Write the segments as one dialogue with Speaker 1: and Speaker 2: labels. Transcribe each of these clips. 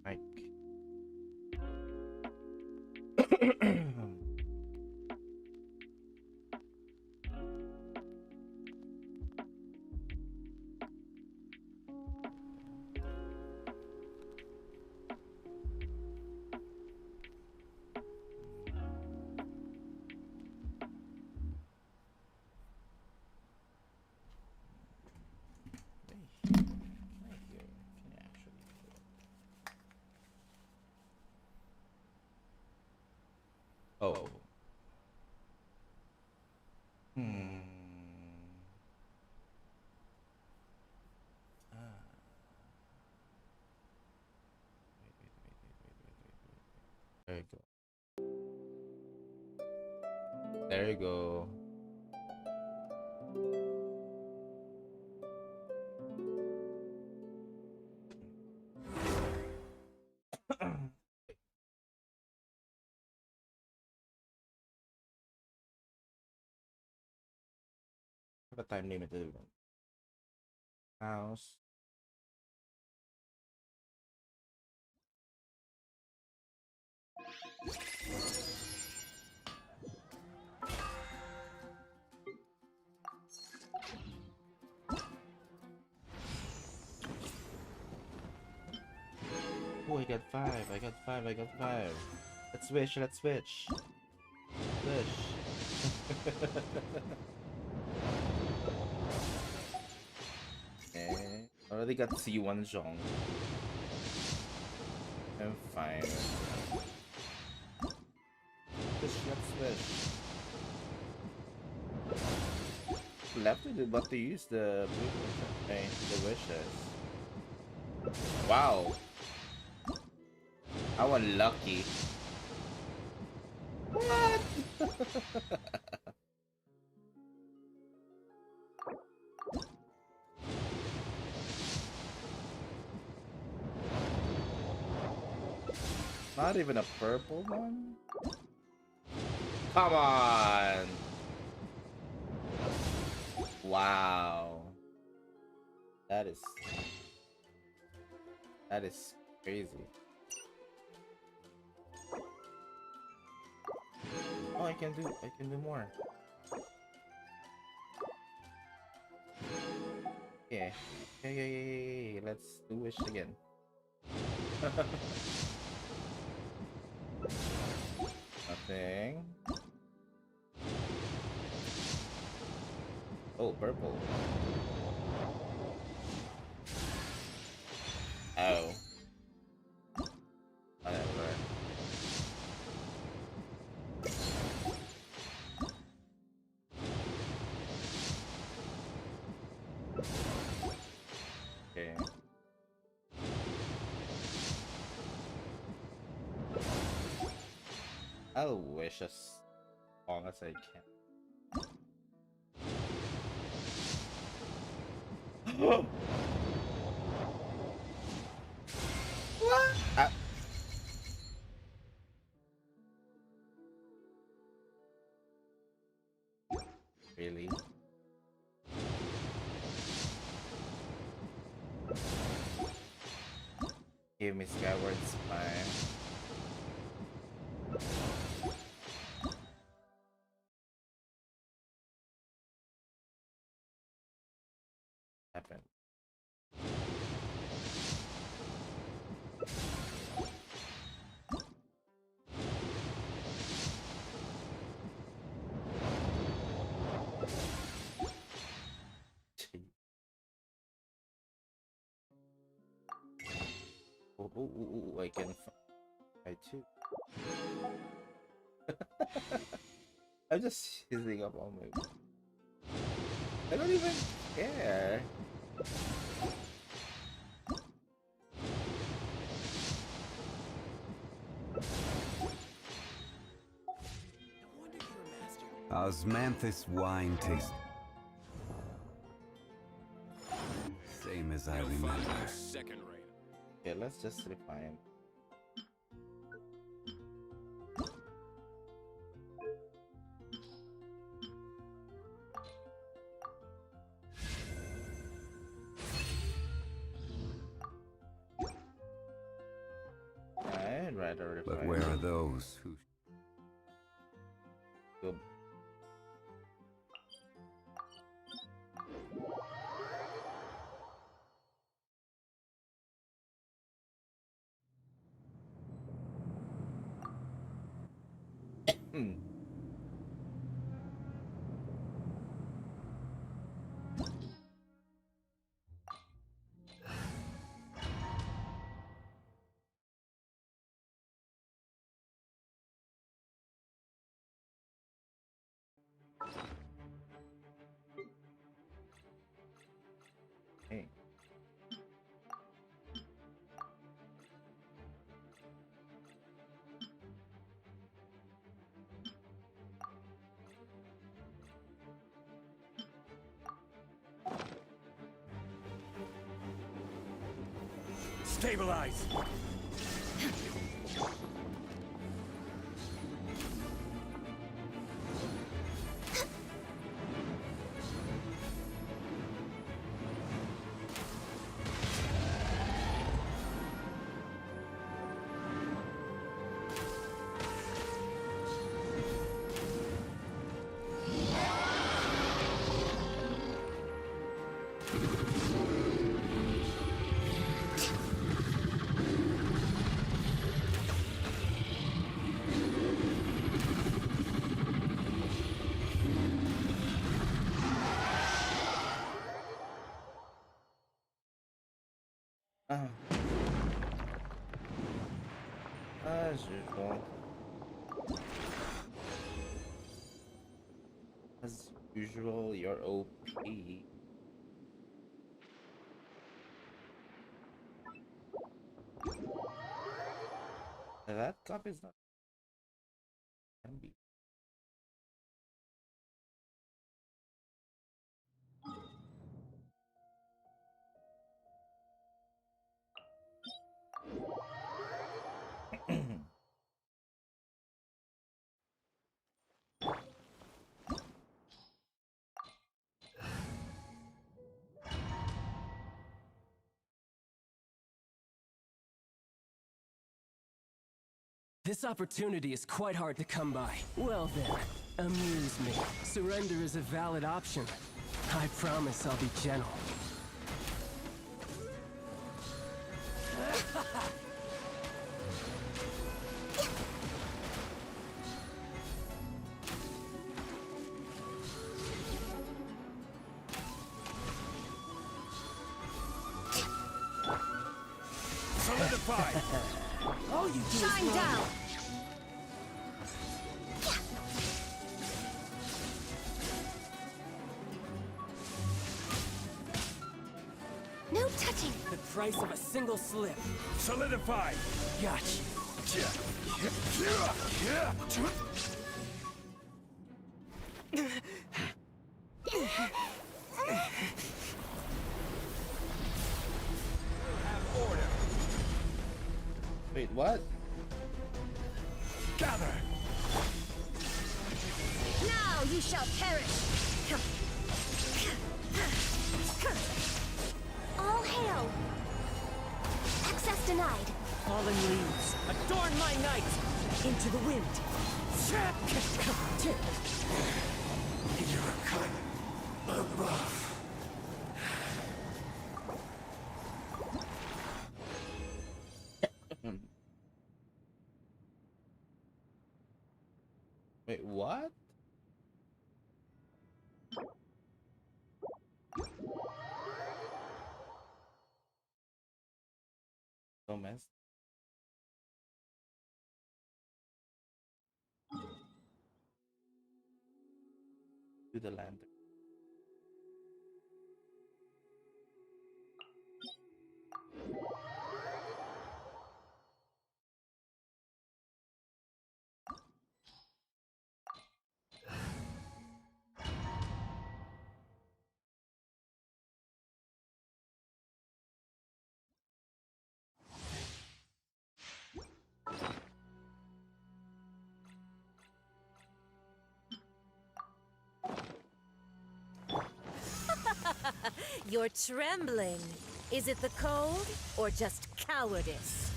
Speaker 1: Mike. Oh. Hmm. Ah. Wait. There you go. There you go. Have a time limit to do them. House. Oh, I got five. I got five. I got five. Let's switch. Let's switch. Switch. Okay. Already got C1 Zhong. I'm fine. Switch. Let's switch. Left to do, but to use the blue, okay, the wishes. Wow. I was lucky. What? Not even a purple one? Come on! Wow. That is crazy. Oh, I can do more. Yeah. Yeah. Let's do wish again. Nothing. Oh, purple. Oh. Whatever. Okay. I'll wish as long as I can. What? Really? Give me Skyward Spine. Happen. I can fight too. I'm just using up all my. I don't even care.
Speaker 2: Osmanthus wine taste. Same as I remember.
Speaker 3: Second rate.
Speaker 1: Okay, let's just refine. I'd rather refine.
Speaker 2: But where are those who...
Speaker 1: Go. Hmm. Hey.
Speaker 3: Stabilize!
Speaker 1: As usual. As usual, you're OP. That cup is not can be.
Speaker 4: This opportunity is quite hard to come by. Well then, amuse me. Surrender is a valid option. I promise I'll be gentle.
Speaker 3: Solidify!
Speaker 4: All you do is
Speaker 5: Shine
Speaker 4: run.
Speaker 5: down! No touching!
Speaker 4: The price of a single slip.
Speaker 3: Solidify!
Speaker 4: Gotcha.
Speaker 1: Wait, what?
Speaker 3: Gather!
Speaker 5: Now you shall perish! All hail! Access denied.
Speaker 4: Fallen leaves, adorn my night! Into the wind!
Speaker 3: You're cut above.
Speaker 1: Wait, what? So messed. To the lantern.
Speaker 6: You're trembling. Is it the cold or just cowardice?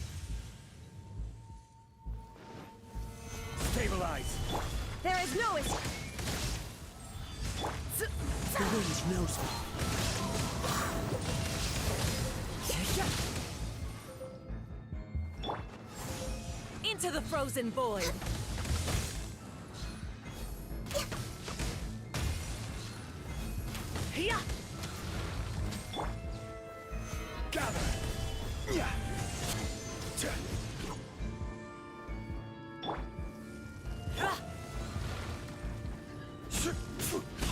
Speaker 3: Stabilize.
Speaker 6: There is no escape.
Speaker 3: The wind knows me.
Speaker 6: Into the frozen void.
Speaker 3: Gather. Yeah.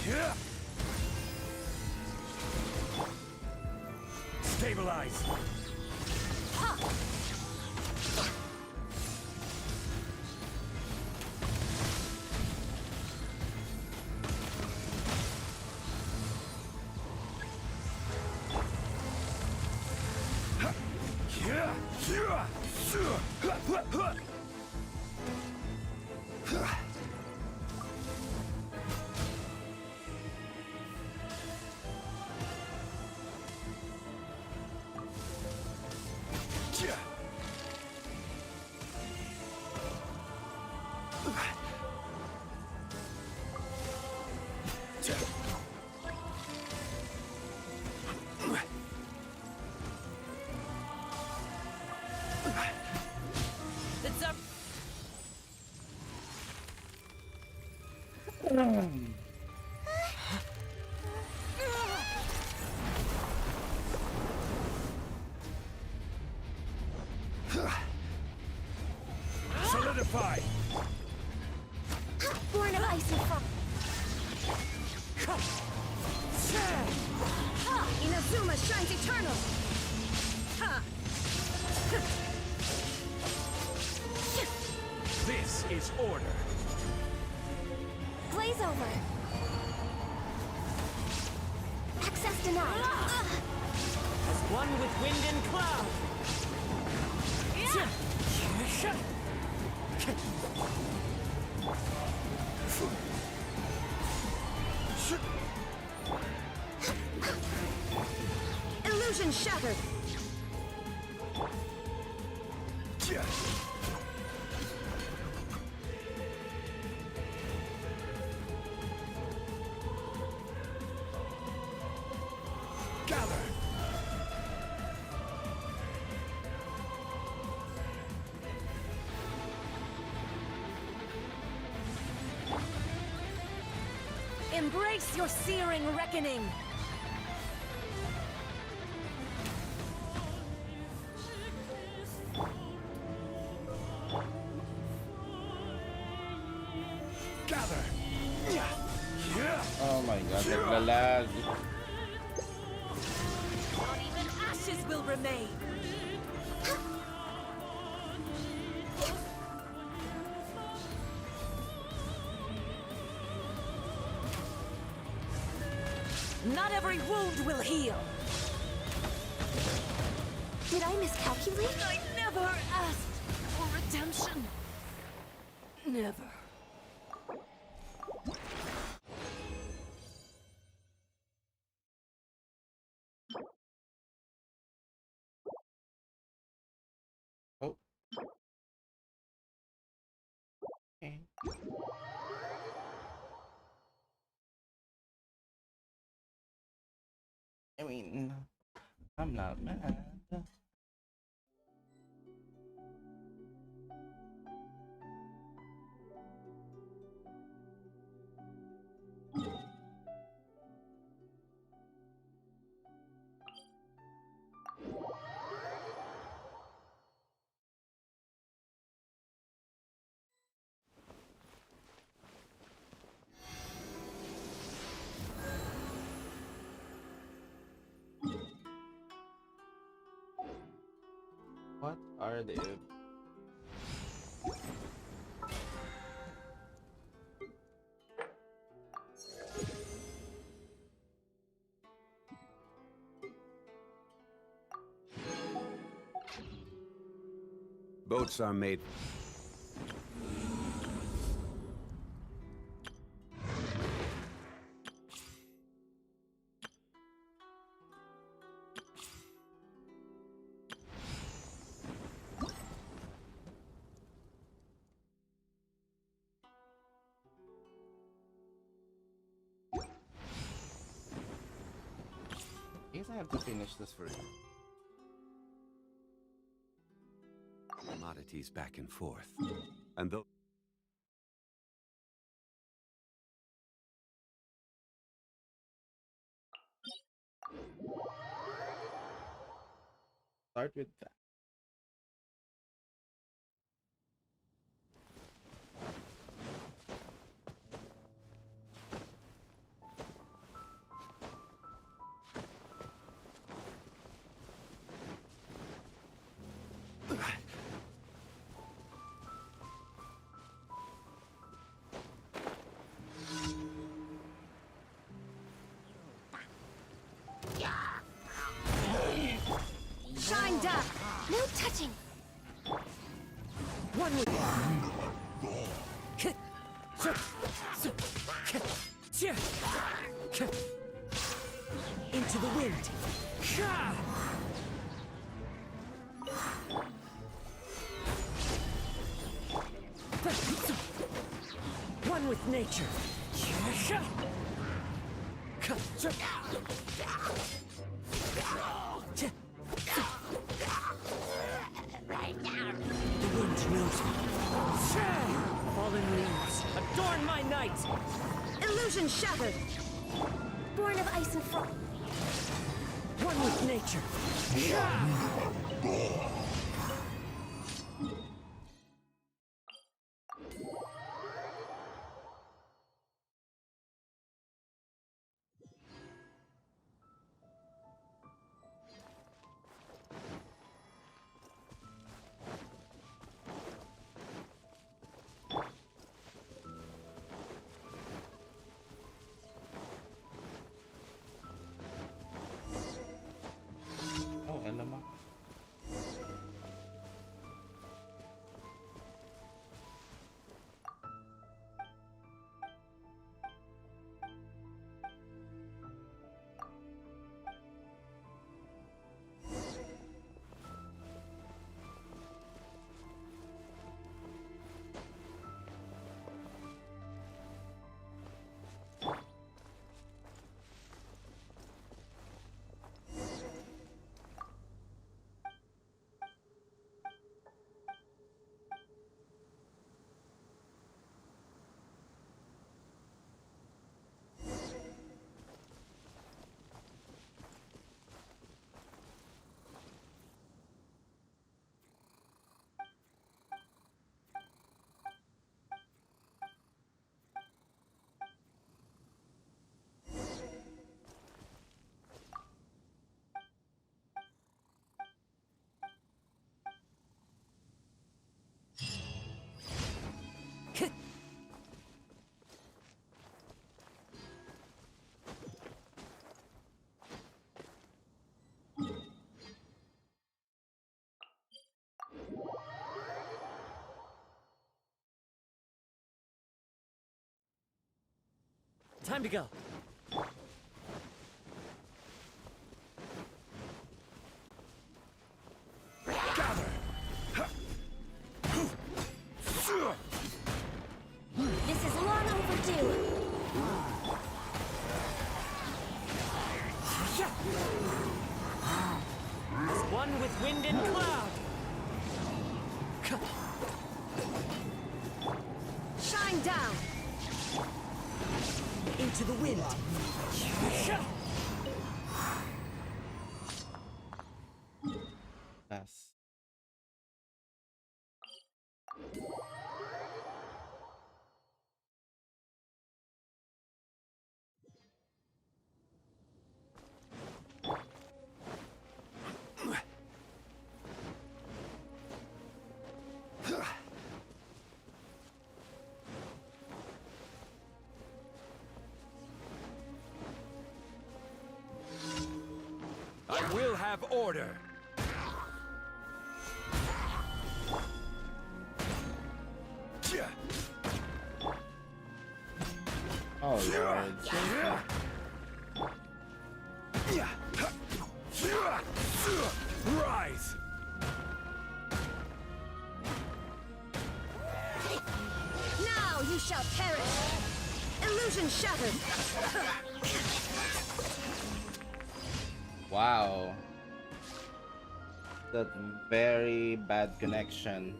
Speaker 3: Yeah. Stabilize.
Speaker 6: It's up.
Speaker 3: Solidify.
Speaker 5: Born of icy frost. Inazuma shines eternal.
Speaker 3: This is order.
Speaker 5: Blaze over. Access denied.
Speaker 4: As one with wind and cloud.
Speaker 5: Illusion shattered.
Speaker 3: Gather.
Speaker 6: Embrace your searing reckoning.
Speaker 3: Gather. Yeah.
Speaker 1: Oh my god, naglalag.
Speaker 6: Not even ashes will remain. Not every wound will heal.
Speaker 5: Did I miscalculate?
Speaker 6: I never asked for redemption. Never.
Speaker 1: Oh. Okay. I mean, I'm not mad. What are they?
Speaker 2: Boats are made.
Speaker 1: I have to finish this for you.
Speaker 2: Commodities back and forth. And though
Speaker 1: Start with that.
Speaker 5: Shine down. No touching.
Speaker 6: One with into the wind. One with nature. The wind knows me. Fallen leaves, adorn my night!
Speaker 5: Illusion shattered. Born of ice and frost.
Speaker 6: One with nature.
Speaker 1: Oh, Elma.
Speaker 6: Time to go.
Speaker 3: Gather.
Speaker 5: This is long overdue.
Speaker 6: One with wind and cloud.
Speaker 5: Shine down.
Speaker 6: Into the wind.
Speaker 1: Pass.
Speaker 3: I will have order.
Speaker 1: Oh Lord.
Speaker 3: Rise.
Speaker 5: Now you shall perish. Illusion shattered.
Speaker 1: Wow. That very bad connection.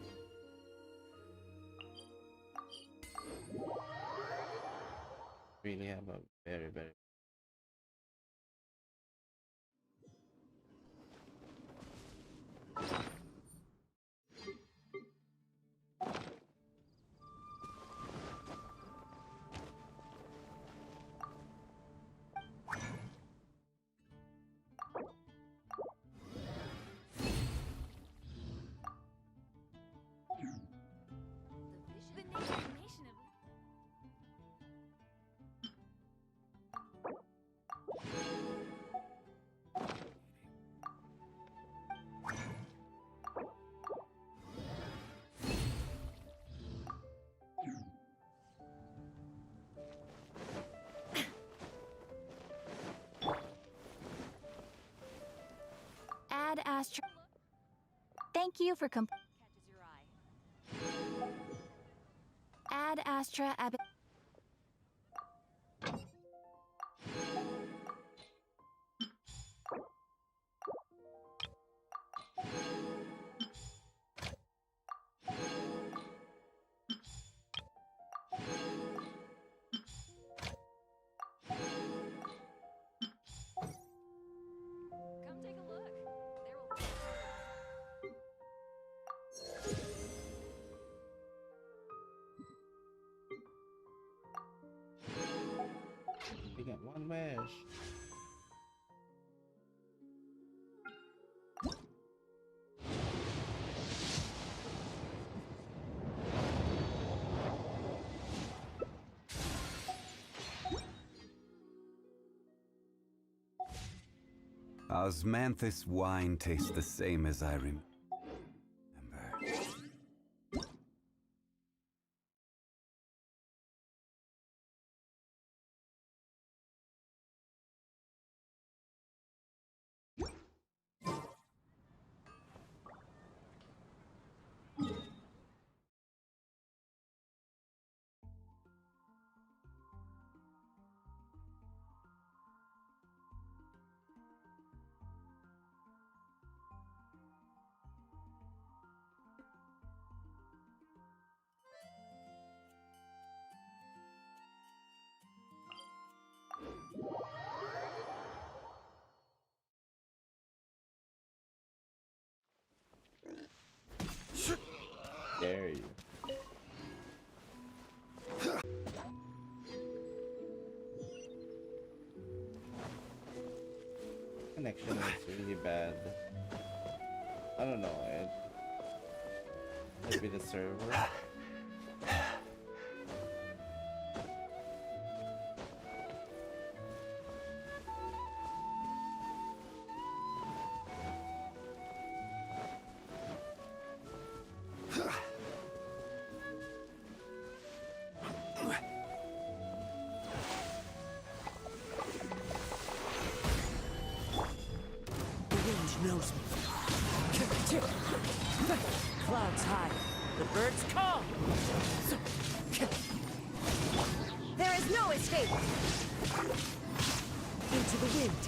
Speaker 1: Really have a very.
Speaker 5: Add Astra. Thank you for Add Astra Ab.
Speaker 1: We got one wish.
Speaker 2: Osmanthus wine tastes the same as I remember.
Speaker 1: Dare you. Connection is really bad. I don't know. Maybe the server.
Speaker 6: Knows me. Clouds high. The birds call. There is no escape. Into the wind.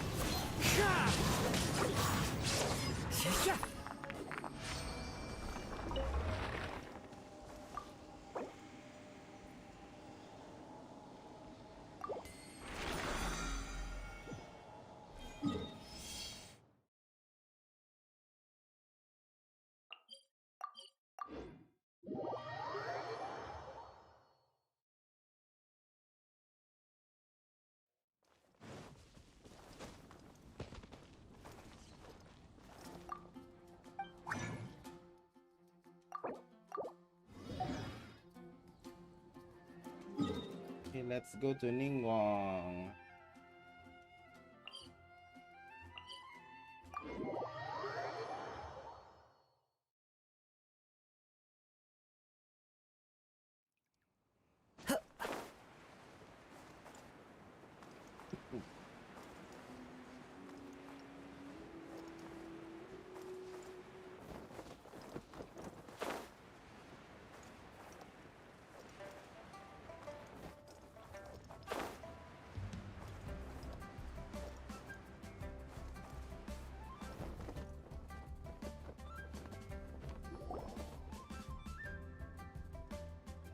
Speaker 1: Okay, let's go to Ningguang.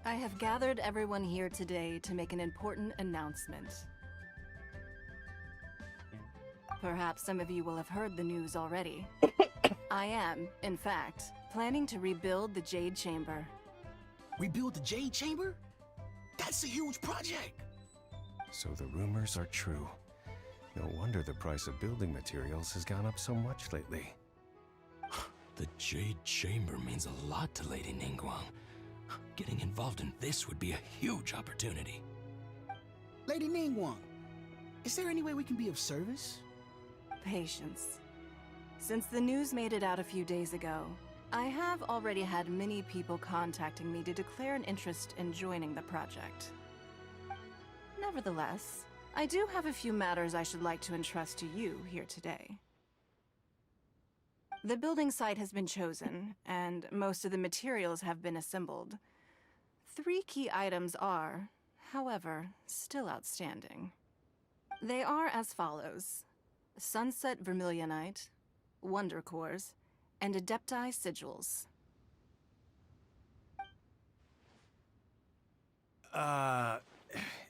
Speaker 7: I have gathered everyone here today to make an important announcement. Perhaps some of you will have heard the news already. I am, in fact, planning to rebuild the Jade Chamber.
Speaker 8: Rebuild the Jade Chamber? That's a huge project!
Speaker 9: So the rumors are true. No wonder the price of building materials has gone up so much lately.
Speaker 8: The Jade Chamber means a lot to Lady Ningguang. Getting involved in this would be a huge opportunity.
Speaker 10: Lady Ningguang, is there any way we can be of service?
Speaker 7: Patience. Since the news made it out a few days ago, I have already had many people contacting me to declare an interest in joining the project. Nevertheless, I do have a few matters I should like to entrust to you here today. The building site has been chosen, and most of the materials have been assembled. 3 key items are, however, still outstanding. They are as follows: Sunset Vermilionite, Wonder Cores, and Adepti Sigils.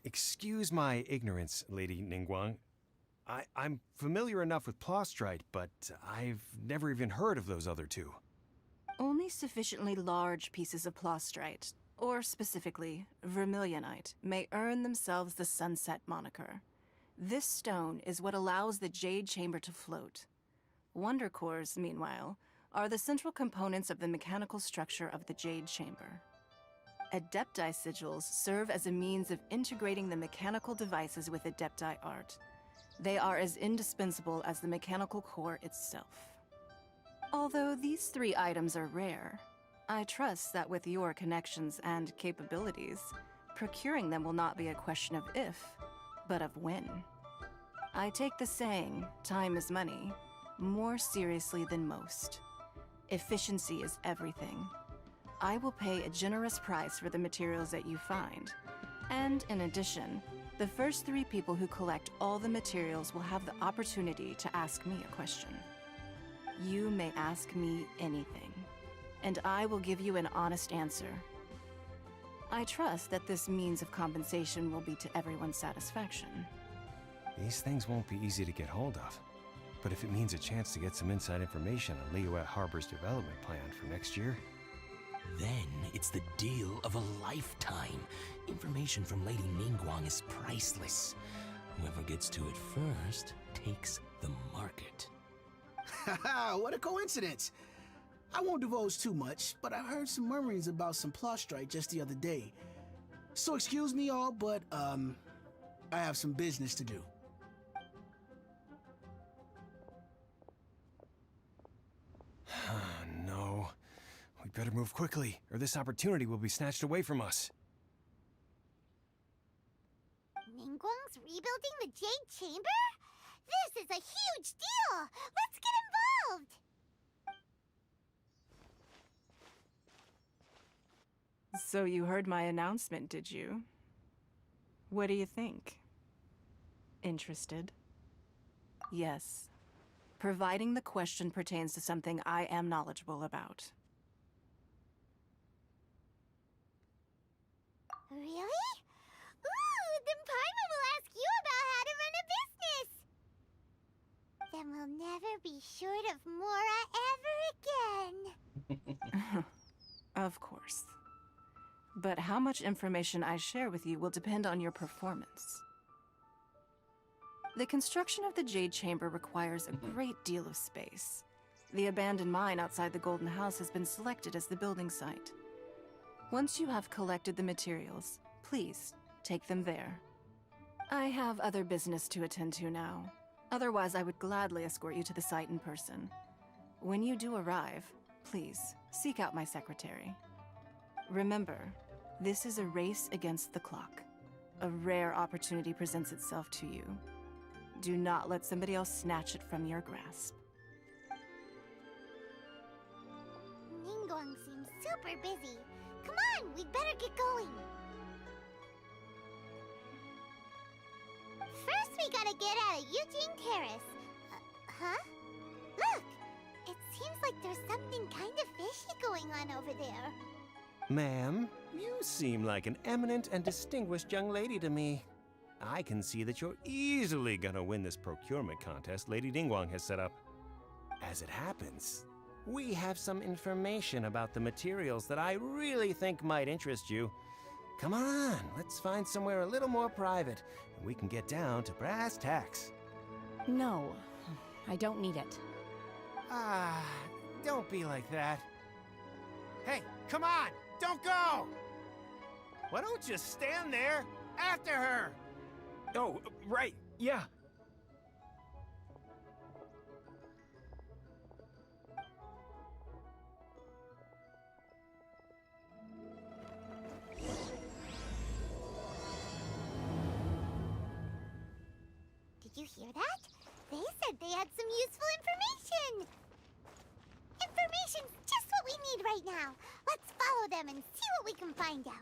Speaker 9: Excuse my ignorance, Lady Ningguang. I'm familiar enough with Plostrite, but I've never even heard of those other 2.
Speaker 7: Only sufficiently large pieces of Plostrite, or specifically Vermilionite, may earn themselves the Sunset moniker. This stone is what allows the Jade Chamber to float. Wonder Cores, meanwhile, are the central components of the mechanical structure of the Jade Chamber. Adepti Sigils serve as a means of integrating the mechanical devices with Adepti art. They are as indispensable as the mechanical core itself. Although these 3 items are rare, I trust that with your connections and capabilities, procuring them will not be a question of if, but of when. I take the saying, time is money, more seriously than most. Efficiency is everything. I will pay a generous price for the materials that you find. And in addition, the first 3 people who collect all the materials will have the opportunity to ask me a question. You may ask me anything, and I will give you an honest answer. I trust that this means of compensation will be to everyone's satisfaction.
Speaker 9: These things won't be easy to get hold of. But if it means a chance to get some inside information on Liyue Harbor's development plan for next year...
Speaker 8: Then it's the deal of a lifetime. Information from Lady Ningguang is priceless. Whoever gets to it first takes the market.
Speaker 10: Haha, what a coincidence! I won't divulge too much, but I heard some murmurings about some Plostrite just the other day. So excuse me all, but, I have some business to do.
Speaker 9: No. We better move quickly, or this opportunity will be snatched away from us.
Speaker 5: Ningguang's rebuilding the Jade Chamber? This is a huge deal! Let's get involved!
Speaker 7: So you heard my announcement, did you? What do you think? Interested? Yes. Providing the question pertains to something I am knowledgeable about.
Speaker 5: Really? Ooh, then Paimon will ask you about how to run a business! Then we'll never be short of Mora ever again.
Speaker 7: Of course. But how much information I share with you will depend on your performance. The construction of the Jade Chamber requires a great deal of space. The abandoned mine outside the Golden House has been selected as the building site. Once you have collected the materials, please take them there. I have other business to attend to now. Otherwise, I would gladly escort you to the site in person. When you do arrive, please seek out my secretary. Remember, this is a race against the clock. A rare opportunity presents itself to you. Do not let somebody else snatch it from your grasp.
Speaker 5: Ningguang seems super busy. Come on, we'd better get going. First, we gotta get out of Eugene Terrace. Huh? Look! It seems like there's something kind of fishy going on over there.
Speaker 9: Ma'am, you seem like an eminent and distinguished young lady to me. I can see that you're easily gonna win this procurement contest Lady Ningguang has set up. As it happens, we have some information about the materials that I really think might interest you. Come on, let's find somewhere a little more private, and we can get down to brass tacks.
Speaker 11: No, I don't need it.
Speaker 9: Ah, don't be like that. Hey, come on, don't go! Why don't you stand there after her?
Speaker 3: Oh, right, yeah.
Speaker 5: Did you hear that? They said they had some useful information. Information's just what we need right now. Let's follow them and see what we can find out.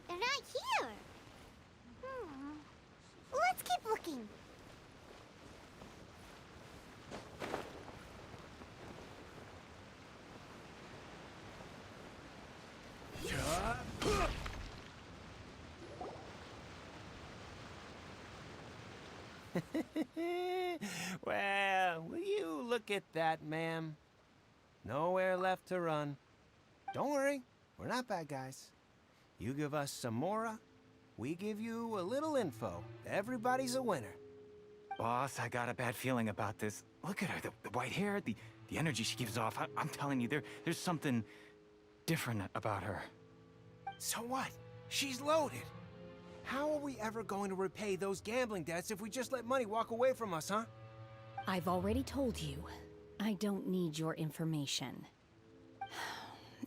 Speaker 5: They're not here. Let's keep looking.
Speaker 9: Well, will you look at that, ma'am? Nowhere left to run. Don't worry, we're not bad guys. You give us some mora, we give you a little info. Everybody's a winner.
Speaker 12: Boss, I got a bad feeling about this. Look at her, the white hair, the energy she gives off. I'm telling you, there's something different about her.
Speaker 9: So what? She's loaded. How are we ever going to repay those gambling debts if we just let money walk away from us, huh?
Speaker 11: I've already told you, I don't need your information.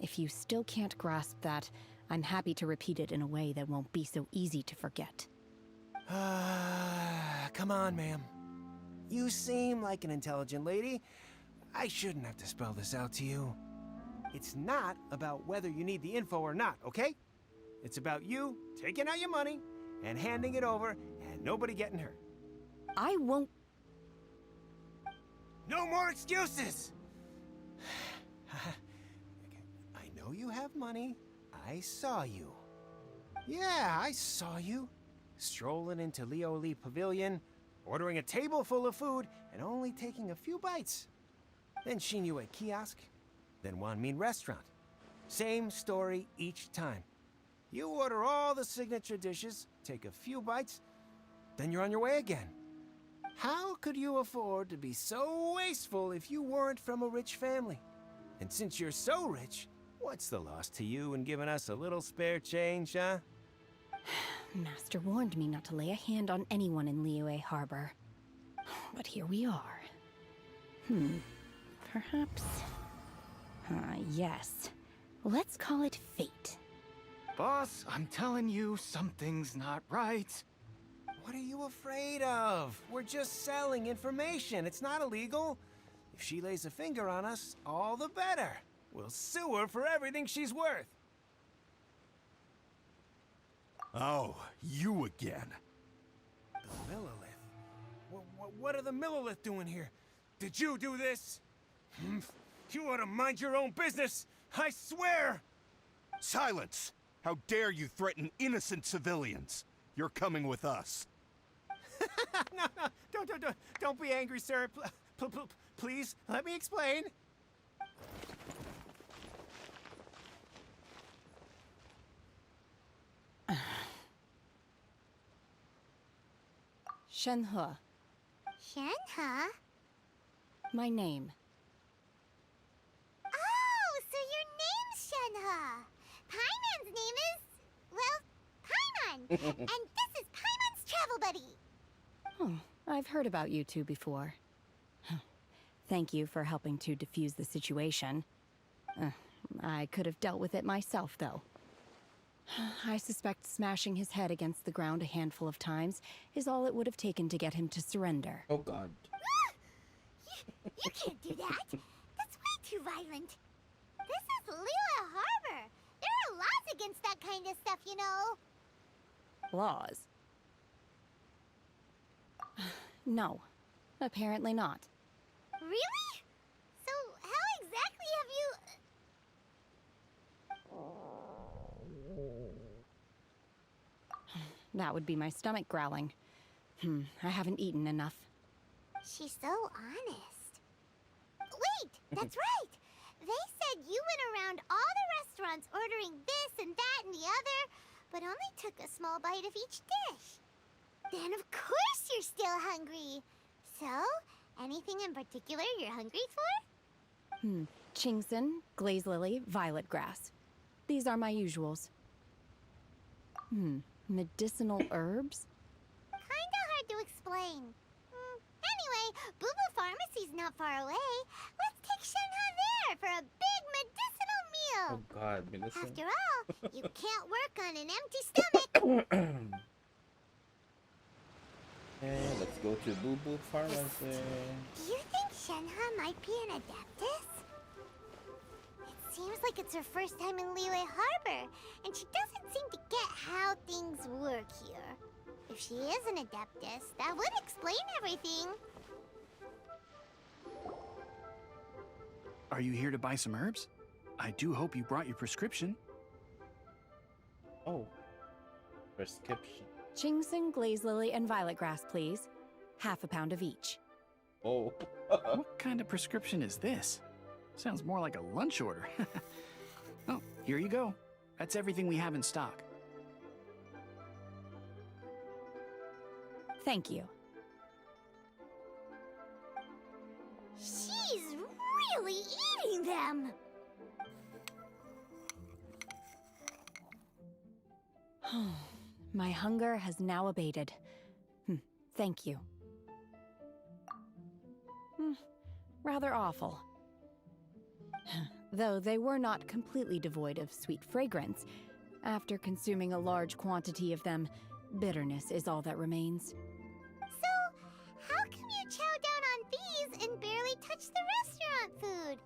Speaker 11: If you still can't grasp that, I'm happy to repeat it in a way that won't be so easy to forget.
Speaker 9: Come on, ma'am. You seem like an intelligent lady. I shouldn't have to spell this out to you. It's not about whether you need the info or not, okay? It's about you taking out your money and handing it over and nobody getting hurt.
Speaker 11: I won't.
Speaker 9: No more excuses! I know you have money. I saw you. Yeah, I saw you. Strolling into Leo Lee Pavilion, ordering a table full of food, and only taking a few bites. Then Shinyu at kiosk, then Wanmin restaurant. Same story each time. You order all the signature dishes, take a few bites, then you're on your way again. How could you afford to be so wasteful if you weren't from a rich family? And since you're so rich, what's the loss to you in giving us a little spare change, huh?
Speaker 11: Master warned me not to lay a hand on anyone in Liyue Harbor. But here we are. Perhaps... yes. Let's call it fate.
Speaker 12: Boss, I'm telling you, something's not right.
Speaker 9: What are you afraid of? We're just selling information. It's not illegal. If she lays a finger on us, all the better. We'll sue her for everything she's worth.
Speaker 3: Oh, you again.
Speaker 9: The Millilith? What are the Millilith doing here? Did you do this? You ought to mind your own business, I swear!
Speaker 3: Silence! How dare you threaten innocent civilians? You're coming with us.
Speaker 9: No, don't be angry, sir. Please, let me explain.
Speaker 11: Shenhe,
Speaker 5: Shenhe?
Speaker 11: my name.
Speaker 5: Oh, so your name's Shenhe. Paimon's name is... well, Paimon. And this is Paimon's travel buddy.
Speaker 11: Oh, I've heard about you two before. Thank you for helping to defuse the situation. I could have dealt with it myself, though. I suspect smashing his head against the ground a handful of times is all it would have taken to get him to surrender.
Speaker 1: Oh god.
Speaker 5: You can't do that. That's way too violent. This is Liyue against that kind of stuff, you know?
Speaker 11: Laws? No, apparently not.
Speaker 5: Really? So, how exactly have you...
Speaker 11: That would be my stomach growling. I haven't eaten enough.
Speaker 5: She's so honest. Wait, that's right! They said you went around all the restaurants ordering this and that and the other, but only took a small bite of each dish. Then of course you're still hungry. So, anything in particular you're hungry for?
Speaker 11: Chingson, glaze lily, violet grass. These are my usuals. Medicinal herbs?
Speaker 5: Kinda hard to explain. Anyway, Boo Boo Pharmacy's not far away. Let's take Shenhe there for a big medicinal meal.
Speaker 1: Oh god, medicine.
Speaker 5: After all, you can't work on an empty stomach.
Speaker 1: Okay, let's go to Boo Boo Pharmacy.
Speaker 5: Do you think Shenhe might be an adeptus? It seems like it's her first time in Liyue Harbor, and she doesn't seem to get how things work here. If she is an adeptus, that would explain everything.
Speaker 13: Are you here to buy some herbs? I do hope you brought your prescription.
Speaker 1: Oh, prescription.
Speaker 11: Chingson, glaze lily, and violet grass, please. Half a pound of each.
Speaker 1: Oh.
Speaker 13: What kind of prescription is this? Sounds more like a lunch order. Oh, here you go. That's everything we have in stock.
Speaker 11: Thank you.
Speaker 5: She's really eating them!
Speaker 11: My hunger has now abated. Thank you. Rather awful. Though they were not completely devoid of sweet fragrance, after consuming a large quantity of them, bitterness is all that remains.
Speaker 5: So, how come you chow down on these and barely touch the restaurant food?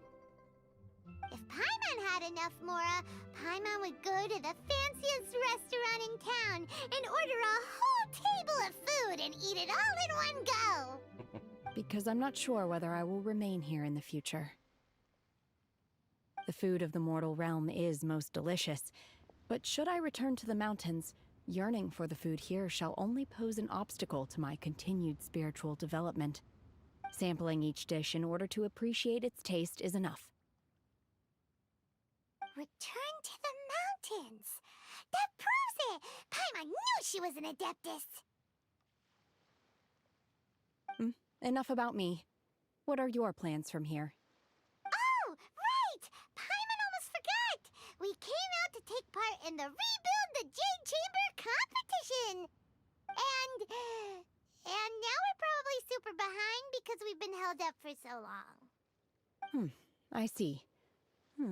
Speaker 5: If Paimon had enough Mora, Paimon would go to the fanciest restaurant in town and order a whole table of food and eat it all in one go!
Speaker 11: Because I'm not sure whether I will remain here in the future. The food of the mortal realm is most delicious, but should I return to the mountains, yearning for the food here shall only pose an obstacle to my continued spiritual development. Sampling each dish in order to appreciate its taste is enough.
Speaker 5: Return to the mountains! That proves it! Paimon knew she was an adeptus!
Speaker 11: Enough about me. What are your plans from here?
Speaker 5: Oh, right! Paimon almost forgot! We came out to take part in the Rebuild the Jade Chamber competition! And now we're probably super behind because we've been held up for so long.
Speaker 11: I see.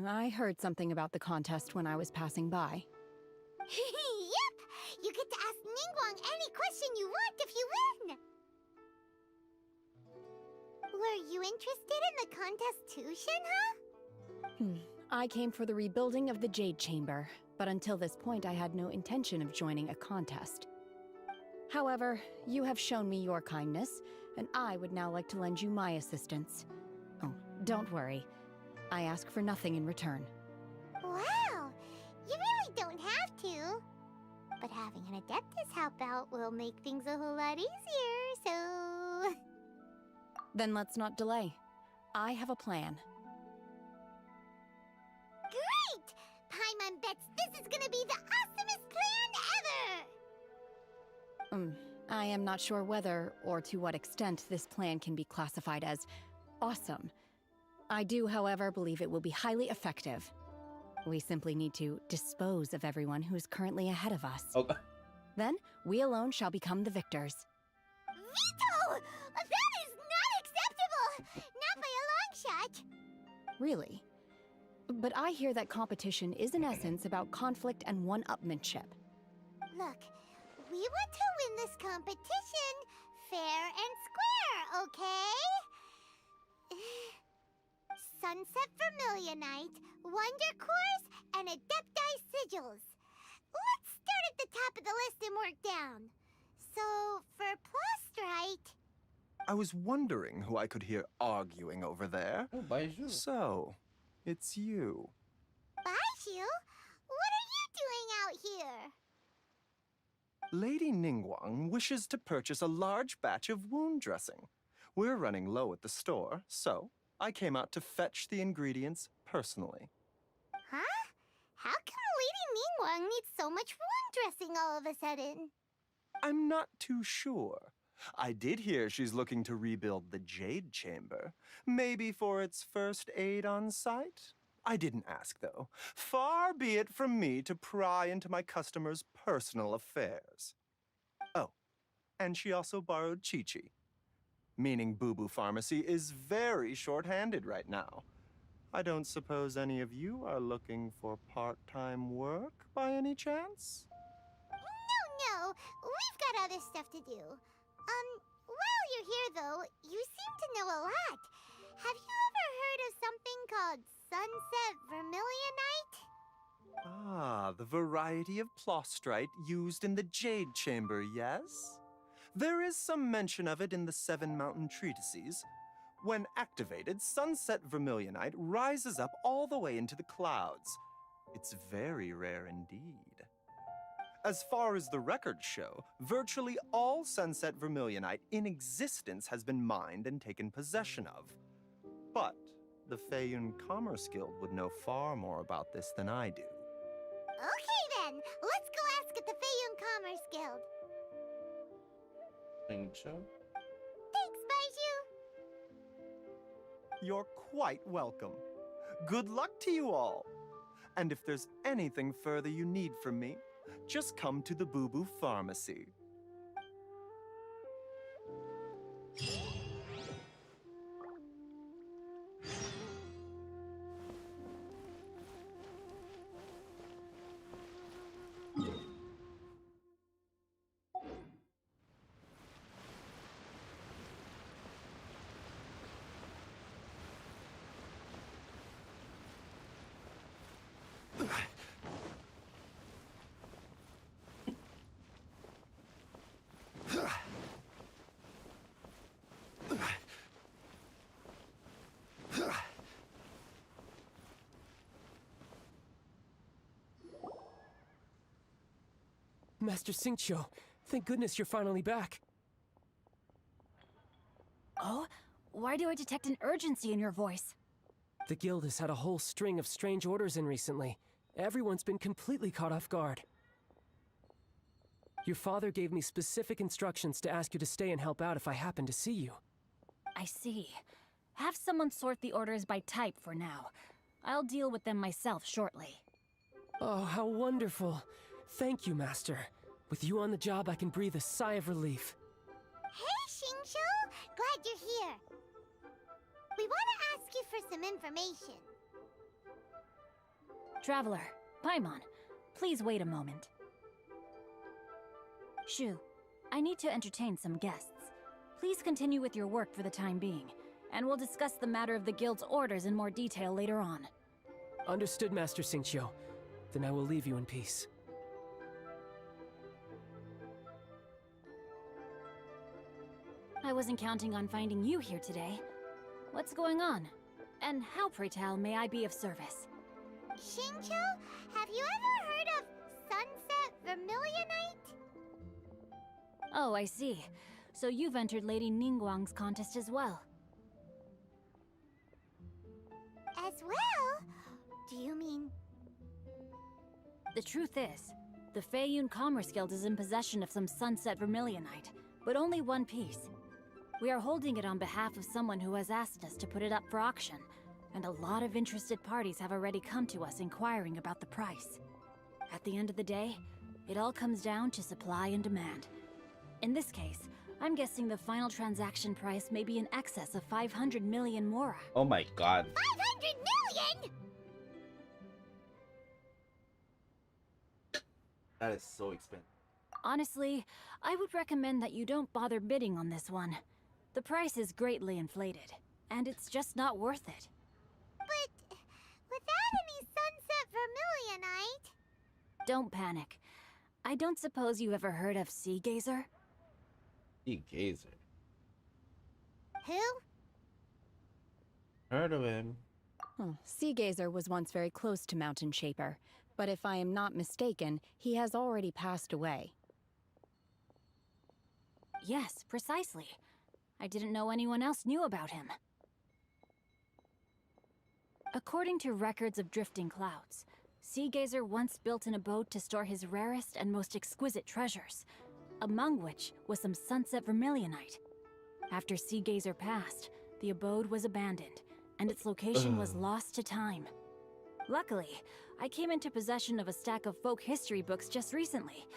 Speaker 11: I heard something about the contest when I was passing by.
Speaker 5: Yep! You get to ask Ningguang any question you want if you win! Were you interested in the contest too, Shenhe?
Speaker 11: I came for the rebuilding of the Jade Chamber, but until this point I had no intention of joining a contest. However, you have shown me your kindness, and I would now like to lend you my assistance. Oh, don't worry. I ask for nothing in return.
Speaker 5: Wow! You really don't have to. But having an Adeptus help out will make things a whole lot easier, so...
Speaker 11: Then let's not delay. I have a plan.
Speaker 5: Great! Paimon bets this is gonna be the awesomest plan ever!
Speaker 11: I am not sure whether or to what extent this plan can be classified as awesome. I do, however, believe it will be highly effective. We simply need to dispose of everyone who is currently ahead of us.
Speaker 1: Okay.
Speaker 11: Then, we alone shall become the victors.
Speaker 5: Veto! That is not acceptable! Not by a long shot!
Speaker 11: Really? But I hear that competition is in essence about conflict and one-upmanship.
Speaker 5: Look, we want to win this competition fair and square, okay? Sunset Vermilionite, Wonder Cores, and Adepti Sigils. Let's start at the top of the list and work down. So, for Plostrite...
Speaker 14: I was wondering who I could hear arguing over there.
Speaker 1: Oh, Baiju.
Speaker 14: So, it's you.
Speaker 5: Baiju? What are you doing out here?
Speaker 14: Lady Ningguang wishes to purchase a large batch of wound dressing. We're running low at the store, so I came out to fetch the ingredients personally.
Speaker 5: Huh? How come Lady Ningguang needs so much wound dressing all of a sudden?
Speaker 14: I'm not too sure. I did hear she's looking to rebuild the Jade Chamber. Maybe for its first aid on site? I didn't ask, though. Far be it from me to pry into my customers' personal affairs. Oh, and she also borrowed Chi-Chi. Meaning Boo Boo Pharmacy is very short-handed right now. I don't suppose any of you are looking for part-time work by any chance?
Speaker 5: No, we've got other stuff to do. While you're here though, you seem to know a lot. Have you ever heard of something called Sunset Vermilionite?
Speaker 14: Ah, the variety of plostrite used in the Jade Chamber, yes? There is some mention of it in the Seven Mountain Treatises. When activated, Sunset Vermilionite rises up all the way into the clouds. It's very rare indeed. As far as the records show, virtually all Sunset Vermilionite in existence has been mined and taken possession of. But the Feiyun Commerce Guild would know far more about this than I do.
Speaker 5: Okay then, let's go ask at the Feiyun Commerce Guild.
Speaker 1: Xingqiu?
Speaker 5: Thanks, Baiju.
Speaker 14: You're quite welcome. Good luck to you all. And if there's anything further you need from me, just come to the Boo Boo Pharmacy.
Speaker 4: Master Xingqiu, thank goodness you're finally back.
Speaker 15: Oh? Why do I detect an urgency in your voice?
Speaker 4: The guild has had a whole string of strange orders in recently. Everyone's been completely caught off guard. Your father gave me specific instructions to ask you to stay and help out if I happen to see you.
Speaker 15: I see. Have someone sort the orders by type for now. I'll deal with them myself shortly.
Speaker 4: Oh, how wonderful. Thank you, Master. With you on the job, I can breathe a sigh of relief.
Speaker 5: Hey, Xingqiu! Glad you're here. We want to ask you for some information.
Speaker 15: Traveler, Paimon, please wait a moment. Shu, I need to entertain some guests. Please continue with your work for the time being, and we'll discuss the matter of the guild's orders in more detail later on.
Speaker 4: Understood, Master Xingqiu. Then I will leave you in peace.
Speaker 15: I wasn't counting on finding you here today. What's going on? And how, pray tell, may I be of service?
Speaker 5: Xingqiu, have you ever heard of Sunset Vermilionite?
Speaker 15: Oh, I see. So you've entered Lady Ningguang's contest as well.
Speaker 5: As well? Do you mean...
Speaker 15: The truth is, the Feiyun Commerce Guild is in possession of some Sunset Vermilionite, but only one piece. We are holding it on behalf of someone who has asked us to put it up for auction, and a lot of interested parties have already come to us inquiring about the price. At the end of the day, it all comes down to supply and demand. In this case, I'm guessing the final transaction price may be in excess of 500 million mora.
Speaker 1: Oh my god.
Speaker 5: 500 million?!
Speaker 1: That is so expensive.
Speaker 15: Honestly, I would recommend that you don't bother bidding on this one. The price is greatly inflated, and it's just not worth it.
Speaker 5: But without any Sunset Vermilionite...
Speaker 15: Don't panic. I don't suppose you ever heard of Sea Gazer?
Speaker 1: Sea Gazer.
Speaker 5: Who?
Speaker 1: Heard of him.
Speaker 11: Oh, Sea Gazer was once very close to Mountain Shaper, but if I am not mistaken, he has already passed away.
Speaker 15: Yes, precisely. I didn't know anyone else knew about him. According to records of drifting clouds, Sea Gazer once built an abode to store his rarest and most exquisite treasures, among which was some sunset vermilionite. After Sea Gazer passed, the abode was abandoned, and its location was lost to time. Luckily, I came into possession of a stack of folk history books just recently.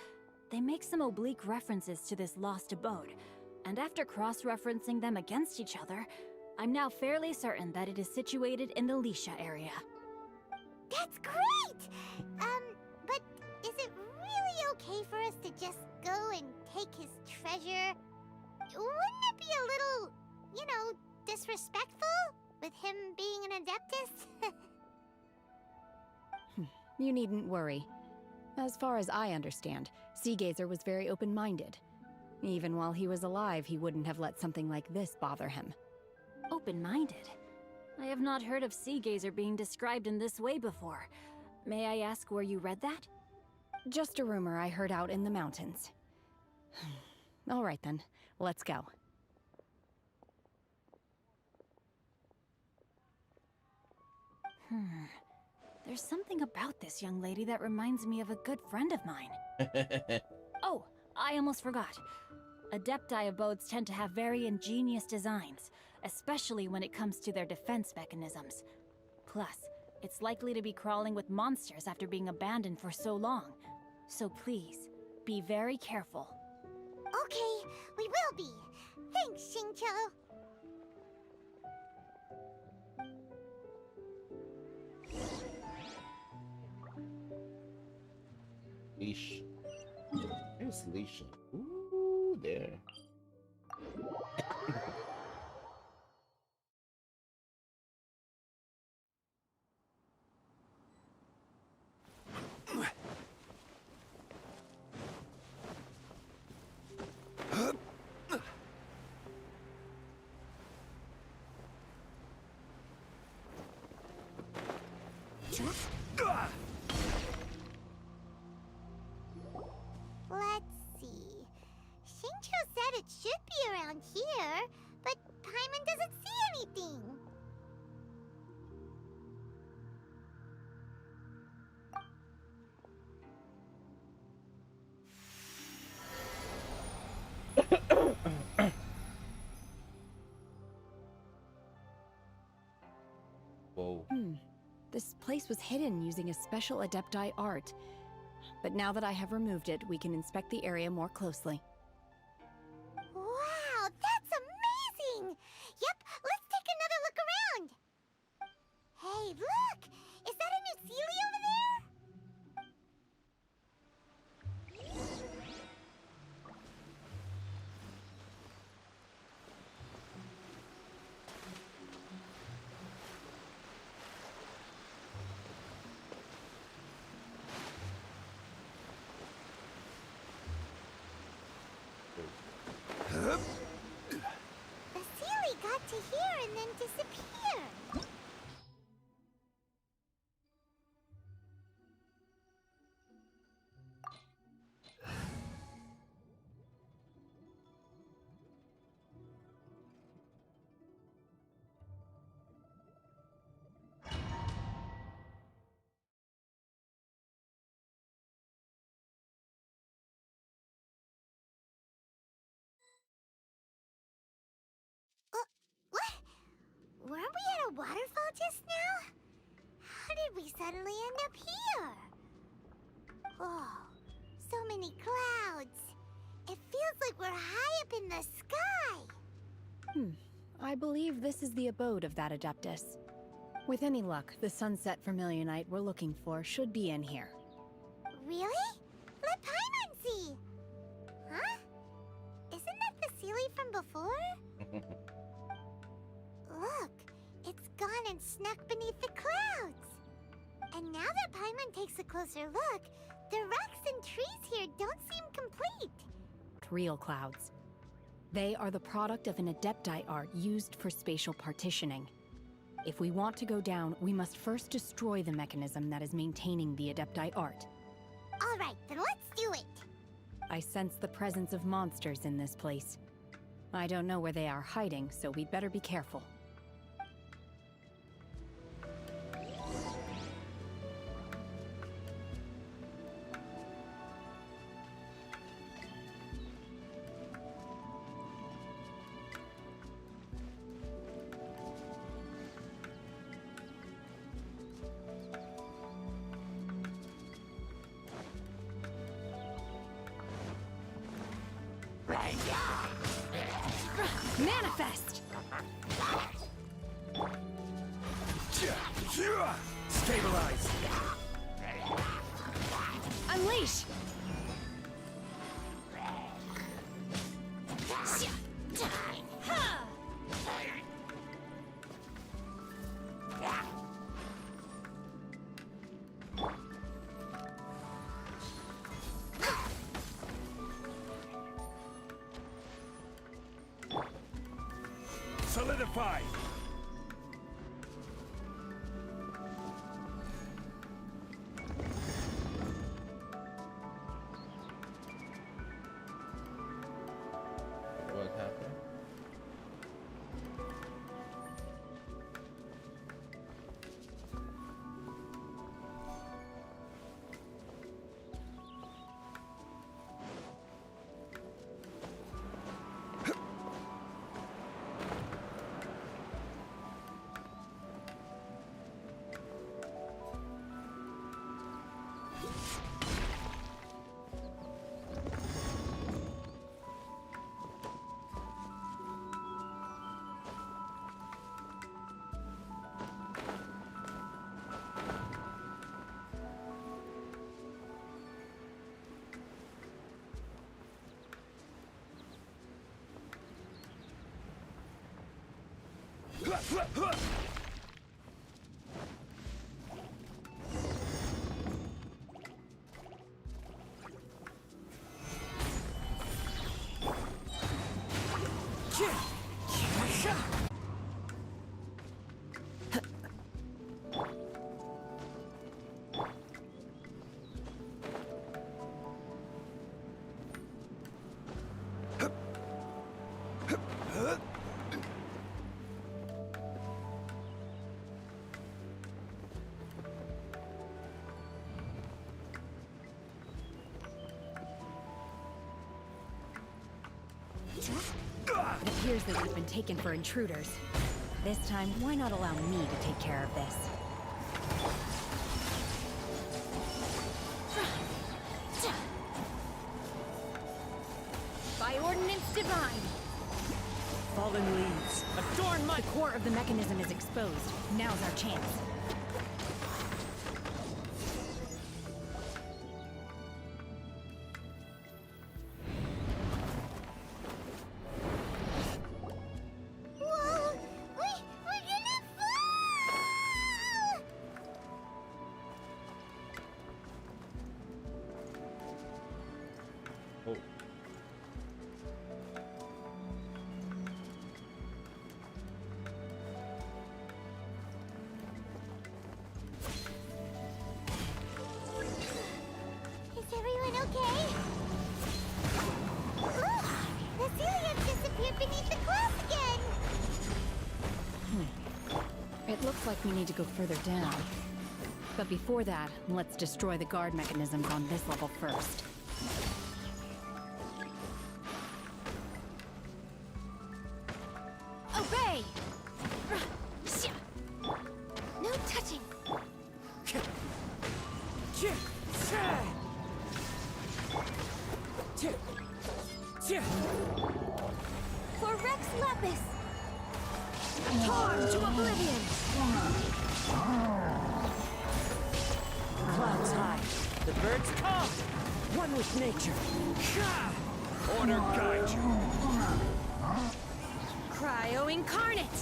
Speaker 15: They make some oblique references to this lost abode, and after cross-referencing them against each other, I'm now fairly certain that it is situated in the Lisha area.
Speaker 5: That's great! But is it really okay for us to just go and take his treasure? Wouldn't it be a little, you know, disrespectful with him being an Adeptus?
Speaker 11: You needn't worry. As far as I understand, Sea Gazer was very open-minded. Even while he was alive, he wouldn't have let something like this bother him.
Speaker 15: Open-minded? I have not heard of Sea Gazer being described in this way before. May I ask where you read that?
Speaker 11: Just a rumor I heard out in the mountains. All right then, let's go.
Speaker 15: There's something about this young lady that reminds me of a good friend of mine. Oh, I almost forgot. Adepti abodes tend to have very ingenious designs, especially when it comes to their defense mechanisms. Plus, it's likely to be crawling with monsters after being abandoned for so long. So please, be very careful.
Speaker 5: Okay, we will be. Thanks, Xingqiu.
Speaker 1: Leash. There's Leash. Ooh, there.
Speaker 5: Let's see. Xingqiu said it should be around here, but Paimon doesn't see anything.
Speaker 1: Whoa.
Speaker 11: This place was hidden using a special Adepti art. But now that I have removed it, we can inspect the area more closely.
Speaker 5: Wow, that's amazing! Yep, let's take another look around. Hey, look! Is that a new Sealy over there? The Sealy got to here and then disappeared. What? Weren't we at a waterfall just now? How did we suddenly end up here? Oh, so many clouds. It feels like we're high up in the sky.
Speaker 11: I believe this is the abode of that Adeptus. With any luck, the sunset vermilionite we're looking for should be in here.
Speaker 5: Really? Let Paimon see. Huh? Isn't that the Sealy from before? Look, it's gone and snuck beneath the clouds. And now that Paimon takes a closer look, The rocks and trees here don't seem complete.
Speaker 11: Real clouds. They are the product of an adeptite art used for spatial partitioning. If we want to go down, we must first destroy the mechanism that is maintaining the adeptite art.
Speaker 5: All right, then let's do it.
Speaker 11: I sense the presence of monsters in this place. I don't know where they are hiding, so we'd better be careful. Manifest!
Speaker 3: Stabilize!
Speaker 11: Unleash!
Speaker 3: Solidify!
Speaker 1: What happened?
Speaker 11: It appears that we've been taken for intruders. This time, why not allow me to take care of this? By ordinance divine!
Speaker 4: Fallen leaves, adorn my...
Speaker 11: The core of the mechanism is exposed. Now's our chance.
Speaker 5: Whoa! We're gonna fall!
Speaker 1: Oh.
Speaker 5: Is everyone okay? Look! The ceiling disappeared beneath the clouds again!
Speaker 11: It looks like we need to go further down. But before that, let's destroy the guard mechanisms on this level first.
Speaker 5: Obey! No touching! For Rex Lapis! Torn to oblivion!
Speaker 4: Clouds high, the birds come! One with nature.
Speaker 3: Order guide you!
Speaker 6: Cryo incarnate!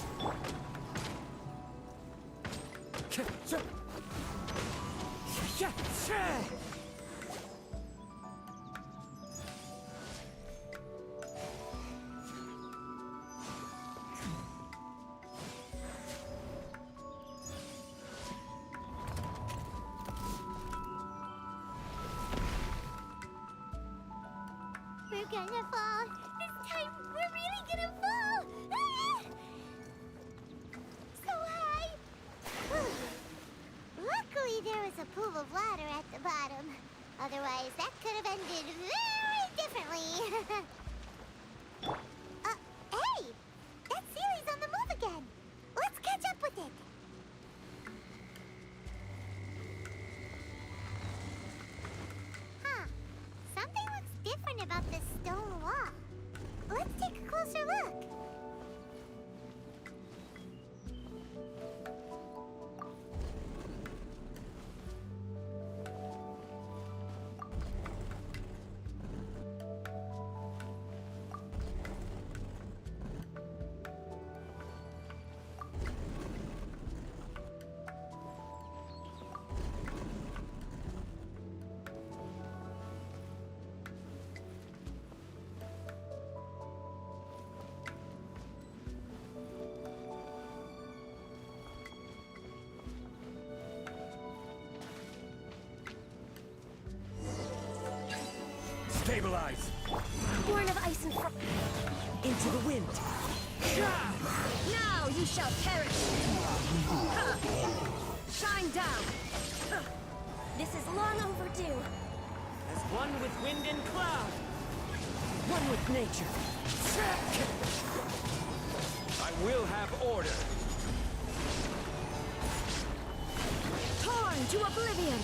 Speaker 5: gonna fall. This time, we're really gonna fall. Ah! So high. Luckily, there was a pool of water at the bottom. Otherwise, that could have ended very differently. Hey! That Sealy's on the move again. Let's catch up with it. Huh. Something looks different about this stone wall. Let's take a closer look.
Speaker 8: Stabilize!
Speaker 6: Born of ice and frost.
Speaker 8: Into the wind!
Speaker 6: Now you shall perish! Shine down! This is long overdue.
Speaker 8: As one with wind and cloud! One with nature! I will have order!
Speaker 6: Torn to oblivion!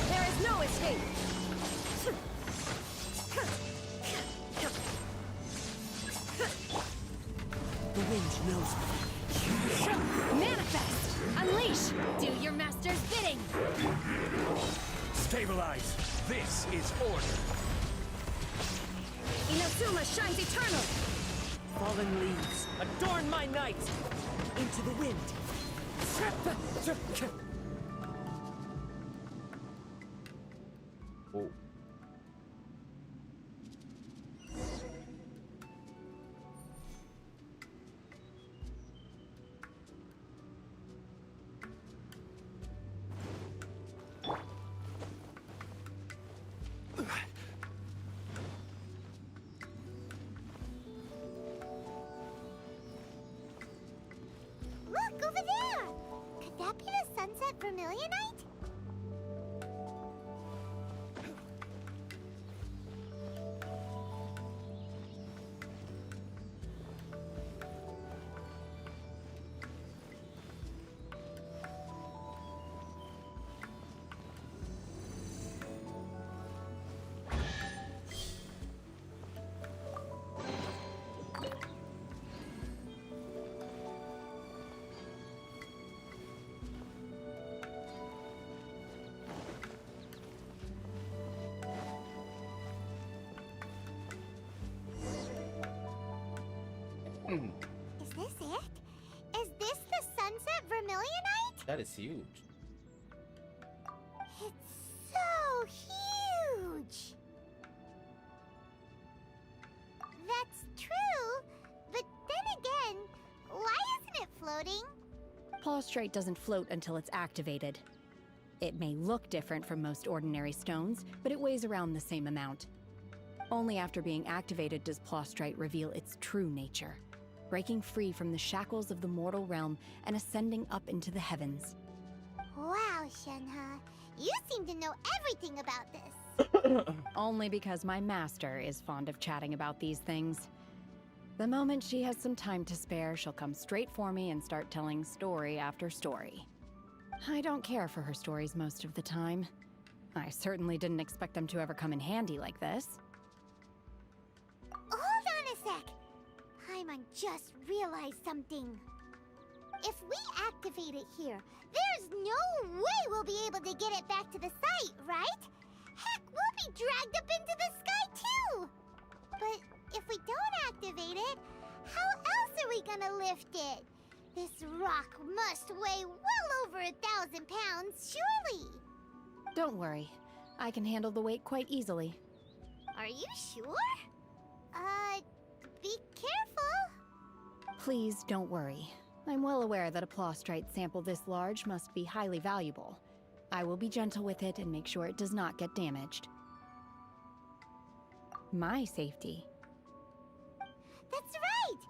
Speaker 6: There is no escape!
Speaker 8: The wind knows me.
Speaker 6: Manifest! Unleash! Do your master's bidding!
Speaker 8: Stabilize! This is order!
Speaker 6: Inazuma shines eternal!
Speaker 8: Fallen leaves, adorn my night! Into the wind!
Speaker 1: Oh.
Speaker 5: Look, over there! Could that be the sunset vermilionite? Is this it? Is this the sunset vermilionite?
Speaker 1: That is huge.
Speaker 5: It's so huge! That's true, but then again, why isn't it floating?
Speaker 11: Plaustrite doesn't float until it's activated. It may look different from most ordinary stones, but it weighs around the same amount. Only after being activated does Plaustrite reveal its true nature, breaking free from the shackles of the mortal realm and ascending up into the heavens.
Speaker 5: Wow, Shenhe, you seem to know everything about this.
Speaker 11: Only because my master is fond of chatting about these things. The moment she has some time to spare, she'll come straight for me and start telling story after story. I don't care for her stories most of the time. I certainly didn't expect them to ever come in handy like this.
Speaker 5: Hold on a sec. Paimon just realized something. If we activate it here, there's no way we'll be able to get it back to the site, right? Heck, we'll be dragged up into the sky too! But if we don't activate it, how else are we gonna lift it? This rock must weigh well over 1,000 pounds, surely!
Speaker 11: Don't worry. I can handle the weight quite easily.
Speaker 5: Are you sure? Be careful.
Speaker 11: Please don't worry. I'm well aware that a Plaustrite sample this large must be highly valuable. I will be gentle with it and make sure it does not get damaged. My safety.
Speaker 5: That's right!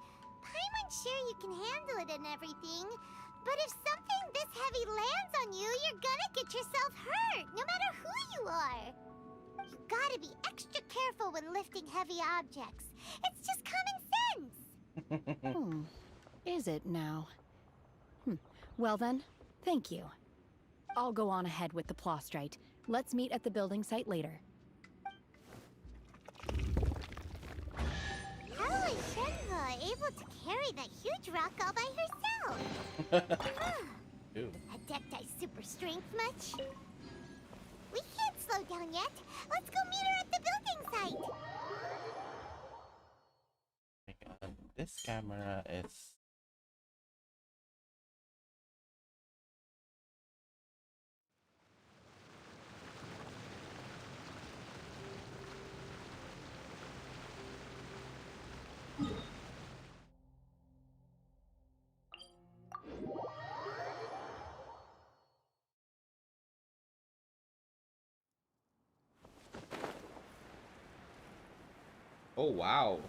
Speaker 5: Paimon's sure you can handle it and everything, but if something this heavy lands on you, you're gonna get yourself hurt, no matter who you are. You gotta be extra careful when lifting heavy objects. It's just common sense.
Speaker 11: Is it now? Well then, thank you. I'll go on ahead with the Plostrite. Let's meet at the building site later.
Speaker 5: How is Shenhe able to carry that huge rock all by herself? Adepti super strength much? We can't slow down yet. Let's go meet her at the building site.
Speaker 1: This camera is... Oh, wow.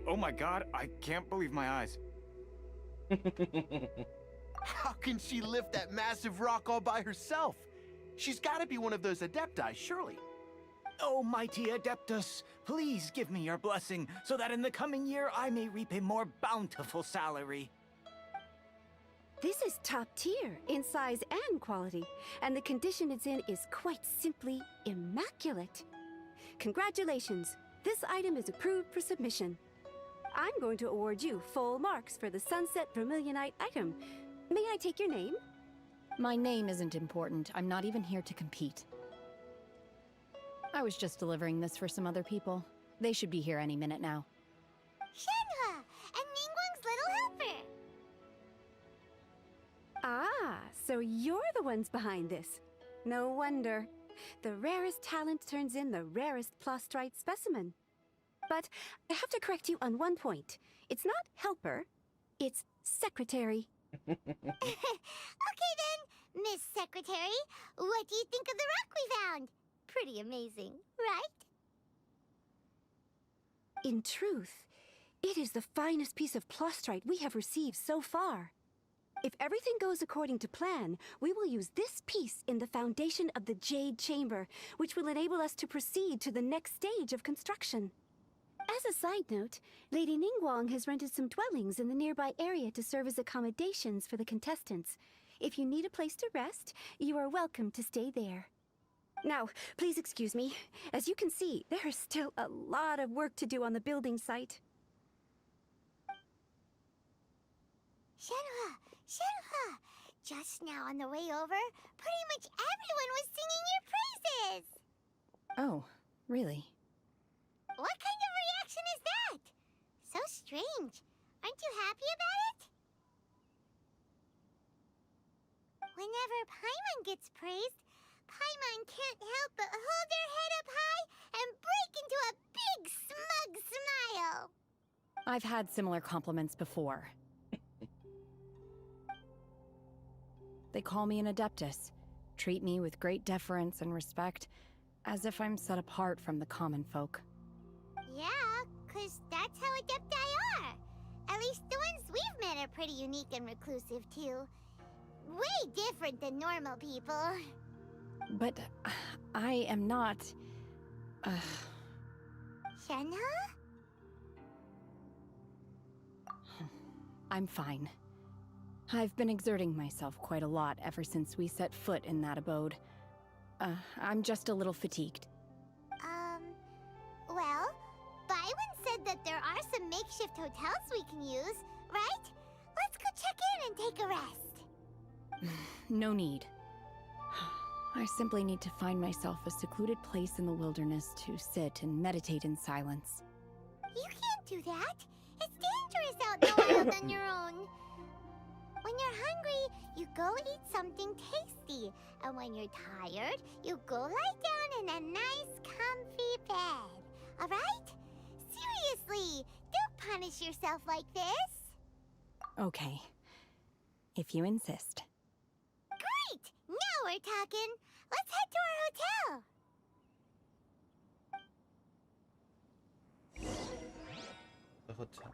Speaker 12: Oh my god, I can't believe my eyes.
Speaker 16: How can she lift that massive rock all by herself? She's gotta be one of those Adepti, surely.
Speaker 12: Oh, mighty Adeptus, please give me your blessing so that in the coming year I may reap a more bountiful salary.
Speaker 17: This is top tier in size and quality, and the condition it's in is quite simply immaculate. Congratulations, this item is approved for submission. I'm going to award you full marks for the Sunset Vermilionite item. May I take your name?
Speaker 11: My name isn't important. I'm not even here to compete. I was just delivering this for some other people. They should be here any minute now.
Speaker 5: Shenhe and Ningguang's little helper.
Speaker 17: Ah, so you're the ones behind this. No wonder. The rarest talent turns in the rarest Plostrite specimen. But I have to correct you on one point. It's not helper, it's secretary.
Speaker 5: Okay then, Miss Secretary, what do you think of the rock we found? Pretty amazing, right?
Speaker 17: In truth, it is the finest piece of Plostrite we have received so far. If everything goes according to plan, we will use this piece in the foundation of the Jade Chamber, which will enable us to proceed to the next stage of construction. As a side note, Lady Ningguang has rented some dwellings in the nearby area to serve as accommodations for the contestants. If you need a place to rest, you are welcome to stay there. Now, please excuse me. As you can see, there is still a lot of work to do on the building site.
Speaker 5: Shenhe, just now on the way over, pretty much everyone was singing your praises.
Speaker 11: Oh, really?
Speaker 5: What kind of reaction is that? So strange. Aren't you happy about it? Whenever Paimon gets praised, Paimon can't help but hold her head up high and break into a big smug smile.
Speaker 11: I've had similar compliments before. They call me an Adeptus, treat me with great deference and respect, as if I'm set apart from the common folk.
Speaker 5: Yeah, 'cause that's how Adepti are. At least the ones we've met are pretty unique and reclusive, too. Way different than normal people.
Speaker 11: But I am not...
Speaker 5: Shenhe?
Speaker 11: I'm fine. I've been exerting myself quite a lot ever since we set foot in that abode. I'm just a little fatigued.
Speaker 5: Well, Byron said that there are some makeshift hotels we can use, right? Let's go check in and take a rest.
Speaker 11: No need. I simply need to find myself a secluded place in the wilderness to sit and meditate in silence.
Speaker 5: You can't do that. It's dangerous out in the wild on your own. When you're hungry, you go eat something tasty. And when you're tired, you go lie down in a nice, comfy bed. Alright? Seriously, don't punish yourself like this.
Speaker 11: Okay. If you insist.
Speaker 5: Great! Now we're talking. Let's head to our hotel.
Speaker 1: The hotel.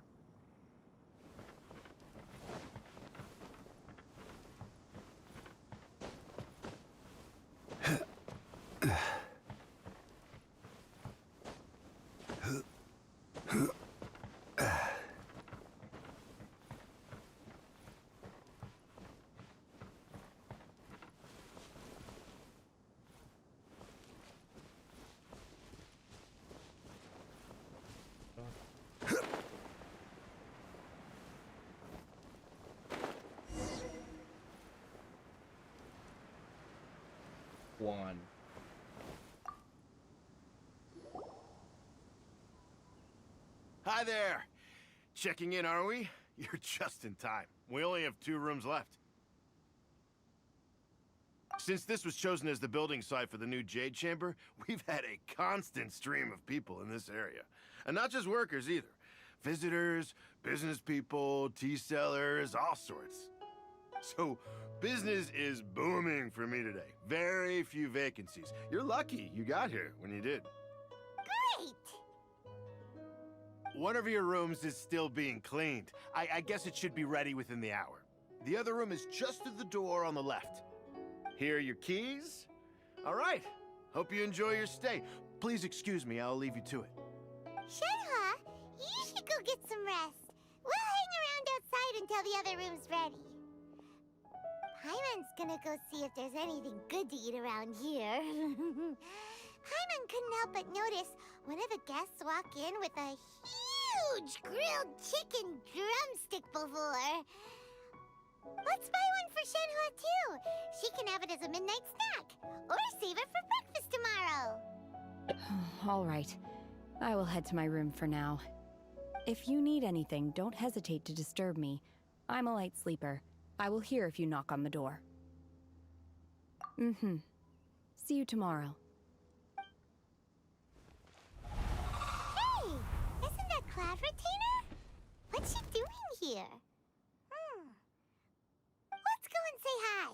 Speaker 1: One.
Speaker 3: Hi there! Checking in, are we? You're just in time. We only have 2 rooms left. Since this was chosen as the building site for the new Jade Chamber, we've had a constant stream of people in this area. And not just workers either. Visitors, business people, tea sellers, all sorts. So, business is booming for me today. Very few vacancies. You're lucky you got here when you did.
Speaker 5: Great!
Speaker 3: One of your rooms is still being cleaned. I guess it should be ready within the hour. The other room is just through the door on the left. Here are your keys. All right. Hope you enjoy your stay. Please excuse me, I'll leave you to it.
Speaker 5: Shenhua, you should go get some rest. We'll hang around outside until the other room's ready. Paimon's gonna go see if there's anything good to eat around here. Paimon couldn't help but notice one of the guests walk in with a huge grilled chicken drumstick before. Let's buy one for Shenhua too. She can have it as a midnight snack, or save it for breakfast tomorrow.
Speaker 11: All right. I will head to my room for now. If you need anything, don't hesitate to disturb me. I'm a light sleeper. I will hear if you knock on the door. See you tomorrow.
Speaker 5: Hey! Isn't that Cloud Retainer? What's she doing here? Let's go and say hi.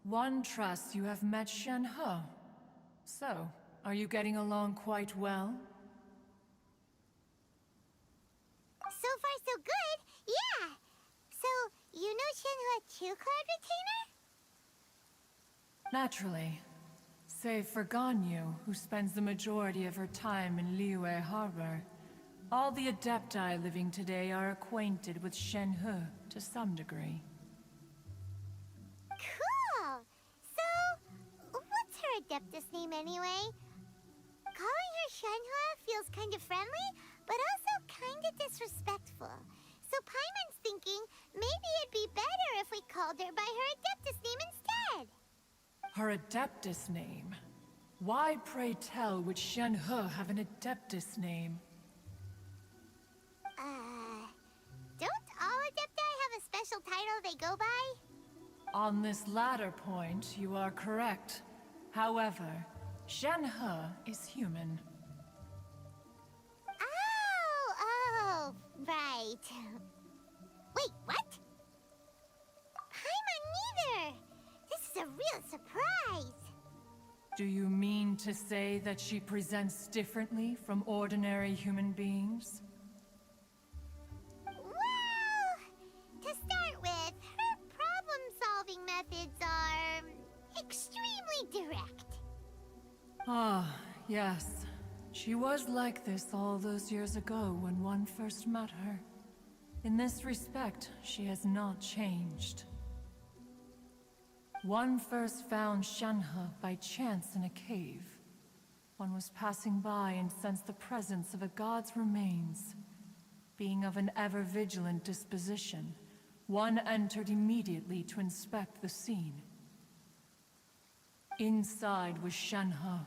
Speaker 18: One trusts you have met Shenhe. So, are you getting along quite well?
Speaker 5: So far, so good. Yeah. So, you know Shenhua too, Cloud Retainer?
Speaker 18: Naturally. Save for Ganyu, who spends the majority of her time in Liyue Harbor. All the Adepti living today are acquainted with Shenhe to some degree.
Speaker 5: Cool. So, what's her Adeptus name anyway? Calling her Shenhua feels kind of friendly, but also kind of disrespectful. So Paimon's thinking maybe it'd be better if we called her by her Adeptus name instead.
Speaker 18: Her Adeptus name? Why, pray tell, would Shenhe have an Adeptus name?
Speaker 5: Don't all Adepti have a special title they go by?
Speaker 18: On this latter point, you are correct. However, Shenhe is human.
Speaker 5: Oh, right. Wait, what? Paimon neither! This is a real surprise!
Speaker 18: Do you mean to say that she presents differently from ordinary human beings?
Speaker 5: Well, to start with, her problem-solving methods are extremely direct.
Speaker 18: Ah, yes. She was like this all those years ago when one first met her. In this respect, she has not changed. One first found Shenhe by chance in a cave. One was passing by and sensed the presence of a god's remains. Being of an ever-vigilant disposition, one entered immediately to inspect the scene. Inside was Shenhe,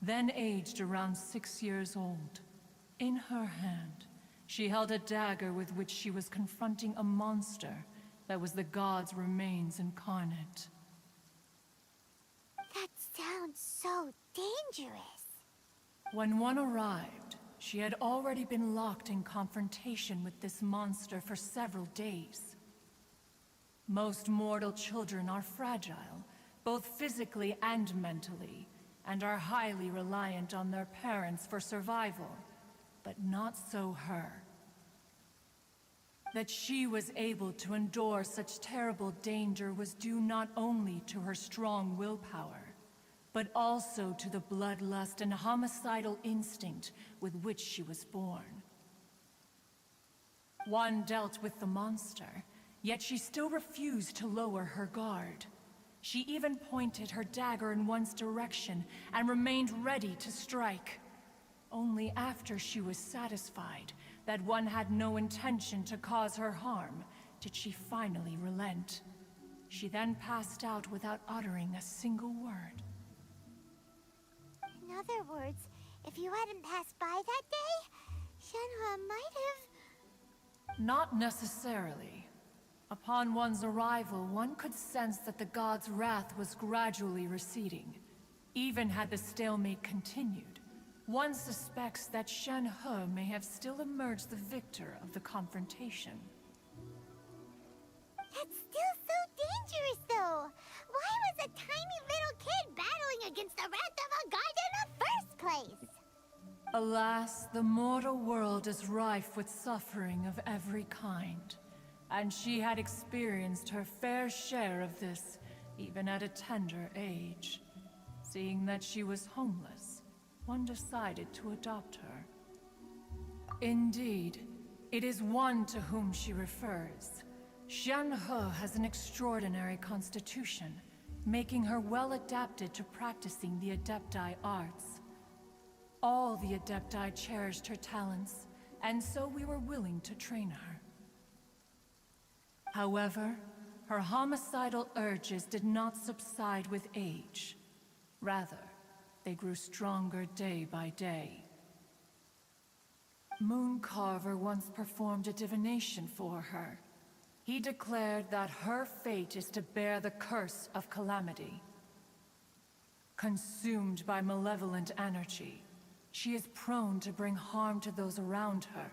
Speaker 18: then aged around 6 years old. In her hand, she held a dagger with which she was confronting a monster that was the god's remains incarnate.
Speaker 5: That sounds so dangerous.
Speaker 18: When one arrived, she had already been locked in confrontation with this monster for several days. Most mortal children are fragile, both physically and mentally, and are highly reliant on their parents for survival, but not so her. That she was able to endure such terrible danger was due not only to her strong willpower, but also to the bloodlust and homicidal instinct with which she was born. One dealt with the monster, yet she still refused to lower her guard. She even pointed her dagger in one's direction and remained ready to strike. Only after she was satisfied that one had no intention to cause her harm did she finally relent. She then passed out without uttering a single word.
Speaker 5: In other words, if you hadn't passed by that day, Shenhe might have...
Speaker 18: Not necessarily. Upon one's arrival, one could sense that the god's wrath was gradually receding. Even had the stalemate continued, one suspects that Shenhe may have still emerged the victor of the confrontation.
Speaker 5: That's still so dangerous, though. Why was a tiny little kid battling against the wrath of a god in the first place?
Speaker 18: Alas, the mortal world is rife with suffering of every kind. And she had experienced her fair share of this, even at a tender age. Seeing that she was homeless, one decided to adopt her. Indeed, it is one to whom she refers. Shenhe has an extraordinary constitution, making her well adapted to practicing the Adepti arts. All the Adepti cherished her talents, and so we were willing to train her. However, her homicidal urges did not subside with age. Rather, they grew stronger day by day. Mooncarver once performed a divination for her. He declared that her fate is to bear the curse of calamity. Consumed by malevolent energy, she is prone to bring harm to those around her.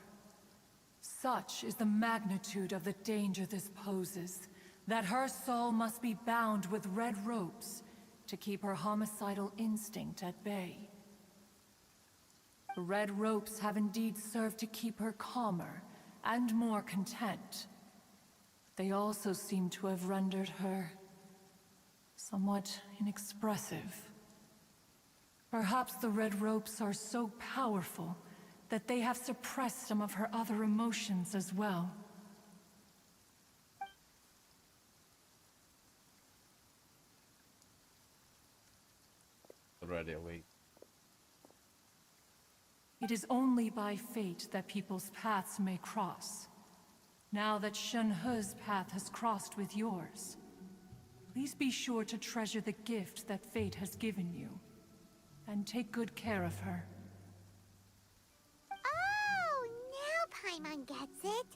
Speaker 18: Such is the magnitude of the danger this poses, that her soul must be bound with red ropes to keep her homicidal instinct at bay. The red ropes have indeed served to keep her calmer and more content. They also seem to have rendered her somewhat inexpressive. Perhaps the red ropes are so powerful that they have suppressed some of her other emotions as well.
Speaker 1: Already awake.
Speaker 18: It is only by fate that people's paths may cross. Now that Shenhe's path has crossed with yours, please be sure to treasure the gift that fate has given you, and take good care of her.
Speaker 5: Oh, now Paimon gets it.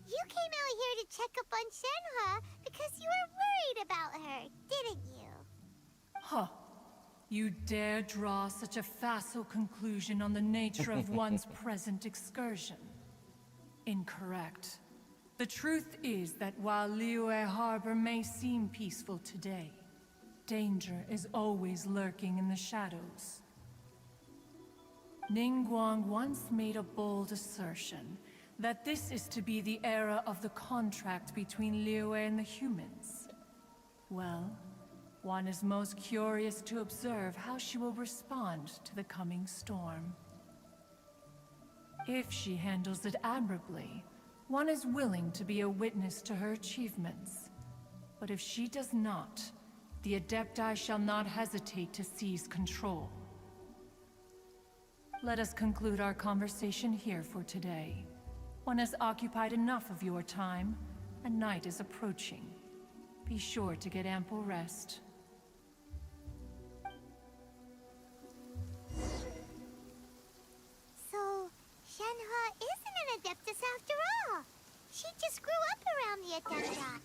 Speaker 5: You came out here to check up on Shenhe because you were worried about her, didn't you?
Speaker 18: Huh. You dare draw such a facile conclusion on the nature of one's present excursion? Incorrect. The truth is that while Liyue Harbor may seem peaceful today, danger is always lurking in the shadows. Ningguang once made a bold assertion that this is to be the era of the contract between Liyue and the humans. Well, One is most curious to observe how she will respond to the coming storm. If she handles it admirably, one is willing to be a witness to her achievements. But if she does not, the Adepti shall not hesitate to seize control. Let us conclude our conversation here for today. One has occupied enough of your time, and night is approaching. Be sure to get ample rest.
Speaker 5: So, Shenhua isn't an Adeptus after all. She just grew up around the Adepti.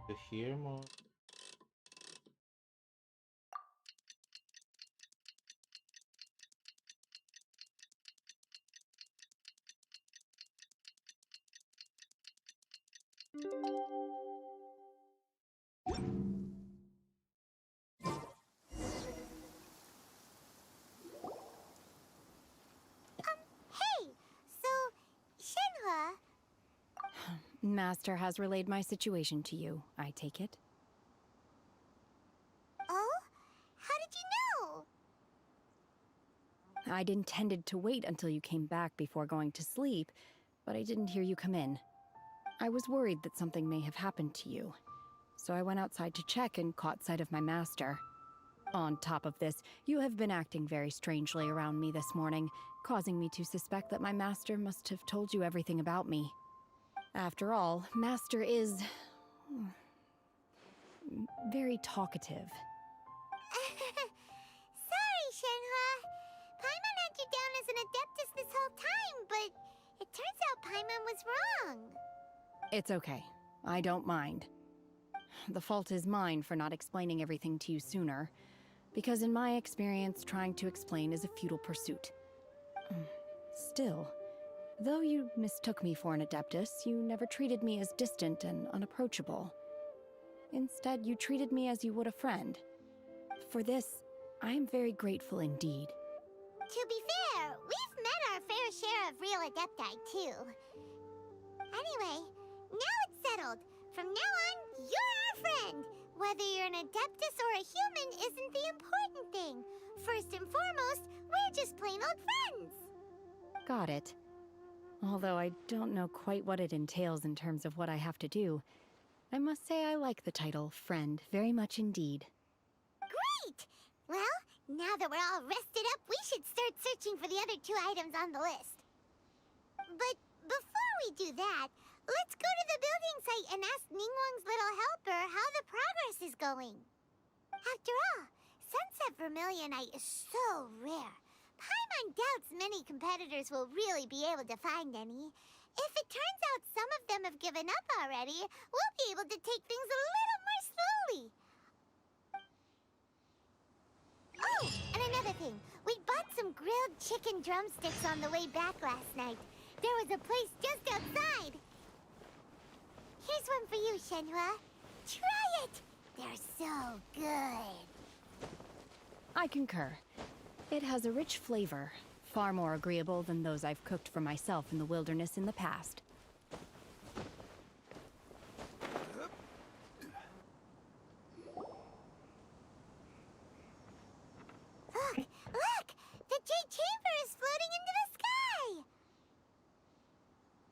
Speaker 1: To hear more.
Speaker 5: Hey! So, Shenhua...
Speaker 11: Master has relayed my situation to you, I take it.
Speaker 5: Oh? How did you know?
Speaker 11: I'd intended to wait until you came back before going to sleep, but I didn't hear you come in. I was worried that something may have happened to you, so I went outside to check and caught sight of my master. On top of this, you have been acting very strangely around me this morning, causing me to suspect that my master must have told you everything about me. After all, Master is... very talkative.
Speaker 5: Sorry, Shenhua. Paimon had you down as an Adeptus this whole time, but it turns out Paimon was wrong.
Speaker 11: It's okay. I don't mind. The fault is mine for not explaining everything to you sooner, because in my experience, trying to explain is a futile pursuit. Still, though you mistook me for an Adeptus, you never treated me as distant and unapproachable. Instead, you treated me as you would a friend. For this, I am very grateful indeed.
Speaker 5: To be fair, we've met our fair share of real Adepti, too. Anyway, now it's settled. From now on, you're our friend. Whether you're an Adeptus or a human isn't the important thing. First and foremost, we're just plain old friends.
Speaker 11: Got it. Although I don't know quite what it entails in terms of what I have to do, I must say I like the title, Friend, very much indeed.
Speaker 5: Great! Well, now that we're all rested up, we should start searching for the other 2 items on the list. But before we do that, let's go to the building site and ask Ningguang's little helper how the progress is going. After all, Sunset Vermilionite is so rare. Paimon doubts many competitors will really be able to find any. If it turns out some of them have given up already, we'll be able to take things a little more slowly. Oh, and another thing. We bought some grilled chicken drumsticks on the way back last night. There was a place just outside. Here's one for you, Shenhua. Try it! They're so good.
Speaker 11: I concur. It has a rich flavor, far more agreeable than those I've cooked for myself in the wilderness in the past.
Speaker 5: Look! The Jade Chamber is floating into the sky!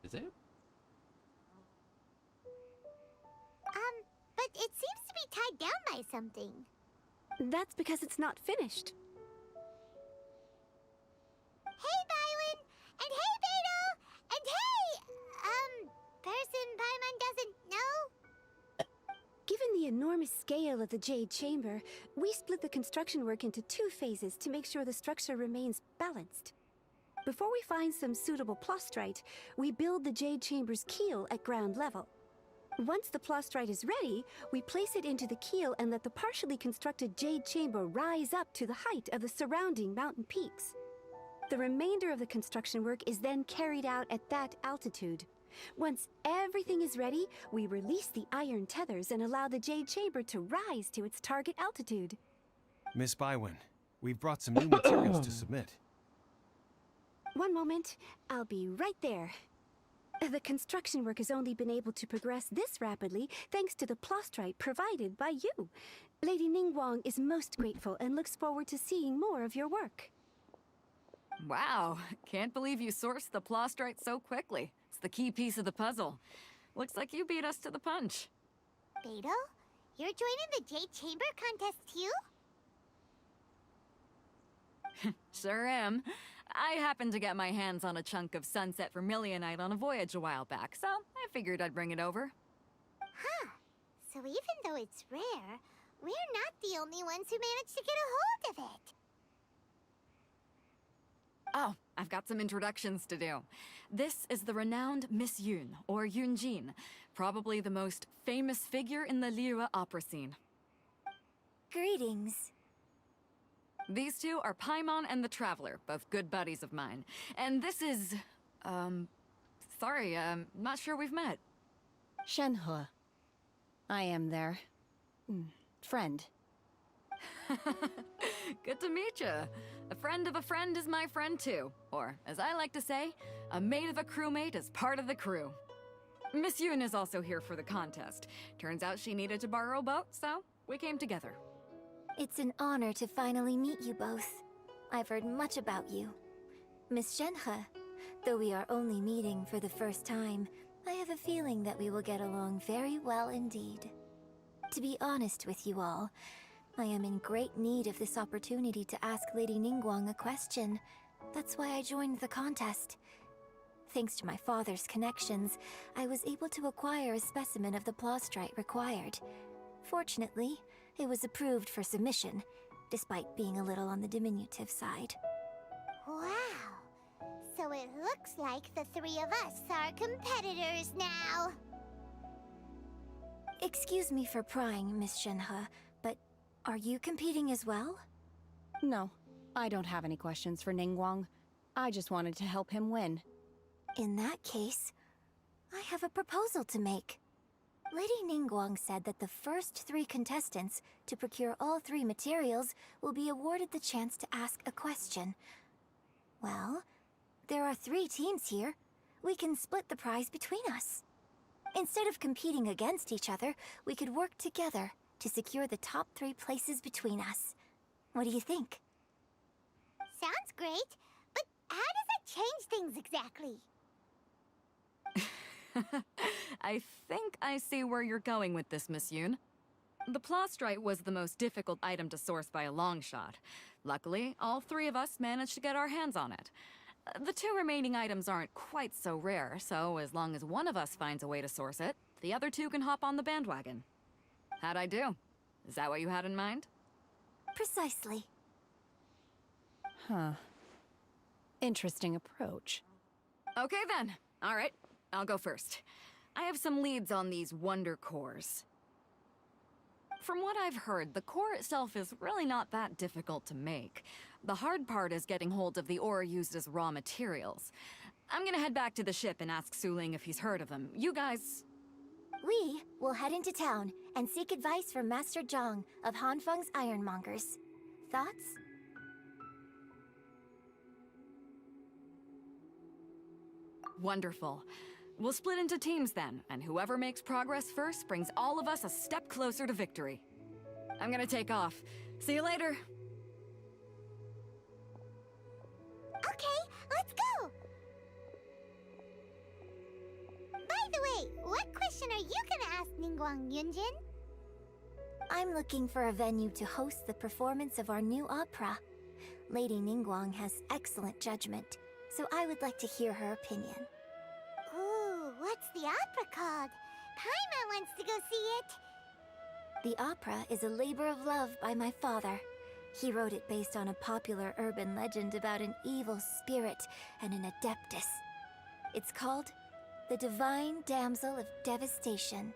Speaker 1: Is it?
Speaker 5: But it seems to be tied down by something.
Speaker 17: That's because it's not finished.
Speaker 5: Hey, Bywin! And hey, Beto! And hey, person Paimon doesn't know?
Speaker 17: Given the enormous scale of the Jade Chamber, we split the construction work into 2 phases to make sure the structure remains balanced. Before we find some suitable plastrite, we build the Jade Chamber's keel at ground level. Once the plastrite is ready, we place it into the keel and let the partially constructed Jade Chamber rise up to the height of the surrounding mountain peaks. The remainder of the construction work is then carried out at that altitude. Once everything is ready, we release the iron tethers and allow the Jade Chamber to rise to its target altitude.
Speaker 9: Miss Bywin, we've brought some new materials to submit.
Speaker 17: One moment, I'll be right there. The construction work has only been able to progress this rapidly thanks to the plostrite provided by you. Lady Ningguang is most grateful and looks forward to seeing more of your work.
Speaker 19: Wow, can't believe you sourced the plostrite so quickly. It's the key piece of the puzzle. Looks like you beat us to the punch.
Speaker 5: Beto, you're joining the Jade Chamber contest too?
Speaker 19: Sure am. I happened to get my hands on a chunk of sunset vermilionite on a voyage a while back, so I figured I'd bring it over.
Speaker 5: Huh. So even though it's rare, we're not the only ones who managed to get a hold of it.
Speaker 19: Oh, I've got some introductions to do. This is the renowned Miss Yun, or Yunjin, probably the most famous figure in the Liyue opera scene.
Speaker 5: Greetings.
Speaker 19: These two are Paimon and the Traveler, both good buddies of mine. And this is... sorry, not sure we've met.
Speaker 11: Shenhe. I am their... friend.
Speaker 19: Good to meet you. A friend of a friend is my friend too. Or, as I like to say, a mate of a crewmate is part of the crew. Miss Yun is also here for the contest. Turns out she needed to borrow a boat, so we came together.
Speaker 5: It's an honor to finally meet you both. I've heard much about you. Miss Shenhe, though we are only meeting for the first time, I have a feeling that we will get along very well indeed. To be honest with you all, I am in great need of this opportunity to ask Lady Ningguang a question. That's why I joined the contest. Thanks to my father's connections, I was able to acquire a specimen of the plostrite required. Fortunately, it was approved for submission, despite being a little on the diminutive side. Wow! So it looks like the three of us are competitors now! Excuse me for prying, Miss Shenhe, but are you competing as well?
Speaker 11: No, I don't have any questions for Ningguang. I just wanted to help him win.
Speaker 5: In that case, I have a proposal to make. Lady Ningguang said that the first 3 contestants to procure all 3 materials will be awarded the chance to ask a question. Well, there are 3 teams here. We can split the prize between us. Instead of competing against each other, we could work together to secure the top 3 places between us. What do you think? Sounds great, but how does it change things exactly?
Speaker 19: I think I see where you're going with this, Miss Yun. The plostrite was the most difficult item to source by a long shot. Luckily, all 3 of us managed to get our hands on it. The 2 remaining items aren't quite so rare, so as long as one of us finds a way to source it, the other 2 can hop on the bandwagon. How'd I do? Is that what you had in mind?
Speaker 5: Precisely.
Speaker 11: Huh. Interesting approach.
Speaker 19: Okay then. All right. I'll go first. I have some leads on these wonder cores. From what I've heard, the core itself is really not that difficult to make. The hard part is getting hold of the ore used as raw materials. I'm gonna head back to the ship and ask Suling if he's heard of them. You guys...
Speaker 5: We will head into town and seek advice from Master Zhang of Hanfeng's Ironmongers. Thoughts?
Speaker 19: Wonderful. We'll split into teams then, and whoever makes progress first brings all of us a step closer to victory. I'm gonna take off. See you later!
Speaker 5: Okay, let's go! By the way, what question are you gonna ask Ningguang, Yunjin? I'm looking for a venue to host the performance of our new opera. Lady Ningguang has excellent judgment, so I would like to hear her opinion. Ooh, what's the opera called? Paimon wants to go see it! The opera is a labor of love by my father. He wrote it based on a popular urban legend about an evil spirit and an adeptus. It's called The Divine Damsel of Devastation.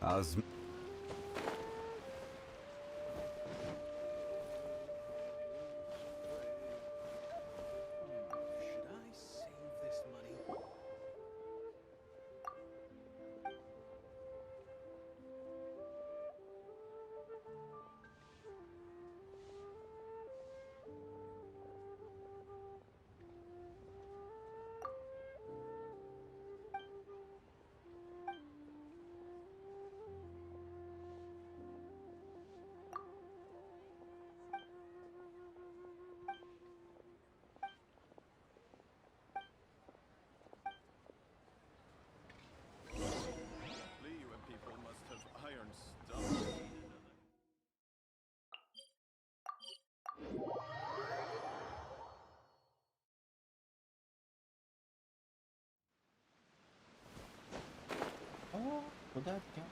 Speaker 2: How's...
Speaker 16: Should I save this money? Liyue people must have iron stomachs.
Speaker 1: Oh, would that count?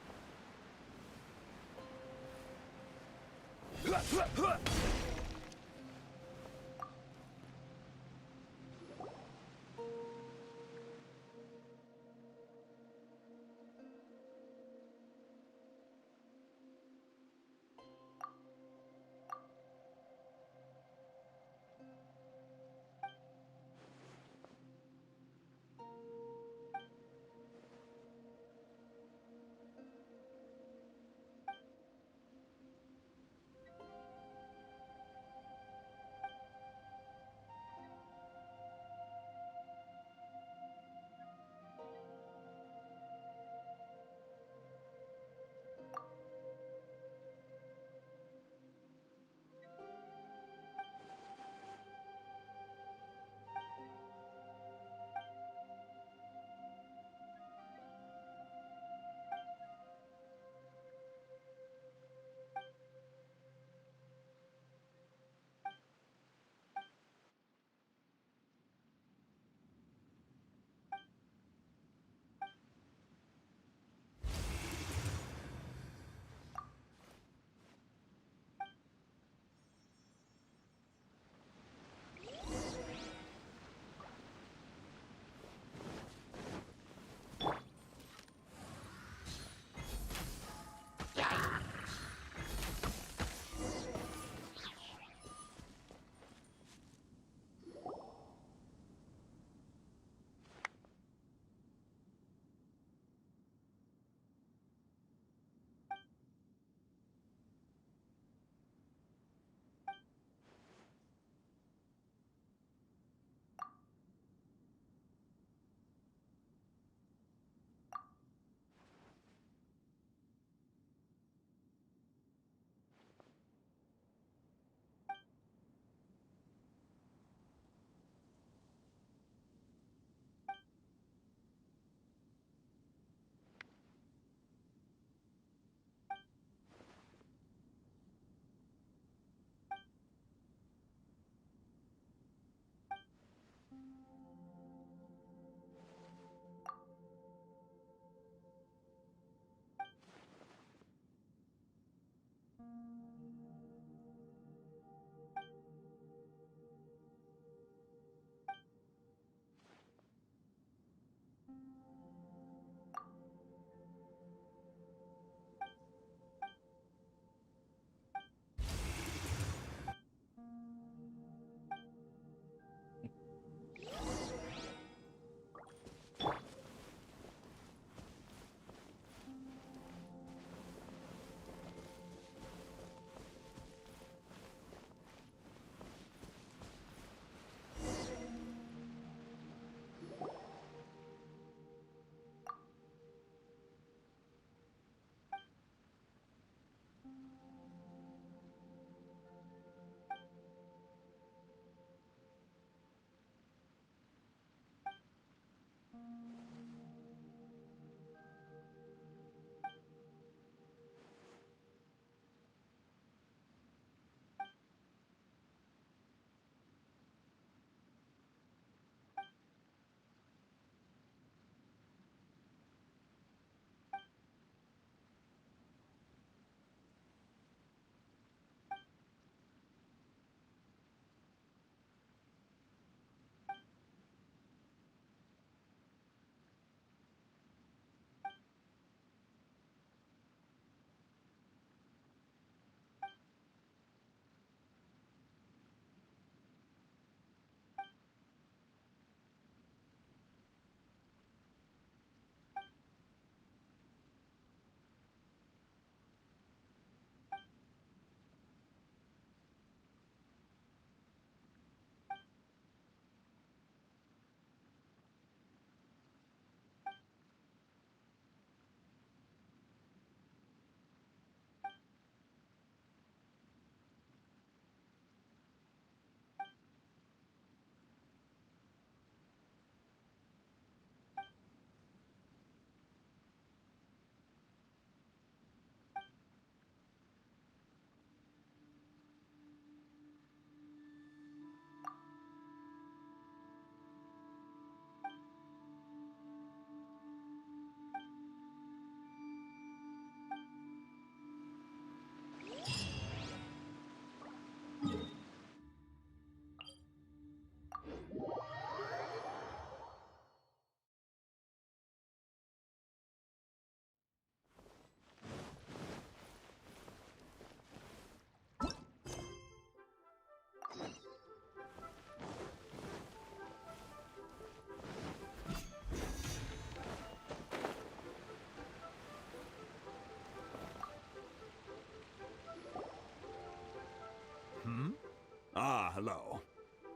Speaker 20: hello.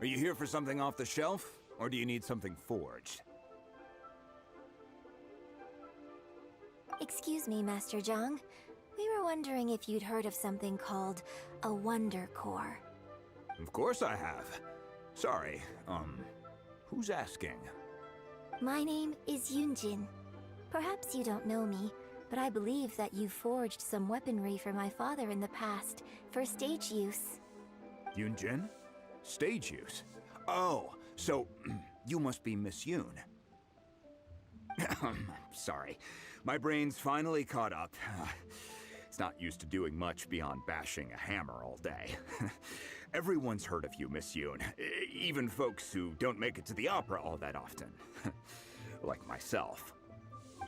Speaker 20: Are you here for something off the shelf, or do you need something forged?
Speaker 5: Excuse me, Master Zhang. We were wondering if you'd heard of something called a Wonder Core.
Speaker 20: Of course I have. Sorry, who's asking?
Speaker 5: My name is Yunjin. Perhaps you don't know me, but I believe that you forged some weaponry for my father in the past, for stage use.
Speaker 20: Yunjin? Stage use? Oh, so you must be Miss Yoon. Sorry, my brain's finally caught up. It's not used to doing much beyond bashing a hammer all day. Everyone's heard of you, Miss Yoon. Even folks who don't make it to the opera all that often. Like myself.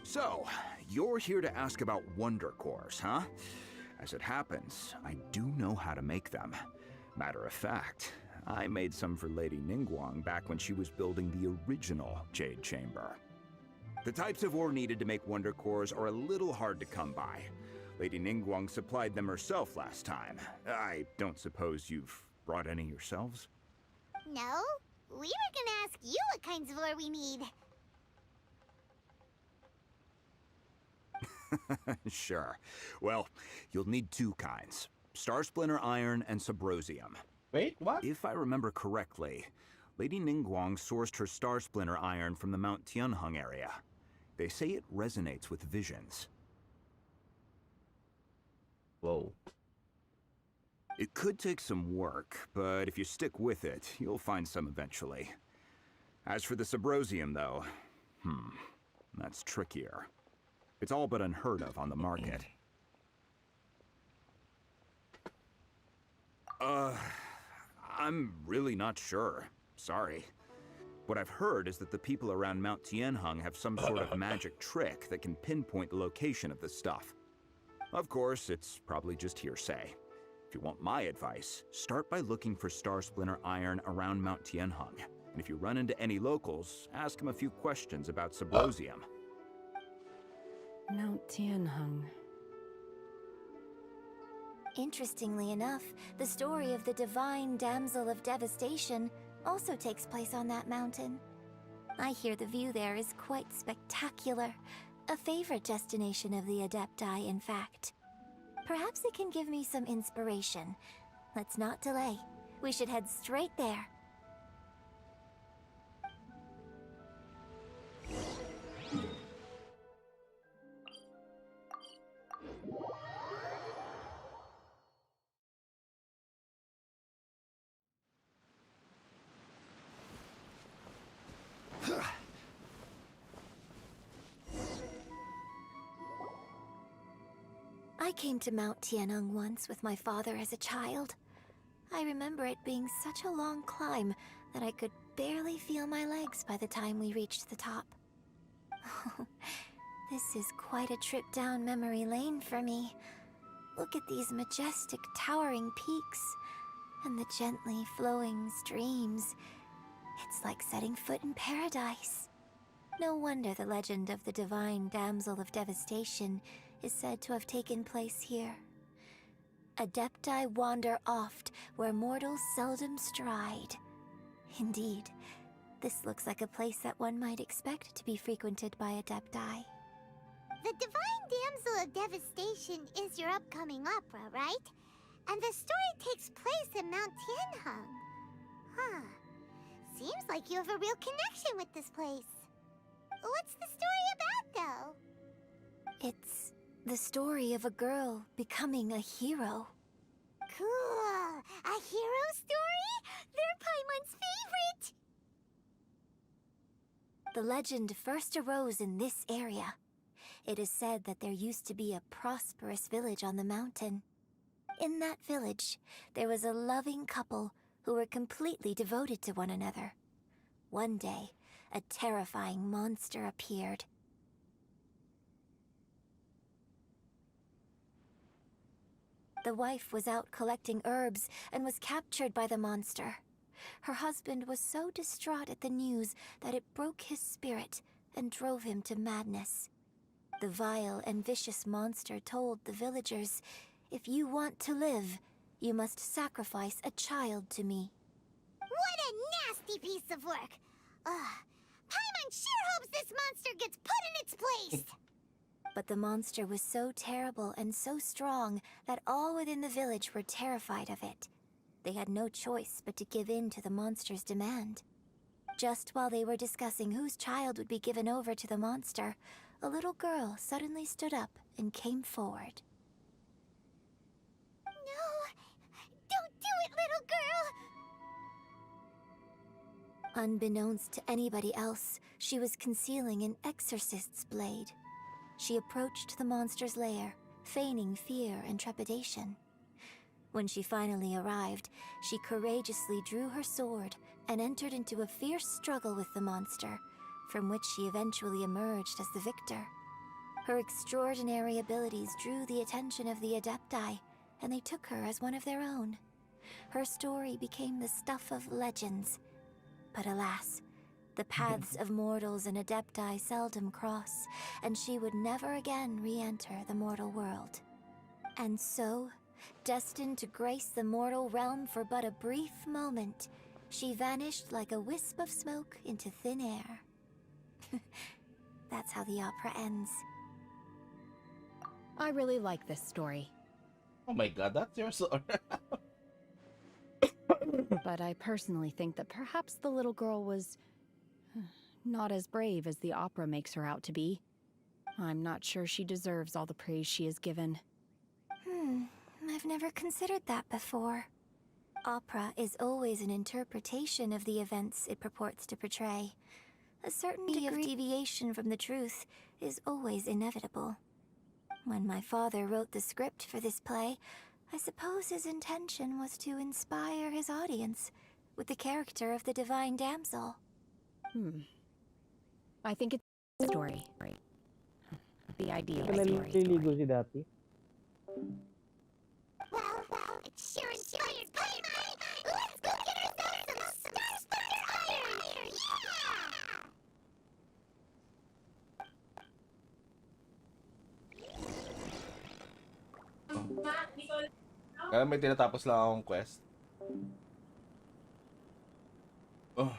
Speaker 20: So, you're here to ask about Wonder Cores, huh? As it happens, I do know how to make them. Matter of fact, I made some for Lady Ningguang back when she was building the original Jade Chamber. The types of ore needed to make Wonder Cores are a little hard to come by. Lady Ningguang supplied them herself last time. I don't suppose you've brought any yourselves?
Speaker 5: No? We were gonna ask you what kinds of ore we need.
Speaker 20: Sure. Well, you'll need two kinds. Star Splinter Iron and Subrosium.
Speaker 1: Wait, what?
Speaker 20: If I remember correctly, Lady Ningguang sourced her Star Splinter Iron from the Mount Tianheng area. They say it resonates with visions.
Speaker 1: Whoa.
Speaker 20: It could take some work, but if you stick with it, you'll find some eventually. As for the Subrosium, though, that's trickier. It's all but unheard of on the market. I'm really not sure. Sorry. What I've heard is that the people around Mount Tianheng have some sort of magic trick that can pinpoint the location of the stuff. Of course, it's probably just hearsay. If you want my advice, start by looking for Star Splinter Iron around Mount Tianheng. And if you run into any locals, ask them a few questions about Subrosium.
Speaker 11: Mount Tianheng.
Speaker 5: Interestingly enough, the story of the divine damsel of devastation also takes place on that mountain. I hear the view there is quite spectacular. A favorite destination of the Adepti, in fact. Perhaps it can give me some inspiration. Let's not delay. We should head straight there. I came to Mount Tianheng once with my father as a child. I remember it being such a long climb that I could barely feel my legs by the time we reached the top. This is quite a trip down memory lane for me. Look at these majestic, towering peaks, and the gently flowing streams. It's like setting foot in paradise. No wonder the legend of the divine damsel of devastation is said to have taken place here. Adepti wander oft where mortals seldom stride. Indeed, this looks like a place that one might expect to be frequented by Adepti. The divine damsel of devastation is your upcoming opera, right? And the story takes place in Mount Tianheng. Huh. Seems like you have a real connection with this place. What's the story about, though? It's the story of a girl becoming a hero. Cool! A hero story? They're Paimon's favorite! The legend first arose in this area. It is said that there used to be a prosperous village on the mountain. In that village, there was a loving couple who were completely devoted to one another. One day, a terrifying monster appeared. The wife was out collecting herbs and was captured by the monster. Her husband was so distraught at the news that it broke his spirit and drove him to madness. The vile and vicious monster told the villagers, "If you want to live, you must sacrifice a child to me." What a nasty piece of work! Paimon sure hopes this monster gets put in its place!
Speaker 2: But the monster was so terrible and so strong that all within the village were terrified of it. They had no choice but to give in to the monster's demand. Just while they were discussing whose child would be given over to the monster, a little girl suddenly stood up and came forward.
Speaker 5: No! Don't do it, little girl!
Speaker 2: Unbeknownst to anybody else, she was concealing an exorcist's blade. She approached the monster's lair, feigning fear and trepidation. When she finally arrived, she courageously drew her sword and entered into a fierce struggle with the monster, from which she eventually emerged as the victor. Her extraordinary abilities drew the attention of the Adepti, and they took her as one of their own. Her story became the stuff of legends. But alas, the paths of mortals and Adepti seldom cross, and she would never again re-enter the mortal world. And so, destined to grace the mortal realm for but a brief moment, she vanished like a wisp of smoke into thin air. That's how the opera ends.
Speaker 11: I really like this story.
Speaker 1: Oh my god, that's your story.
Speaker 11: But I personally think that perhaps the little girl was not as brave as the opera makes her out to be. I'm not sure she deserves all the praise she is given.
Speaker 2: I've never considered that before. Opera is always an interpretation of the events it purports to portray. A certain degree of deviation from the truth is always inevitable. When my father wrote the script for this play, I suppose his intention was to inspire his audience with the character of the divine damsel.
Speaker 11: I think it's a story. The idea of a story.
Speaker 21: Naliligo si dati.
Speaker 5: Well, it sure inspires Paimon! Let's go get ourselves some star-splitter iron!
Speaker 1: Kaya may tinatapos lang akong quest. Oh.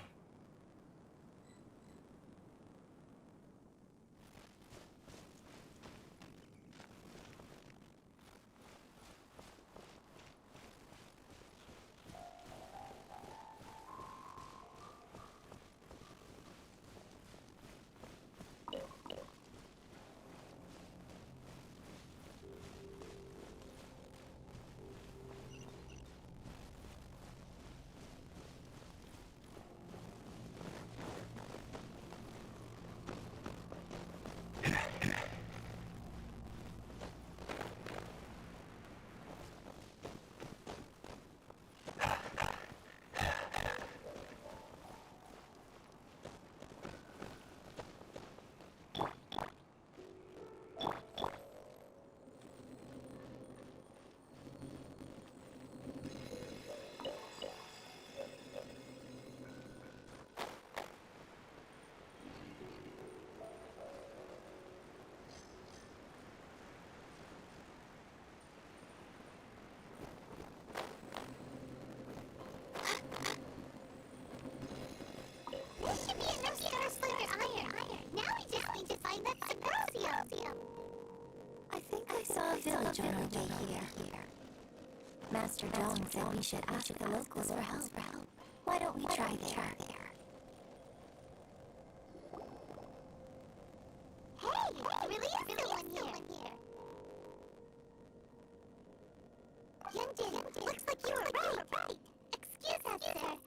Speaker 2: Village on our way here. Master Dong said we should ask the locals for help. Why don't we try there?
Speaker 5: Hey, really is someone here. Yunjin, looks like you were right. Excuse us,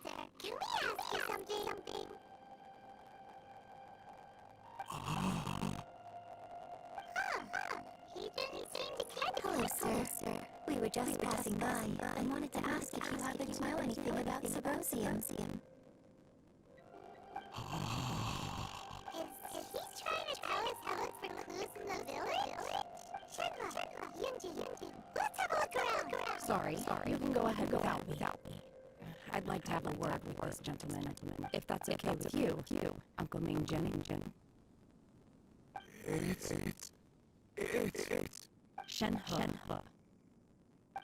Speaker 5: sir. Can we ask you something? He didn't seem to care.
Speaker 2: Hello, sir. We were just passing by and wanted to ask if you happen to know anything about Symposium.
Speaker 5: Is he trying to tell us how to look for clues in the village? Shenla, Yunjin, let's have a look around.
Speaker 11: Sorry, you can go ahead without me. I'd like to have a word with this gentleman, if that's okay with you, Uncle Mingjin.
Speaker 22: It's
Speaker 11: Shenhe.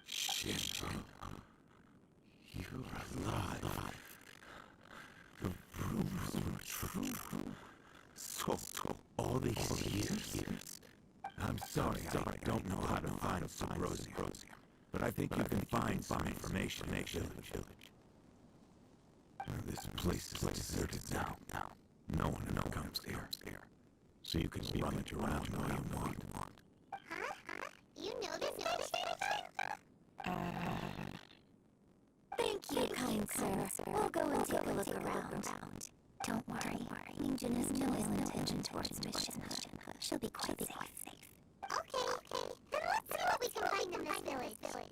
Speaker 22: Shenhe. You're alive.
Speaker 21: Sorry, I don't know how to find Symposium, but I think you can find some information in the village. This place is deserted now. No one comes here. So you can rummage around all you want.
Speaker 5: You know this village?
Speaker 2: Thank you, kind sir. We'll go and take a look around. Don't worry. Ninjin has no ill intention towards Miss Shenhe. She'll be quite safe.
Speaker 5: Okay. Then let's see what we can find in this village.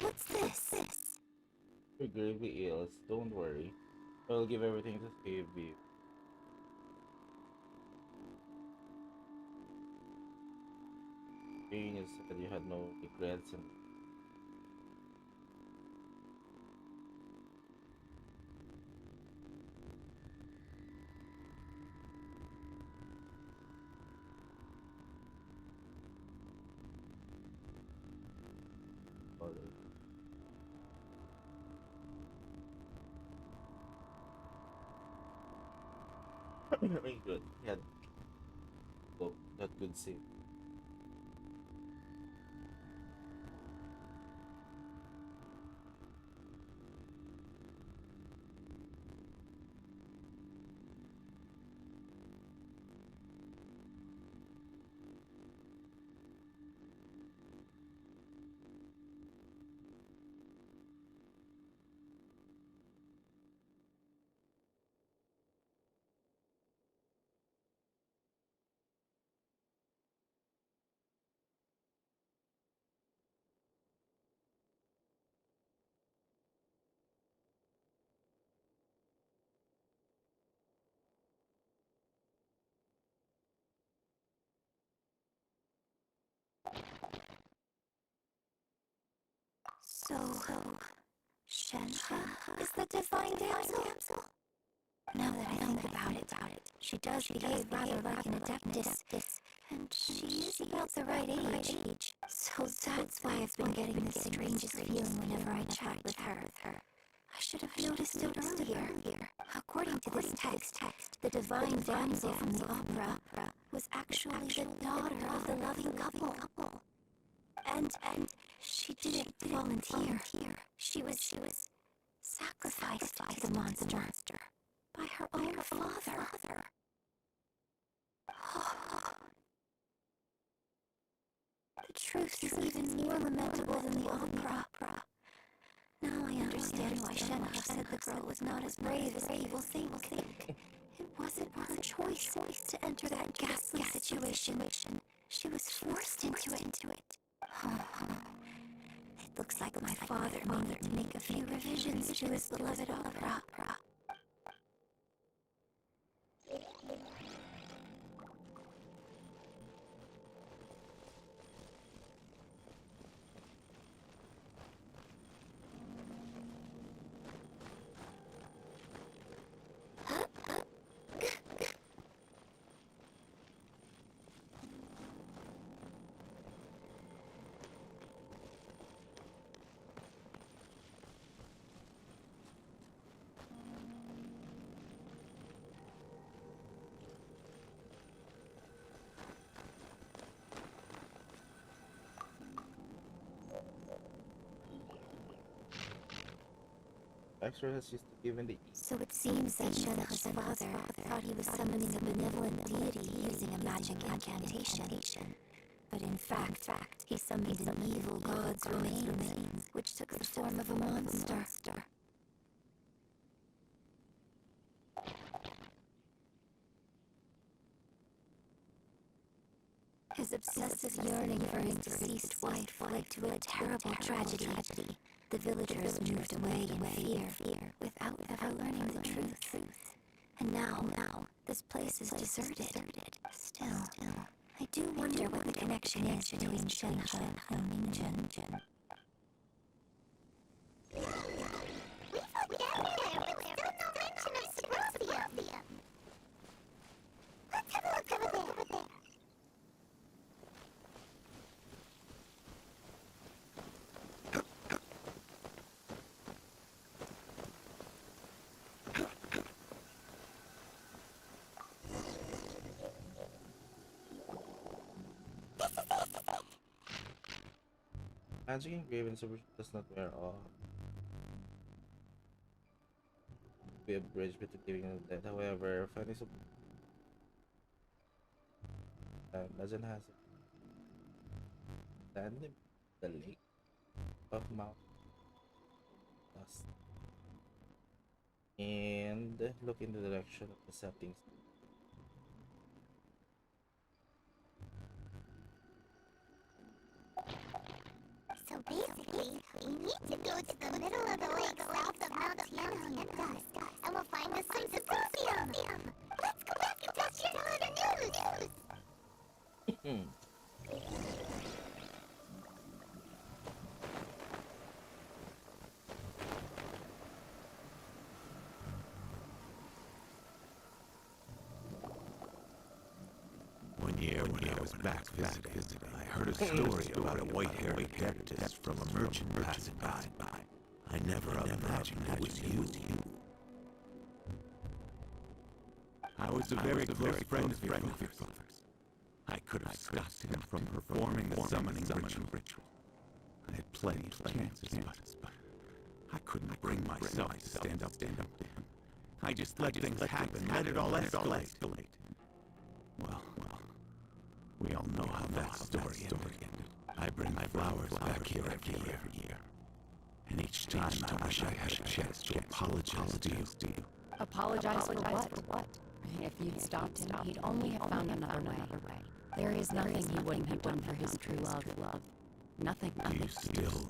Speaker 2: What's this?
Speaker 1: You're gravely ill, don't worry. I'll give everything to save you. You said you had no regrets and very good. He had that good save.
Speaker 2: So, Shenhe is the divine damsel? Now that I think about it, she does behave rather like an adeptus, and she is about the right age. So that's why I've been getting the strangest feeling whenever I chat with her. I should have noticed it earlier. According to this text, the divine damsel from the opera was actually the daughter of the loving couple. And she didn't volunteer. She was sacrificed to the monster by her own father. The truth is even more lamentable than the opera. Now I understand why Shenhe said the girl was not as brave as people think. It wasn't her choice to enter that ghastly situation. She was forced into it. It looks like my father needed to make a few revisions to his beloved opera.
Speaker 1: Extra has just given the
Speaker 2: So it seems that Shenhe's father thought he was summoning a benevolent deity using a magic incantation. But in fact, he summoned an evil god's remains, which took the form of a monster. His obsessive yearning for his deceased wife led to a terrible tragedy. The villagers moved away in fear, without ever learning the truth. And now, this place is deserted. Still, I do wonder what the connection is between Shenhe and Ninjin.
Speaker 5: We've looked everywhere, but still no mention of Symposium.
Speaker 1: Magic engraving super does not wear off. Be a bridge between living and dead. However, finding some legend has stand in the lake of Mount Dust and look in the direction of the setting.
Speaker 5: So basically, we need to go to the middle of the lake south of Mount Dust, and we'll find the symposium. Let's go back and tell Shinra the news.
Speaker 21: One year when I was back visiting, I heard a story about a white-haired cactus from a merchant passing by. I never imagined it was you. I was a very close friend of your father's. I could have stopped him from performing the summoning ritual. I had plenty of chances, but I couldn't bring myself to stand up to him. I just let things happen, let it all escalate. Well, we all know how that story ended. I bring my flowers back here every year. And each time I wish I had a chance to apologize to you.
Speaker 11: Apologize for what? If you'd stopped him, he'd only have found another way. There is nothing he wouldn't have done for his true love. Nothing.
Speaker 21: Do you still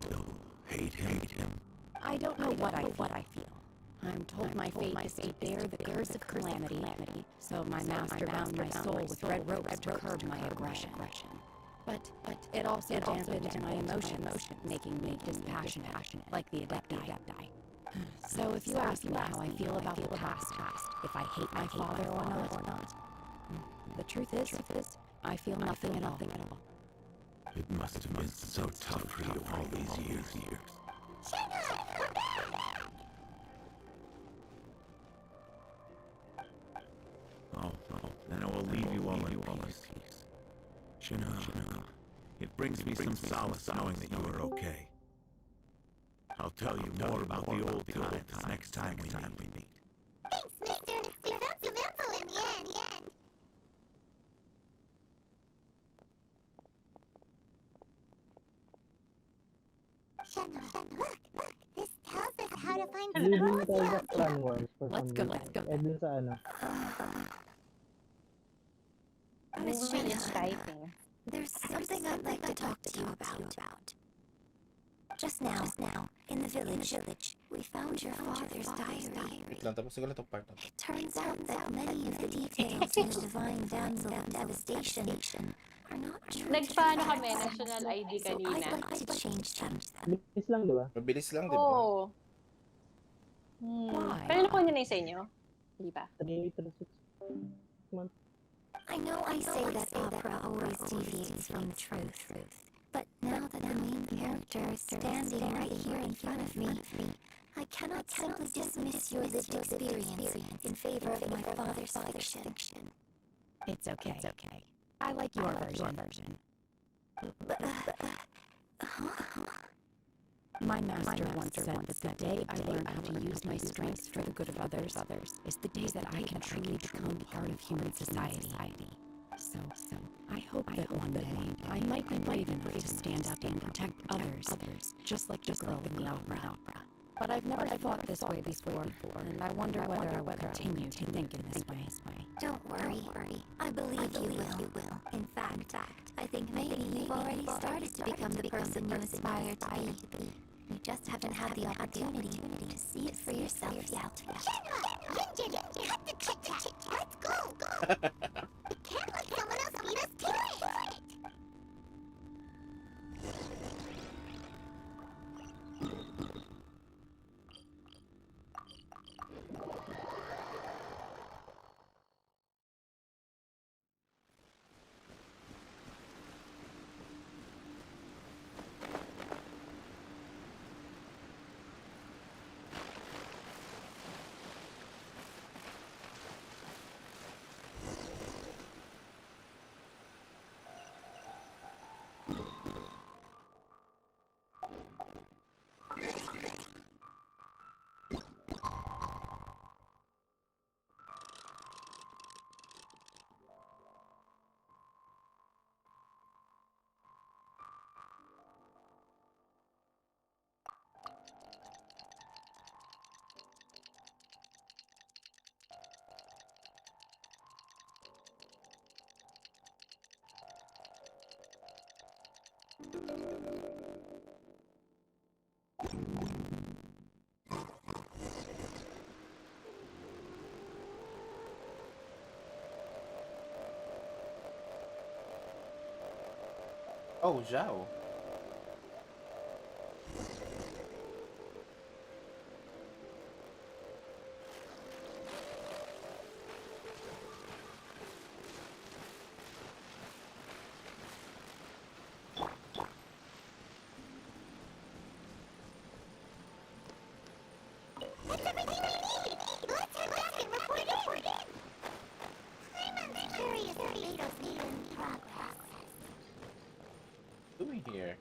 Speaker 21: hate him?
Speaker 11: I don't know what I feel. I'm told my fate is to bear the curse of calamity, so my master bound my soul with red ropes to curb my aggression. But it also dampened my emotions, making me dispassionate, like the Adepti. So if you ask me how I feel about the past, if I hate my father or not, the truth is, I feel nothing at all.
Speaker 21: It must have been so tough for you all these years. Oh, then I will leave you all in peace. Shinra, it brings me some solace knowing that you are okay. I'll tell you more about the old times next time we meet.
Speaker 5: Thanks, mister. We found some info in the end. Shinra, look. This tells us how to find some
Speaker 10: Leading to
Speaker 5: clothes.
Speaker 10: the Clan Wars for
Speaker 11: Let's
Speaker 10: some
Speaker 11: go.
Speaker 10: reason. Eh, dun sa ano.
Speaker 2: Miss Shanna, there's something I'd like to talk to you about. Just now, in the village, we found your father's diary.
Speaker 1: Wait lang, tapos ko lang itong part na to.
Speaker 2: It turns out that many of the details in the divine damsel of devastation are not true.
Speaker 22: Nagpaano kami, national ID
Speaker 2: So I'd
Speaker 22: kanina.
Speaker 2: like to change them.
Speaker 10: Mabilis lang, di ba?
Speaker 1: Mabilis lang, di ba?
Speaker 22: Oo. Pero nakuha niyo na yung sa inyo? Hindi pa.
Speaker 10: 3 months.
Speaker 2: I know I say that opera always deviates from truth, but now that the main character is standing right here in front of me, I cannot simply dismiss your lived experience in favor of my father's fiction.
Speaker 11: It's okay. I like your version. My master once said that the day I learn how to use my strengths for the good of others is the day that I can truly become part of human society. So I hope that one day I might be brave enough to stand up and protect others, just like the girl in the opera. But I've never thought this way before, and I wonder whether I will continue to think in this way.
Speaker 2: Don't worry. I believe you will. In fact, I think maybe you've already started to become the person you aspire to be. You just haven't had the opportunity to see it for yourself yet.
Speaker 5: Ginger, cut the chit-chat. Let's go. We can't let someone else beat us to it.
Speaker 1: Oh, Zhao.
Speaker 5: That's everything we need! Let's head back and report in! I'm curious if Beto's making progress.
Speaker 1: Doing here?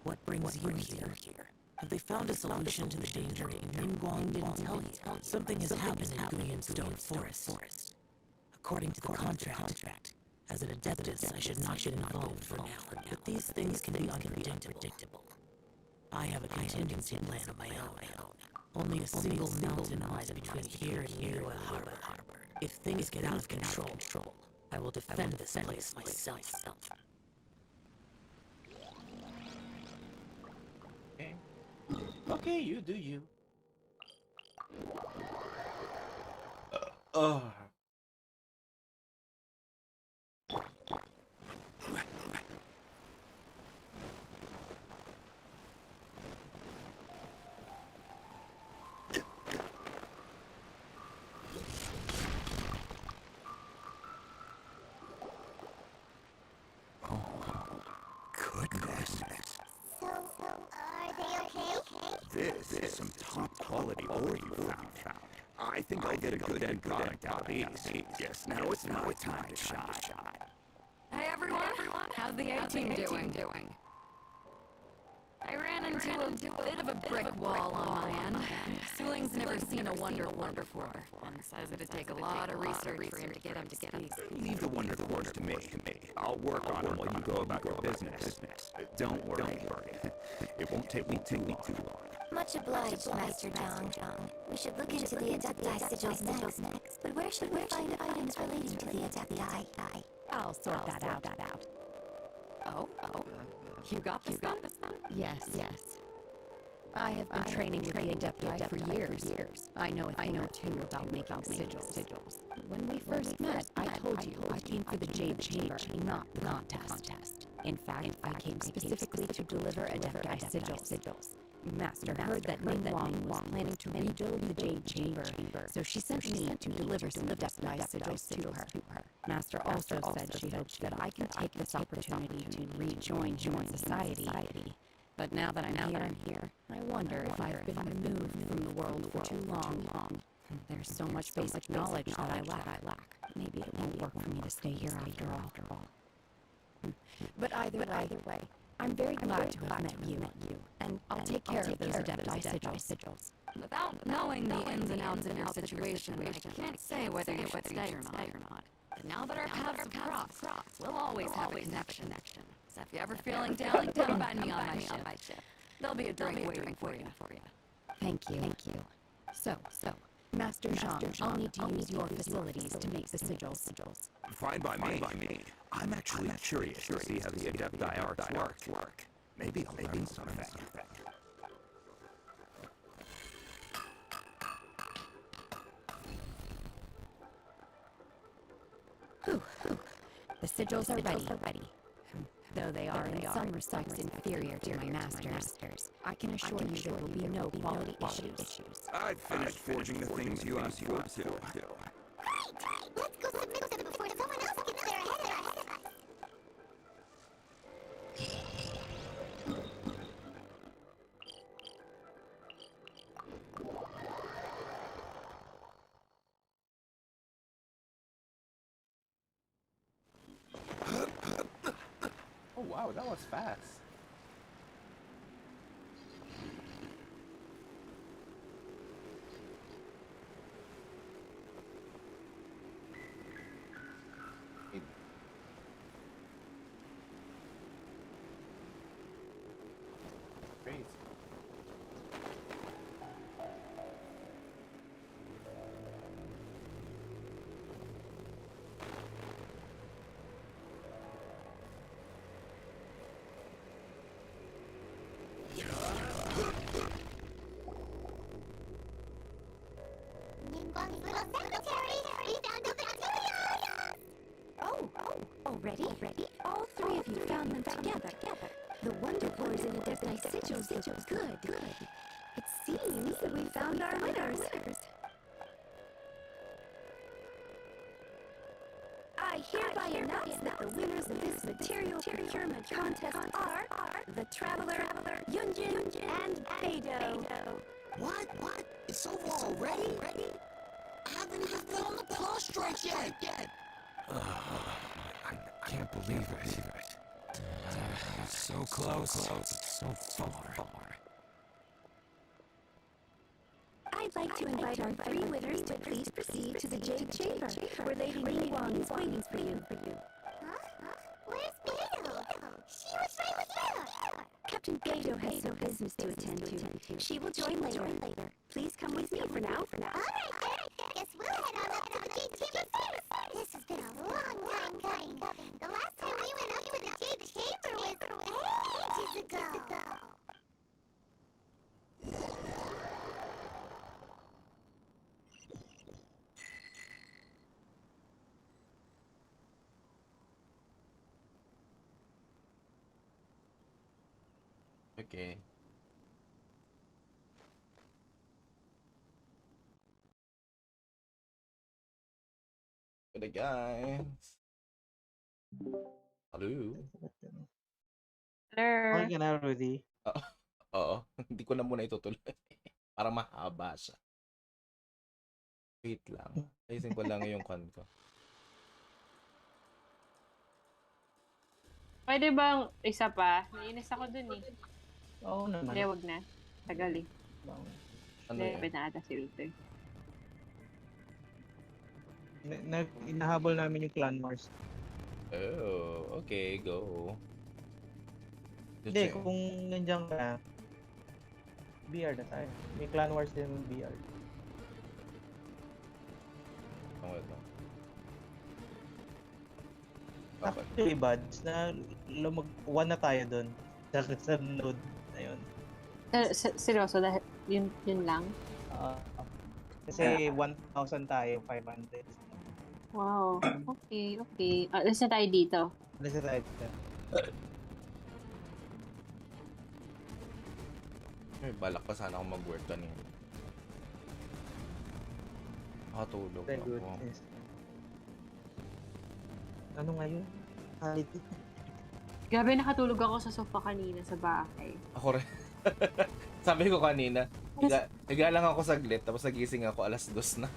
Speaker 8: What brings you here? Have they found a solution to the danger Ningguang didn't tell you? Something has happened in Guyanstone Forest. According to the contract, as an adeptus, I should not get involved for now. But these things can be unpredictable. I have a contingency plan of my own. Only a single mountain lies between here and Liyue Harbor. If things get out of control, I will defend this place myself.
Speaker 1: Okay. Okay, you do you.
Speaker 20: Goodness.
Speaker 5: So, are they okay?
Speaker 20: This is some top quality ore you found. I think I'll get a good end product out of these. Yes, now it's my time to shine.
Speaker 19: Hey everyone, how's the A-team doing? I ran into a bit of a brick wall on my end. Suling's never seen a wonder before, and says it'd take a lot of research for him to get up to speed.
Speaker 20: Leave the wonder words to me. I'll work on it while you go about your business. Don't worry. It won't take me too long.
Speaker 2: Much obliged, Master John. We should look into the Adepti sigils next. But where should we find items relating to the Adepti?
Speaker 11: I'll sort that out.
Speaker 19: Oh, you got this then?
Speaker 11: Yes. I have been training with the Adepti for years. I know a thing or two about making sigils. When we first met, I told you I came for the Jade Chamber, not the contest. In fact, I came specifically to deliver Adepti sigils. Master heard that Ningguang was planning to rebuild the Jade Chamber, so she sent me to deliver some Adepti sigils to her. Master also said she hopes that I can take this opportunity to rejoin human society. But now that I'm here, I wonder if I've been removed from the world for too long. There's so much basic knowledge that I lack. Maybe it won't work for me to stay here after all. But either way, I'm very glad to have met you, and I'll take care of those Adepti sigils.
Speaker 19: Without knowing the ins and outs of your situation, I can't say whether you should stay or not. But now that our paths have crossed, we'll always have a connection. So if you're ever feeling down, come find me on my ship. There'll be a drink waiting for you.
Speaker 11: Thank you. So, Master Jean, I'll need to use your facilities to make the sigils.
Speaker 20: Fine by me. I'm actually curious to see how the Adepti arts work. Maybe I'll learn something.
Speaker 11: The sigils are ready. Though they are in some respects inferior to my masters, I can assure you there will be no quality issues.
Speaker 20: I've finished forging the things you asked me to.
Speaker 5: Great! Let's go submit them before someone else gets there ahead of us!
Speaker 1: Oh wow, that was fast. Crazy.
Speaker 17: Already? All three of you found them together. The wonder cores in Adepti sigils. Good. It seems that we found our winners. I hereby announce that the winners of this material procurement contest are the Traveler, Yunjin, and Beidou.
Speaker 7: What? It's over already? I haven't even found the Prostrate yet.
Speaker 21: I can't believe it. So close, so far.
Speaker 17: I'd like to invite our three winners to please proceed to the Jade Chamber, where Lady Ningguang is waiting for you.
Speaker 5: Where's Beidou? She was right here.
Speaker 17: Captain Beidou has some business to attend to. She will join later. Please come with me for now.
Speaker 5: All right, then. Guess we'll head on up to the Jade Chamber first. This has been a long time coming. The last time we went up to the Jade Chamber was ages ago.
Speaker 1: Okay. Good guys. Hello.
Speaker 10: Okay ka na, Rudy?
Speaker 1: Oo. Hindi ko na muna itutuloy. Para mahaba siya. Wait lang. Ayusin ko lang yung kan ko.
Speaker 22: Pwede bang isa pa? Nainis ako dun eh.
Speaker 10: Oo naman.
Speaker 22: Hindi, wag na. Tagal eh.
Speaker 1: Ano
Speaker 22: Hindi,
Speaker 1: yan?
Speaker 22: pinaata si Luther.
Speaker 10: Inahabol namin yung Clan Wars.
Speaker 1: Oh, okay, go.
Speaker 10: Hindi, kung nandiyan ka, BR na tayo. May Clan Wars din yung BR.
Speaker 1: Okay lang.
Speaker 10: Actually, buds, na one na tayo doon. Sa node na yun.
Speaker 22: Seryoso, dahil yun lang?
Speaker 10: Kasi 1,000 tayo, 500.
Speaker 22: Wow. Okay. Alis na tayo dito.
Speaker 10: Alis na tayo dito.
Speaker 1: May balak pa sana akong mag-work kanina. Nakatulog ako.
Speaker 10: Ano ngayon? Holiday.
Speaker 22: Grabe, nakatulog ako sa sofa kanina sa bahay.
Speaker 1: Ako rin. Sabi ko kanina, higa lang ako saglit, tapos nagising ako 2:00 na.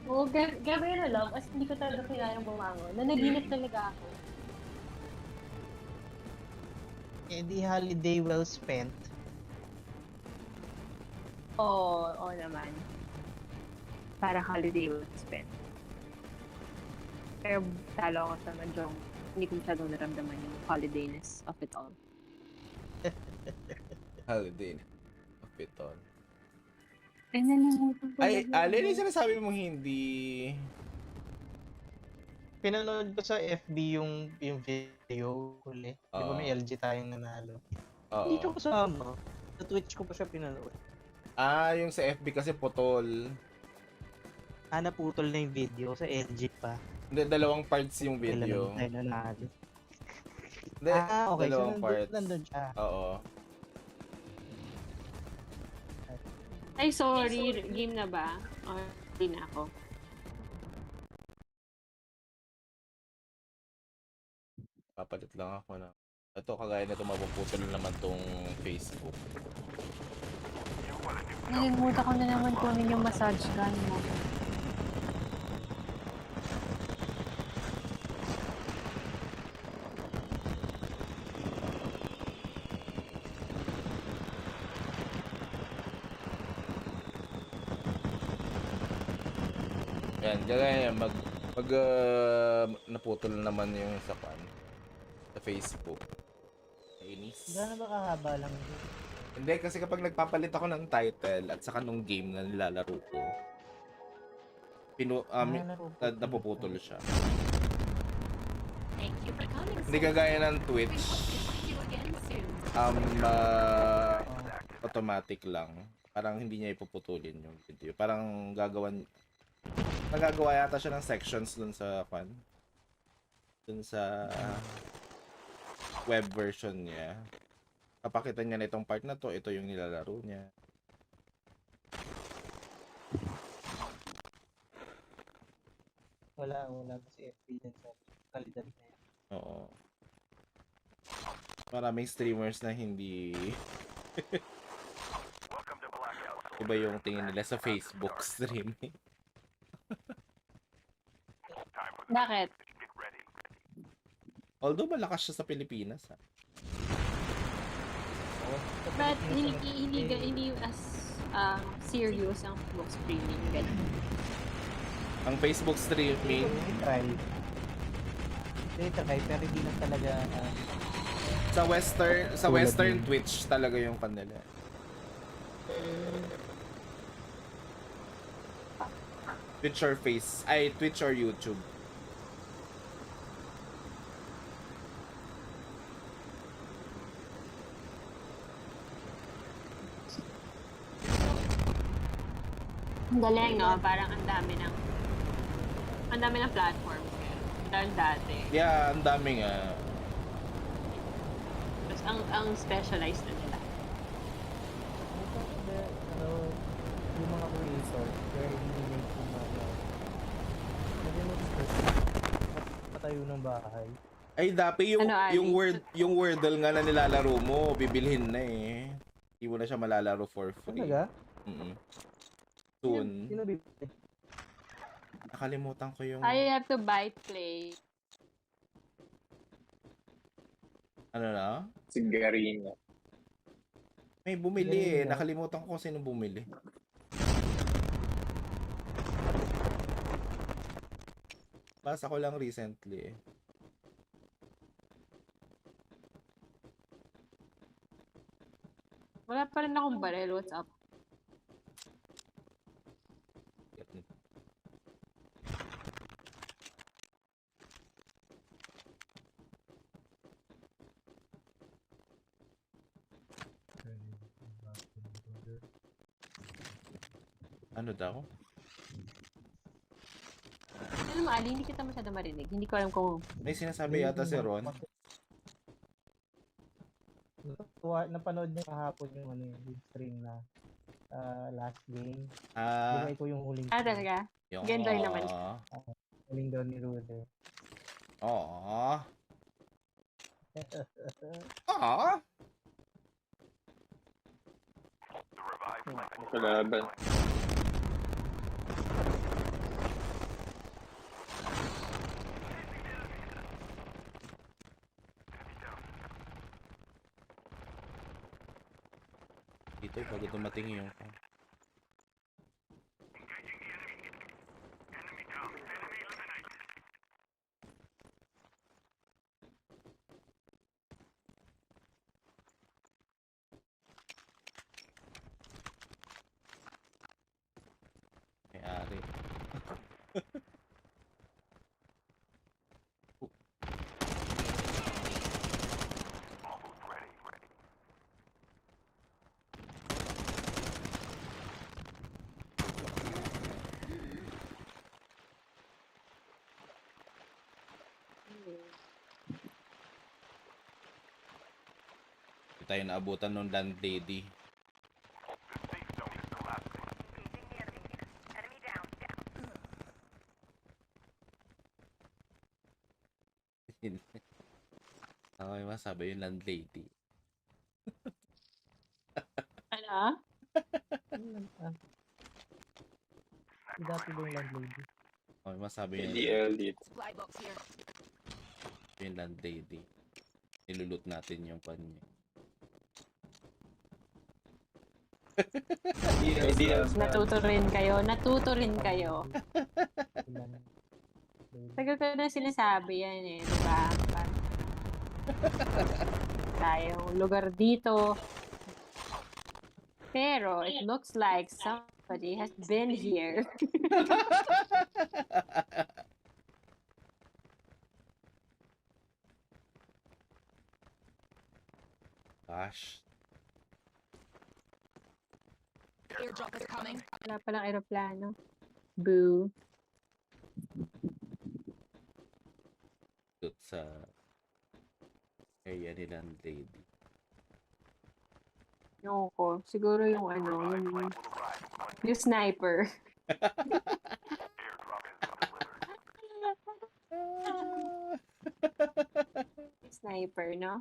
Speaker 22: Oo, grabe na lang. As hindi ko talaga kailangang bumangon. Nanaginip talaga ako.
Speaker 10: Eh di holiday well spent.
Speaker 22: Oo naman. Para holiday well spent. Pero talo ako sa madyong hindi ko masyadong naramdaman yung holidayness of it all.
Speaker 1: Holiday of it all.
Speaker 22: Ay, nalimutan ko.
Speaker 1: Ay, Alin, yung sinasabi mo hindi...
Speaker 10: Pinanood ko sa FB yung video huli. Di ba may LG tayong nanalo? Hindi ko kasama. Sa Twitch ko pa siya pinanood.
Speaker 1: Ah, yung sa FB kasi putol.
Speaker 10: Naputol na yung video. Sa LG pa.
Speaker 1: Hindi, 2 parts yung video.
Speaker 10: Ay, nanalo.
Speaker 1: Hindi,
Speaker 10: okay.
Speaker 1: 2 parts.
Speaker 10: Nandun siya.
Speaker 1: Oo.
Speaker 22: Ay, sorry. Game na ba? Or hindi na ako?
Speaker 1: Papalit lang ako na. Ito, kagaya na ito, mapuputol na naman tong Facebook.
Speaker 22: Nalimutan ko na naman kunin yung massage gun mo.
Speaker 1: Yan, gaya naputol na naman yung sa Facebook. Inis.
Speaker 10: Gano'n ba kahaba lang yun?
Speaker 1: Hindi, kasi kapag nagpapalit ako ng title at saka nung game na nilalaro ko, napuputol siya. Hindi kagaya ng Twitch. Automatic lang. Parang hindi niya ipuputulin yung video. Parang gagawan Nagagawa yata siya ng sections dun sa fan. Dun sa web version niya. Kapakita niya na itong part na to, ito yung nilalaro niya.
Speaker 10: Wala kasi evidence sa kalidad na yan.
Speaker 1: Oo. Maraming streamers na hindi iba yung tingin nila sa Facebook streaming.
Speaker 22: Bakit?
Speaker 1: Although malakas siya sa Pilipinas. Ha?
Speaker 22: But hindi as serious ang book streaming. Ganun.
Speaker 1: Ang Facebook streaming
Speaker 10: try pero hindi lang talaga
Speaker 1: sa western Twitch talaga yung kanila. Twitch or Twitch or YouTube.
Speaker 22: Ang galing, no? Parang ang dami ng platforms ngayon. Dahil dati.
Speaker 1: Yeah, ang dami nga.
Speaker 22: Tapos ang specialized na nila.
Speaker 10: Yung mga creator, very unique yung mga patayo ng bahay.
Speaker 1: Ay, dati yung Wordle nga na nilalaro mo, bibilhin na eh. Hindi mo na siya malalaro for free.
Speaker 10: Talaga?
Speaker 1: Soon. Nakalimutan ko yung...
Speaker 22: I have to buy play.
Speaker 1: Ano na?
Speaker 13: Sigarina.
Speaker 1: May bumili eh. Nakalimutan ko kung sino bumili. Basa ko lang recently eh.
Speaker 22: Wala pa rin akong barel. What's up?
Speaker 1: Ano daw?
Speaker 22: Alam mo, Ali, hindi kita masyado marinig. Hindi ko alam kung...
Speaker 1: May sinasabi yata si Ron.
Speaker 10: Napanood niya kahapon yung stream na last game. Bigay ko yung huling
Speaker 22: talaga? Ganda naman.
Speaker 10: Huling daw ni Rude.
Speaker 1: Oo. Ah.
Speaker 13: Kalaban.
Speaker 1: Dito bago dumating yung may-ari. Tayo naabutan ng landlady. Ako yung masabi yung landlady.
Speaker 22: Ano?
Speaker 10: Dati ba yung landlady?
Speaker 1: Ako yung masabi yung yung landlady. Nilulot natin yung pan niya.
Speaker 22: Natuto rin kayo. Tagal ko na sinasabi yan eh, diba? Tayong lugar dito. Pero it looks like somebody has been here.
Speaker 1: Gosh.
Speaker 22: Airdrop is coming. Wala palang aeroplano. Boo.
Speaker 1: Doon sa area nila ng lady.
Speaker 22: Ewan ko. Siguro yung yung sniper. Sniper, no?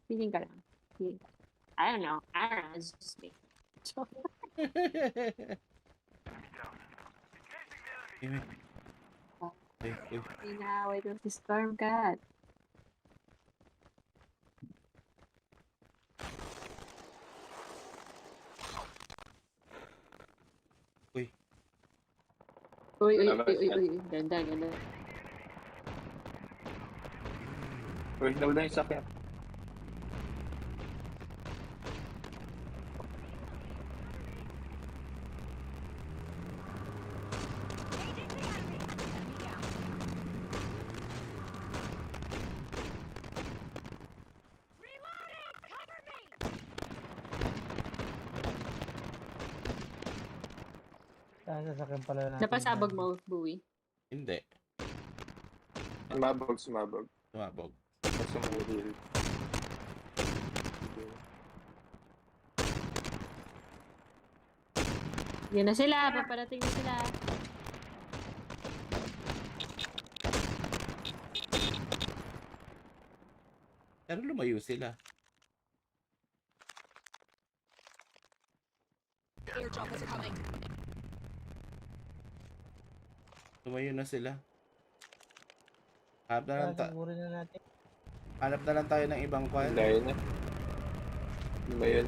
Speaker 22: Feeling ka lang. Feeling ka. I don't know. It's just me. Inaway daw si Stormcat.
Speaker 1: Uy.
Speaker 22: Uy. Ganda.
Speaker 13: Uy, nawala yung sakyan.
Speaker 10: Sasakyan pala natin.
Speaker 22: Napasabog mo, Bowie?
Speaker 1: Hindi.
Speaker 13: Sumabog.
Speaker 1: Sumabog.
Speaker 13: Sumabog.
Speaker 22: Yan na sila. Paparating na sila.
Speaker 1: Pero lumayo sila.
Speaker 7: Airdrop is coming.
Speaker 1: Lumayo na sila. Hanap na lang tayo ng ibang kwan.
Speaker 13: Lumayo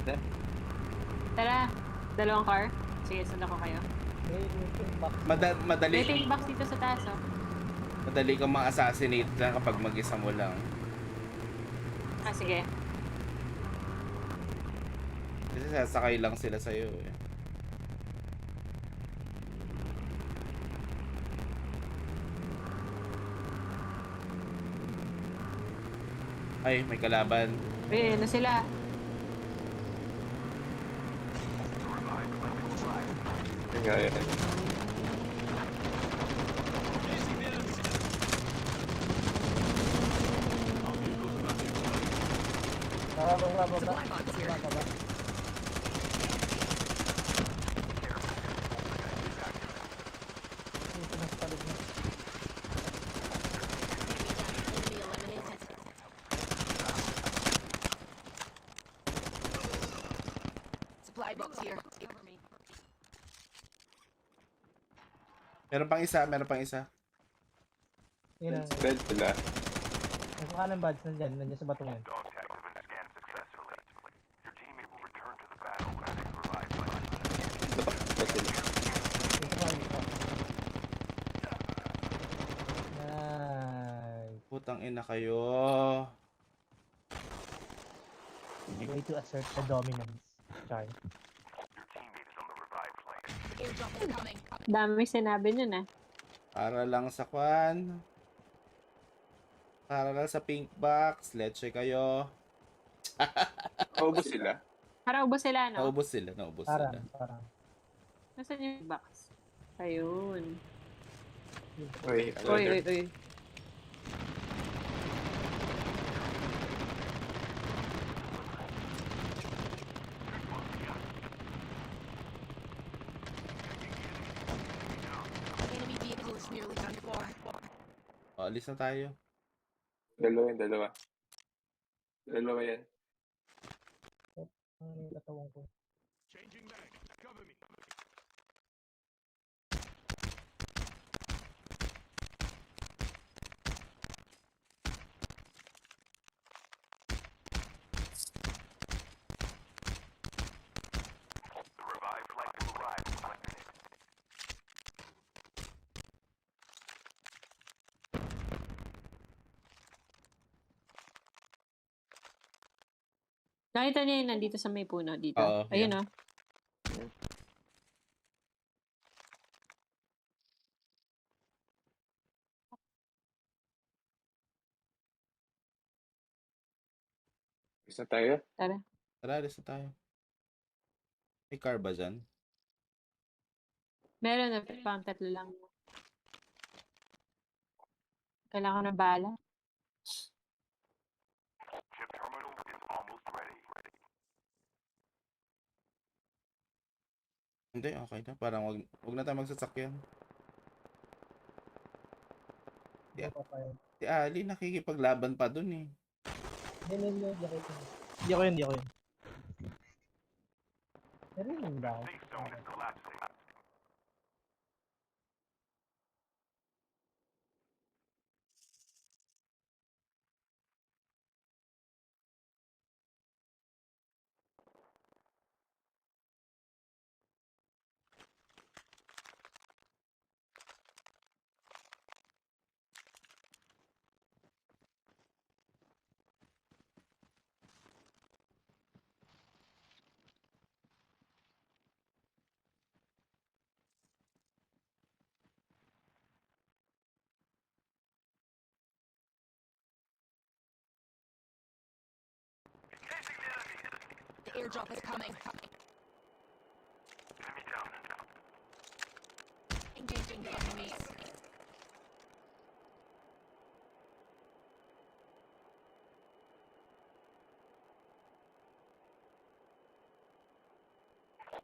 Speaker 13: na.
Speaker 22: Tara. Dalawang car. Sige, sundan ko kayo.
Speaker 1: Madali.
Speaker 22: May pink box dito sa taas, oh.
Speaker 1: Madali kang ma-assassinate lang kapag mag-isa mo lang.
Speaker 22: Sige.
Speaker 1: Kasi sasakay lang sila sa'yo eh. Ay, may kalaban.
Speaker 22: Ano sila?
Speaker 13: Yan.
Speaker 7: Supply box here.
Speaker 1: Meron pang isa.
Speaker 10: Yun ang.
Speaker 13: Bed sila.
Speaker 10: Nasa kanan badge nandiyan sa batong yan.
Speaker 1: Putang ina kayo.
Speaker 10: Way to assert the dominance. Char.
Speaker 7: Airdrop is coming.
Speaker 22: Dami sinabi nyo na.
Speaker 1: Para lang sa kwan. Para lang sa pink box. Let's check kayo.
Speaker 13: Naubos sila.
Speaker 22: Para ubos sila, no?
Speaker 1: Naubos sila.
Speaker 10: Parang.
Speaker 22: Nasaan yung box? Ayun.
Speaker 13: Uy.
Speaker 7: Enemy vehicle is nearly done for.
Speaker 1: Alis na tayo.
Speaker 13: Dalawa yan.
Speaker 10: Ano yung katawang ko?
Speaker 22: Nakita niya yung nandito sa may puno dito.
Speaker 1: Oo,
Speaker 22: Ayun,
Speaker 1: yan.
Speaker 22: oh.
Speaker 13: Isa tayo?
Speaker 22: Tara.
Speaker 1: Tara, alis na tayo. May car ba dyan?
Speaker 22: Meron na pang 3 lang. Kailangan ko ng bala.
Speaker 20: Chip terminal is almost ready.
Speaker 1: Hindi, okay na. Parang wag na tayo magsasakyan. Si Ali nakikipaglaban pa dun eh.
Speaker 10: Hindi ako yun. Pero yun ba?
Speaker 20: Safe zone is collapsing.
Speaker 19: The airdrop is coming.
Speaker 20: Enemy down.
Speaker 19: Engaging the enemies.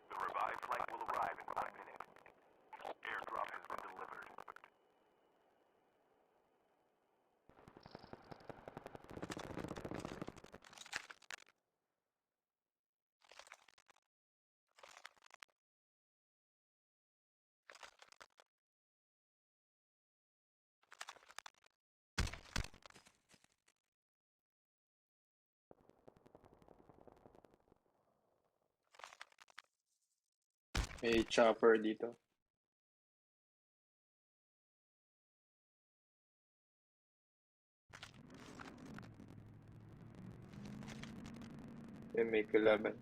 Speaker 20: The revived flight will arrive in 1 minute. Airdrop has been delivered.
Speaker 13: May chopper dito. May kalaban.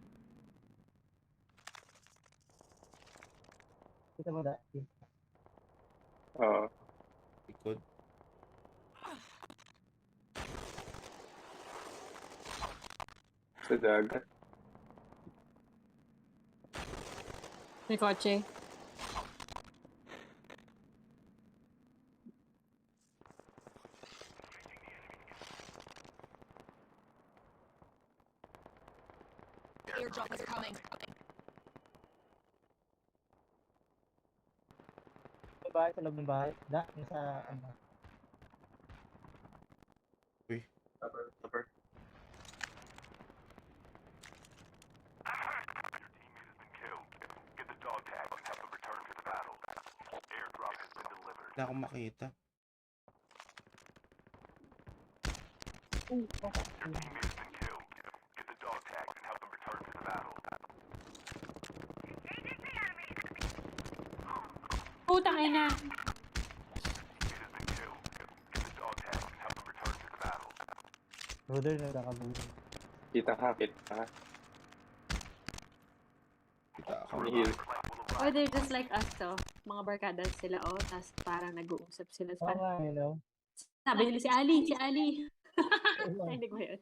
Speaker 10: Kita mo dati.
Speaker 13: Oo.
Speaker 1: Likod.
Speaker 13: Sa dagat.
Speaker 22: May kotse.
Speaker 19: The airdrop is coming.
Speaker 10: Babae sa loob ng bahay. Nasa ano.
Speaker 1: Uy.
Speaker 13: Upper.
Speaker 20: Get the dog tag and help them return to the battle. Airdrop has been delivered.
Speaker 1: Wala akong makita.
Speaker 20: Your teammate has been killed. Get the dog tag and help them return to the battle.
Speaker 22: Putang ina.
Speaker 10: Brother, nagkakabuti.
Speaker 13: Kita ka.
Speaker 1: Kita ako.
Speaker 13: May heal.
Speaker 22: Or they're just like us, to. Mga barkada sila, oh. Tapos parang nag-uusap sila.
Speaker 10: Oo nga, you know.
Speaker 22: Sabi nila, si Ali. Hindi ko yun.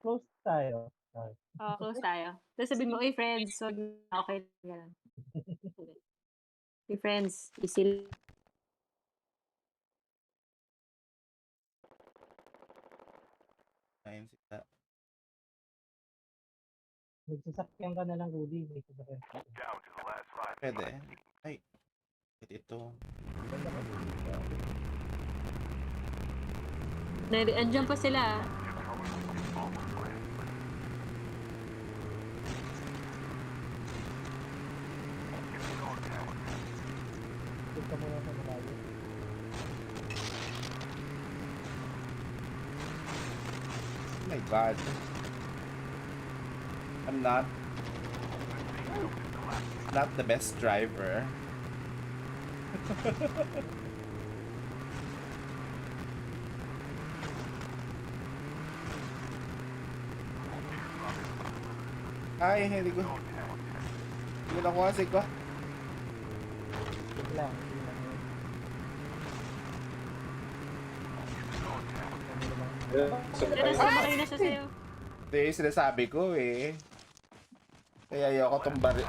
Speaker 10: Close tayo.
Speaker 22: Oo, close tayo. Tapos sabihin mo, friends, wag na, okay. Ganun. Hey, friends, easy.
Speaker 1: Ayun sila.
Speaker 10: Nagsasakyan ka na lang, Rudy. May sasakyan.
Speaker 1: Pwede. Ay. Ito.
Speaker 22: Andiyan pa sila.
Speaker 10: Punta mo na sa malayo.
Speaker 1: Oh my god. I'm not the best driver. Ay, hindi ko. Hindi ko kasi ko.
Speaker 10: Lang.
Speaker 22: Sumakay na siya sa'yo.
Speaker 1: Ito yung sinasabi ko eh. Kaya ayoko tong bari.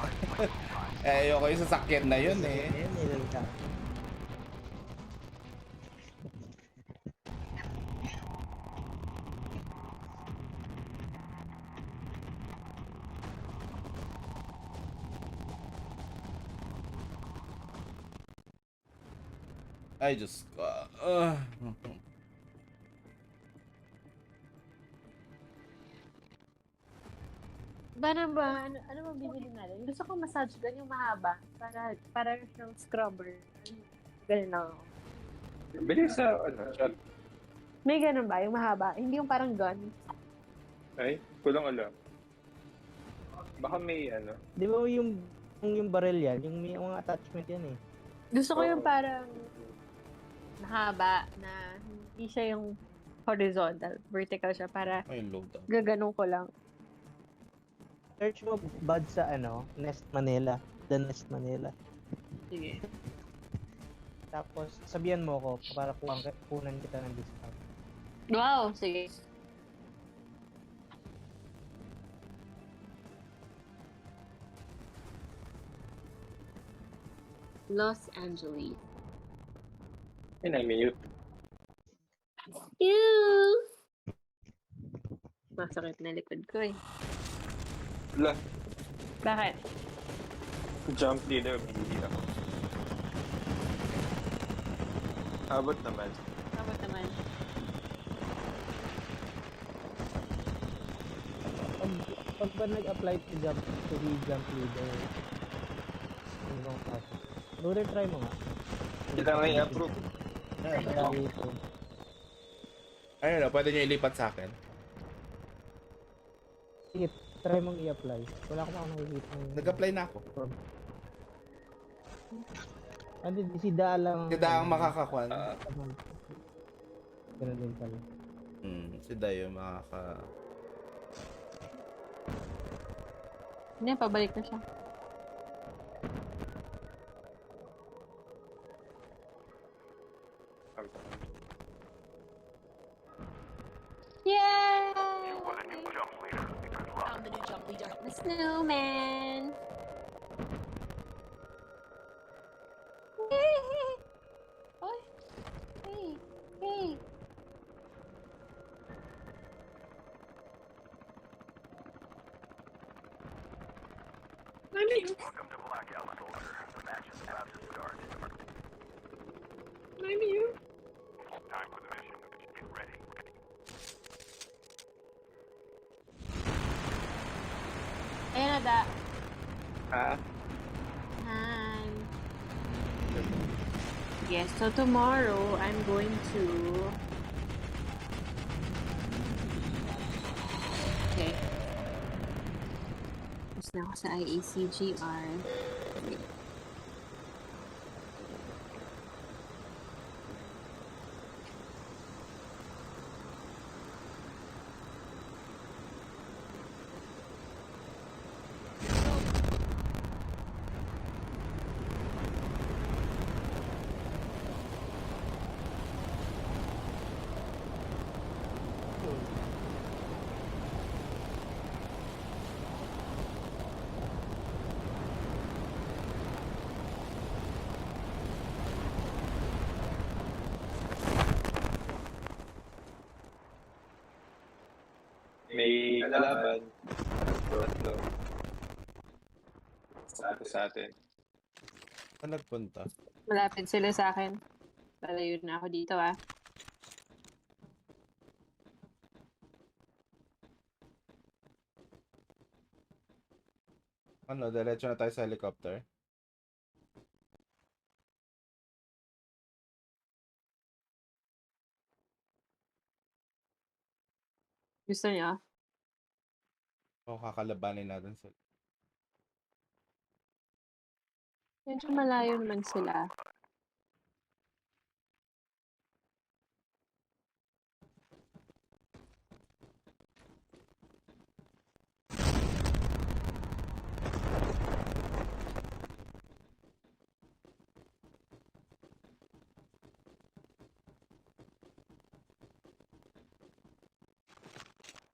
Speaker 1: Ayoko yung sasakyan na yun eh. Ay, Diyos ko.
Speaker 22: Paano ba? Ano ba bibili natin? Gusto ko massage gun yung mahaba. Para siyang scrubber. Ganun lang ako.
Speaker 13: Bili sa, shot.
Speaker 22: May ganun ba? Yung mahaba? Hindi yung parang gun.
Speaker 13: Ay, kulang alam. Baka may,
Speaker 10: Di ba yung barrel yan? Yung may mga attachment yan eh.
Speaker 22: Gusto ko yung parang mahaba na hindi siya yung horizontal. Vertical siya para
Speaker 1: Ay, load up.
Speaker 22: gaganong ko lang.
Speaker 10: Search mo bad sa Nest Manila. The Nest Manila.
Speaker 22: Sige.
Speaker 10: Tapos, sabihan mo ako para kunan kita ng discount.
Speaker 22: Wow, sige. Los Angeles.
Speaker 13: Ay, na-mute.
Speaker 22: Ew! Masakit na likod ko eh.
Speaker 13: Wala.
Speaker 22: Bakit?
Speaker 13: Jump leader, bibili ako. Abot naman.
Speaker 22: Abot naman.
Speaker 10: Pag ba nag-apply to be jump leader, ano bang kaso? Brother, try mo nga.
Speaker 13: Kita nga i-approve.
Speaker 1: Ayun na, pwede nyo ilipat sa akin.
Speaker 10: Sige, try mong i-apply. Wala ko nakikita.
Speaker 1: Nag-apply na ako.
Speaker 10: Hindi, si Da lang.
Speaker 1: Si Da ang makakakuan.
Speaker 10: Ganun din pala.
Speaker 1: Si Da yung makaka...
Speaker 22: Hindi, pabalik na siya. Yay!
Speaker 7: I'm the new jump leader.
Speaker 22: The snowman. Oy. Hey. Hey.
Speaker 3: Welcome to Blackout, soldier. The match is about to start. Time for the mission. Get ready.
Speaker 22: Ayan na, Da.
Speaker 13: Ha?
Speaker 22: Hi. Yes, so tomorrow I'm going to... Okay. Tapos na ako sa IACGR. Wait.
Speaker 13: May kalaban. Tatlo. Sa atin.
Speaker 1: Saan nagpunta?
Speaker 22: Malapit sila sa akin. Lalayo na ako dito, ah.
Speaker 1: Ano, diretso na tayo sa helicopter?
Speaker 22: Gusto niyo?
Speaker 1: O kakalabanin natin sila.
Speaker 22: Medyo malayo naman sila.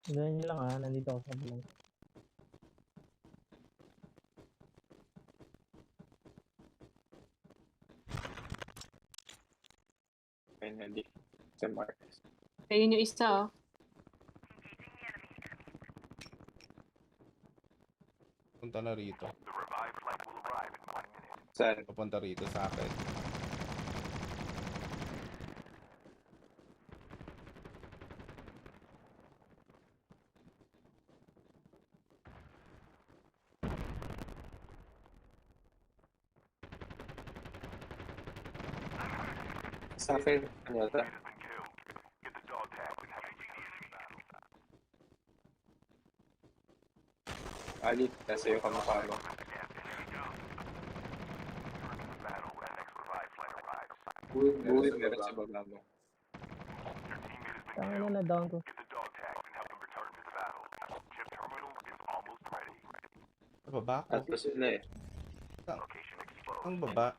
Speaker 10: Ganyan nyo lang nandito ako sa balay.
Speaker 13: Finally. Sa Marcus.
Speaker 22: Ayun yung isa, oh.
Speaker 1: Punta na rito.
Speaker 13: Saan?
Speaker 1: Papunta rito sa akin.
Speaker 13: Sa akin, ano yata? Alit, nasa iyo kamukha mo. Buhay meron sa baba mo.
Speaker 10: Tangin na down ko.
Speaker 1: Sa baba ko.
Speaker 13: Atlas sila eh.
Speaker 1: Ang baba.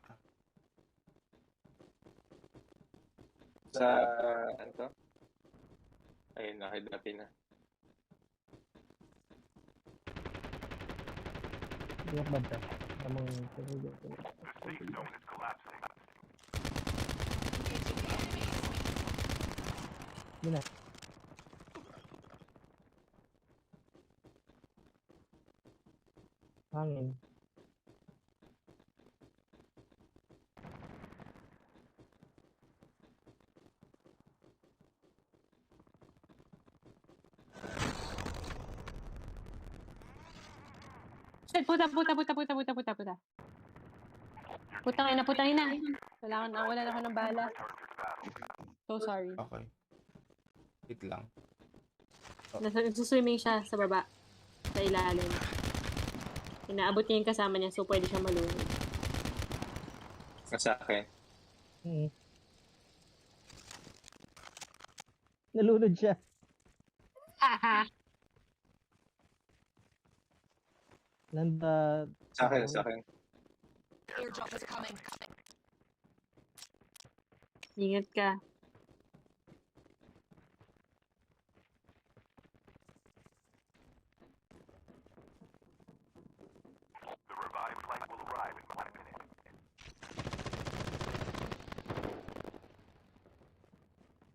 Speaker 13: Sa, ano to? Ayun, nakidati na.
Speaker 10: Hindi ako banta. Tamang Yun na. Hangin.
Speaker 22: Shit, puta. Putang ina. Wala na ako ng bala. So sorry.
Speaker 1: Okay. Wait lang.
Speaker 22: Nagsuswimming siya sa baba. Sa ilalim. Inaabot niya yung kasama niya, so pwede siya malunod.
Speaker 13: Sa akin.
Speaker 10: Nalunod siya.
Speaker 22: Haha.
Speaker 10: Nanda...
Speaker 13: Sa akin.
Speaker 7: Airdrop is coming.
Speaker 22: Ingat ka.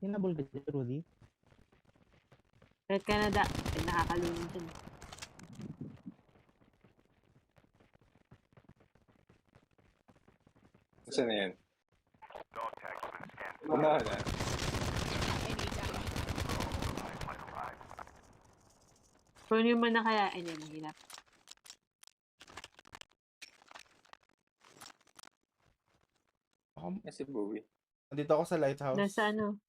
Speaker 10: Hinabol ka dyan, Rudy?
Speaker 22: Red Canada. Nakakalunod dun.
Speaker 13: Saan na yan? Unahan na.
Speaker 22: Kunin mo na kaya. Ay, hindi, mahirap.
Speaker 13: Si Bowie.
Speaker 1: Nandito ako sa lighthouse.
Speaker 22: Nasa ano?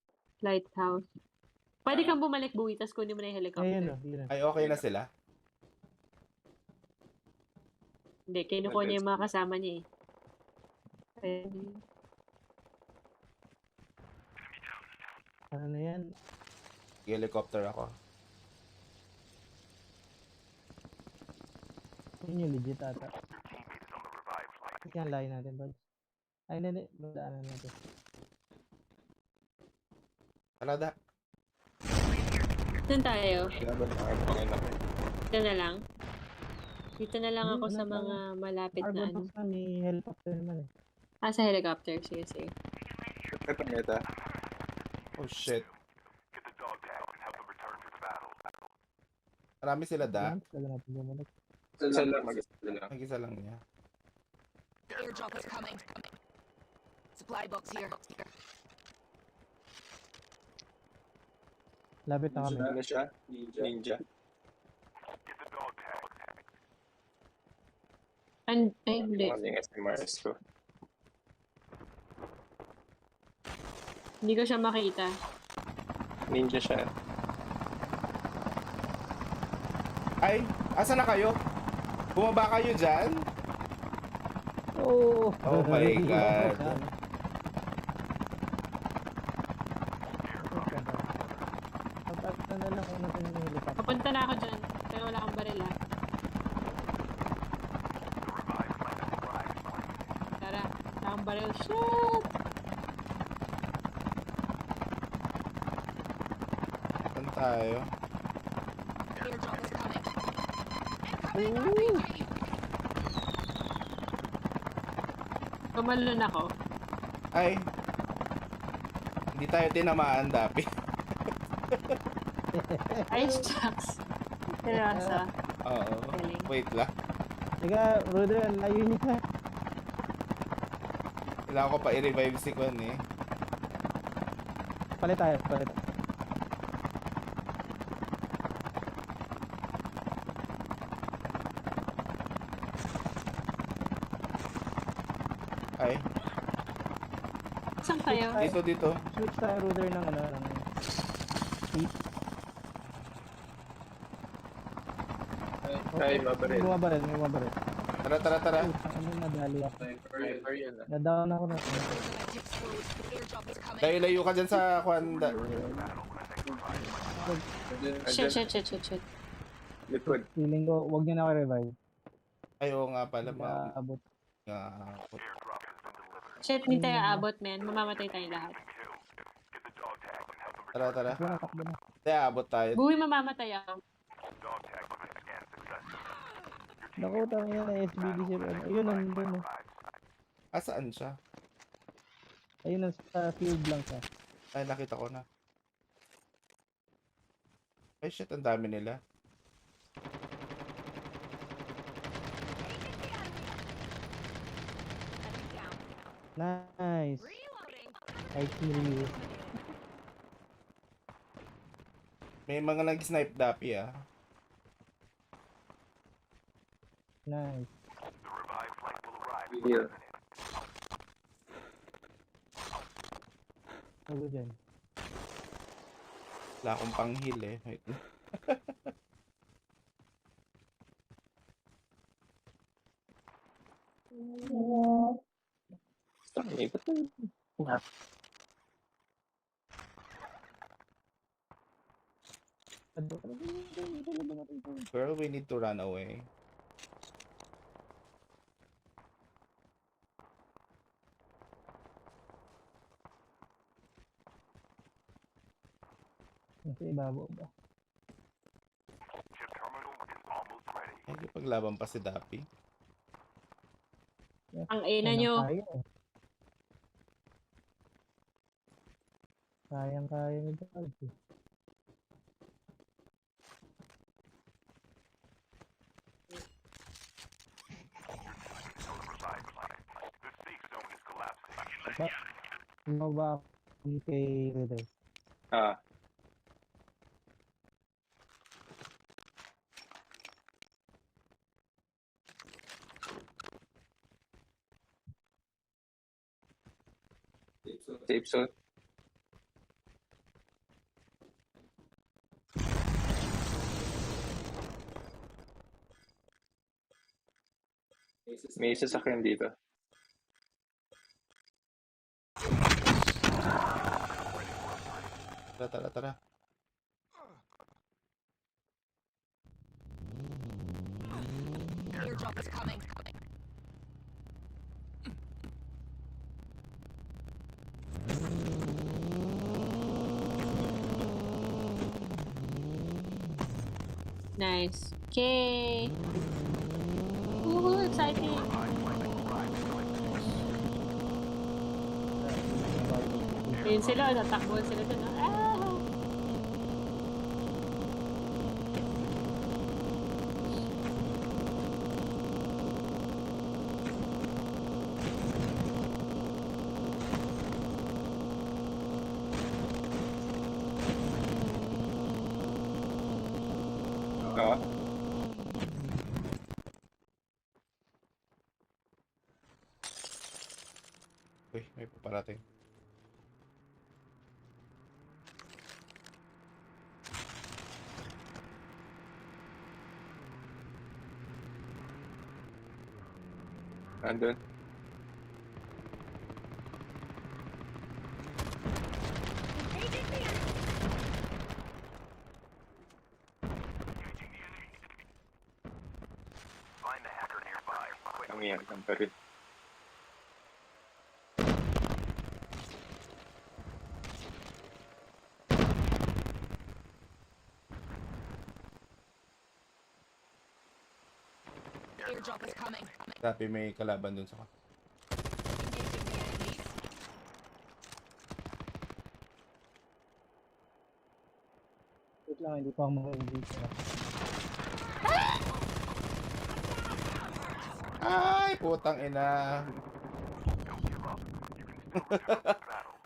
Speaker 22: Lighthouse. Pwede kang bumalik, Bowie, tapos kunin mo na yung helicopter.
Speaker 1: Ay, okay na sila?
Speaker 22: Hindi, kinukuha niya yung mga kasama niya eh.
Speaker 10: Ano na yan?
Speaker 1: Helicopter ako.
Speaker 10: Yun yung legit ata. Ito yung line natin, bud. Ay, hindi. Madaanan natin.
Speaker 1: Alada.
Speaker 22: Saan tayo? Dito na lang? Dito na lang ako sa mga malapit na ano.
Speaker 10: May helicopter naman eh.
Speaker 22: Sa helicopter. Sige.
Speaker 13: Ito.
Speaker 1: Oh shit. Marami sila da.
Speaker 13: Isa lang, mag-isa lang.
Speaker 1: Mag-isa lang niya.
Speaker 7: Airdrop is coming. Supply box here.
Speaker 10: Labit na kami.
Speaker 13: Ano siya? Ninja.
Speaker 22: Ay, hindi. Hindi ko siya makita.
Speaker 13: Ninja siya.
Speaker 1: Ay, asa na kayo? Bumaba kayo dyan?
Speaker 10: Oh
Speaker 1: my God.
Speaker 22: Papunta na ako dyan. Pero wala akong baril ha. Tara, wala akong baril. Shit!
Speaker 1: Saan tayo?
Speaker 22: Tumalon ako.
Speaker 1: Ay. Hindi tayo tinamaan, Dapi.
Speaker 22: Ay, shucks. Seryoso.
Speaker 1: Oo. Wait lang.
Speaker 10: Teka, Rudy, ang layo niya.
Speaker 1: Kailangan ko pa i-revive si Kwan eh.
Speaker 10: Palit tayo.
Speaker 1: Ay.
Speaker 22: Saan kayo?
Speaker 1: Dito.
Speaker 10: Switch tayo router ng ano, ng east.
Speaker 13: Ay, mabaril.
Speaker 10: May bumabaril.
Speaker 1: Tara.
Speaker 10: Ano nadali ako.
Speaker 13: Sniper yan ah.
Speaker 10: Nadown ako na.
Speaker 1: Layo ka dyan sa Kwanda.
Speaker 22: Shit.
Speaker 13: Likod.
Speaker 10: Feeling ko, wag niyo na ako revive.
Speaker 1: Ay, oo nga pala.
Speaker 10: Abot.
Speaker 22: Shit, hindi tayo abot, men. Mamamatay tayo lahat.
Speaker 1: Tara.
Speaker 10: Takbo na.
Speaker 1: Kaya abot tayo.
Speaker 22: Buwi, mamamatay ako.
Speaker 10: Naku, tangin na SBD siya. Ayun, nandun.
Speaker 1: Saan siya?
Speaker 10: Ayun, sa field lang siya.
Speaker 1: Ay, nakita ko na. Ay, shit, ang dami nila.
Speaker 10: Nice. I kill you.
Speaker 1: May mga nag-snipe dapi ah.
Speaker 10: Nice.
Speaker 13: Here.
Speaker 10: Ano dyan?
Speaker 1: Wala akong pang-heal eh. Wait. Girl, we need to run away.
Speaker 10: Nasa ibabaw ba?
Speaker 1: Ay, paglaban pa si Dapi.
Speaker 22: Ang ina nyo.
Speaker 10: Kayang-kaya ni Dapi. Ano ba kay Riddle?
Speaker 13: Safe zone. May sasakyan dito.
Speaker 1: Tara.
Speaker 14: Airdrop is coming.
Speaker 22: Nice. Okay. Woohoo, exciting. Ayun sila, natakbuhan sila dun.
Speaker 1: Uy, may paparating.
Speaker 13: Andun. Ang yan, ang parin.
Speaker 14: Airdrop is coming.
Speaker 1: Dapi may kalaban dun sa
Speaker 10: Wait lang, hindi pa ako mag-engage.
Speaker 1: Ay, putang ina.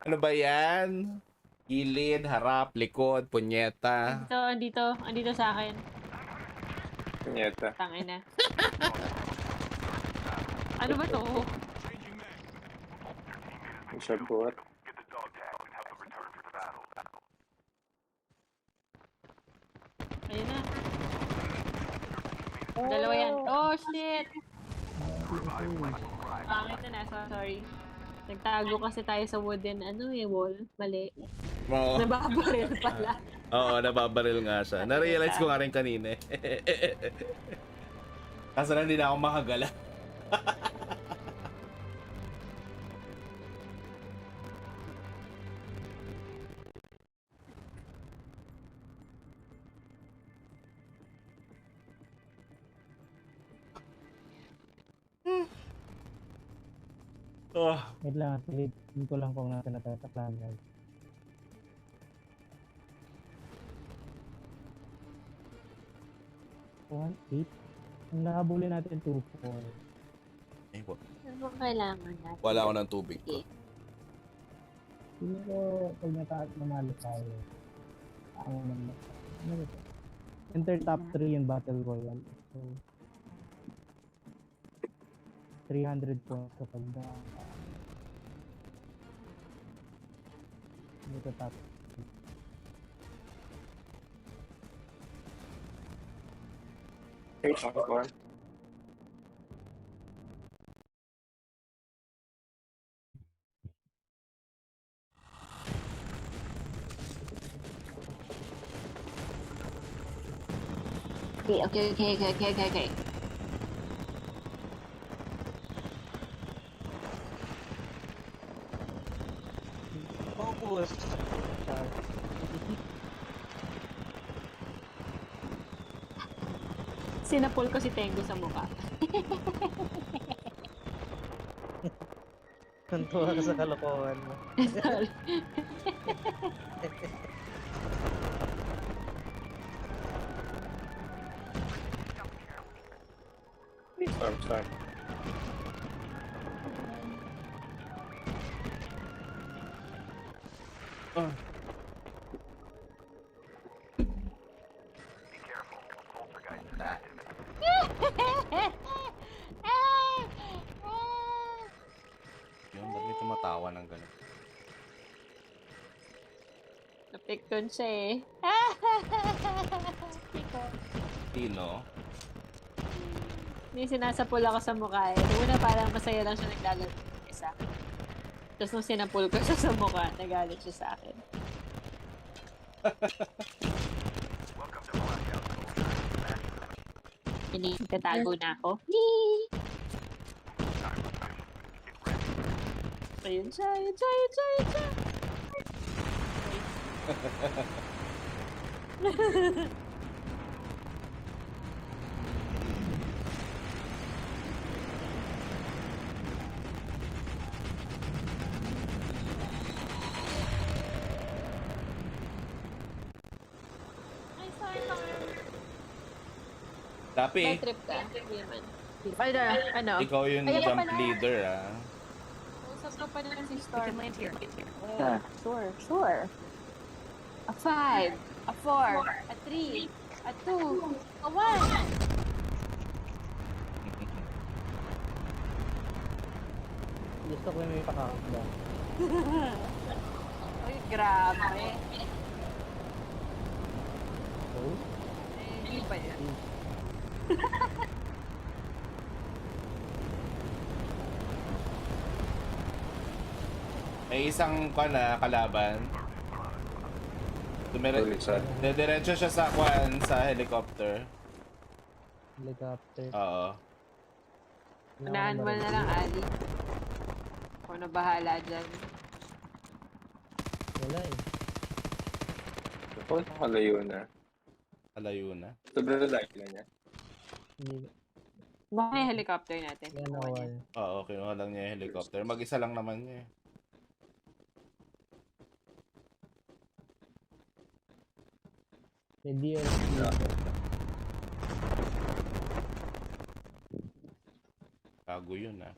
Speaker 1: Ano ba yan? Gilid, harap, likod, punyeta.
Speaker 22: Andito sa akin.
Speaker 13: Punyeta.
Speaker 22: Tangina. Ano ba to?
Speaker 13: Ang sabot.
Speaker 22: Dalawa yan. Oh, shit! Pangit na sorry. Nagtago kasi tayo sa wooden, wall. Mali.
Speaker 1: Oo.
Speaker 22: Nababaril pala.
Speaker 1: Oo, nababaril nga siya. Na-realize ko nga rin kanina eh. Kaso lang hindi na ako makagala. Oh.
Speaker 10: Wait lang, silipin ko lang kung nasa na tayo sa plan, guys. Ang nakabuli natin 2-4.
Speaker 1: Ay,
Speaker 22: Ano bang kailangan natin?
Speaker 1: wala ako ng tubig ko.
Speaker 10: Siguro, pag nanalo tayo, ako naman. Ano ito? Enter top 3 in Battle Royale. So, 300 points kapag dito top.
Speaker 13: Okay, one.
Speaker 22: Okay. Focus. Sinapol ko si Tengo sa mukha.
Speaker 10: Tuntua ka sa kalokohan mo.
Speaker 22: Sorry.
Speaker 13: Sorry.
Speaker 1: Oh. Yun, ba't may tumatawa ng gano'n?
Speaker 22: Napikon siya eh.
Speaker 1: Sino?
Speaker 22: Hindi sinasapul ako sa mukha eh. Nung una parang masaya lang siya naglalaro ng isa. Tapos nung sinapul ko siya sa mukha, nagalit siya sa akin. Tatago na ako. Ayun siya.
Speaker 1: Dapi,
Speaker 22: May trip ka. Hindi naman. Ano?
Speaker 1: ikaw yung
Speaker 22: Ayun
Speaker 1: jump
Speaker 22: pala.
Speaker 1: leader ah.
Speaker 22: Usap ko pa naman si Storm.
Speaker 19: land here.
Speaker 22: Sure. A 5, a 4, a 3, a 2, a 1.
Speaker 10: Gusto ko yung may pakakakda.
Speaker 22: Uy, grabe.
Speaker 10: Oh?
Speaker 22: Hindi pa yan.
Speaker 1: May isang kalaban. Dediretso siya sa helicopter.
Speaker 10: Helicopter.
Speaker 1: Oo.
Speaker 22: Unahan mo na lang, Ali. Ako na bahala dyan.
Speaker 10: Wala eh.
Speaker 13: Oh, nakalayo na.
Speaker 1: Kalayo na.
Speaker 13: Sobrang lalaki lang niya.
Speaker 10: Hindi.
Speaker 22: Baka yung helicopter natin.
Speaker 10: Yan ako wala.
Speaker 1: Oo, kinuha lang niya yung helicopter. Mag-isa lang naman niya eh.
Speaker 10: Hindi yun.
Speaker 1: Bago yun ah.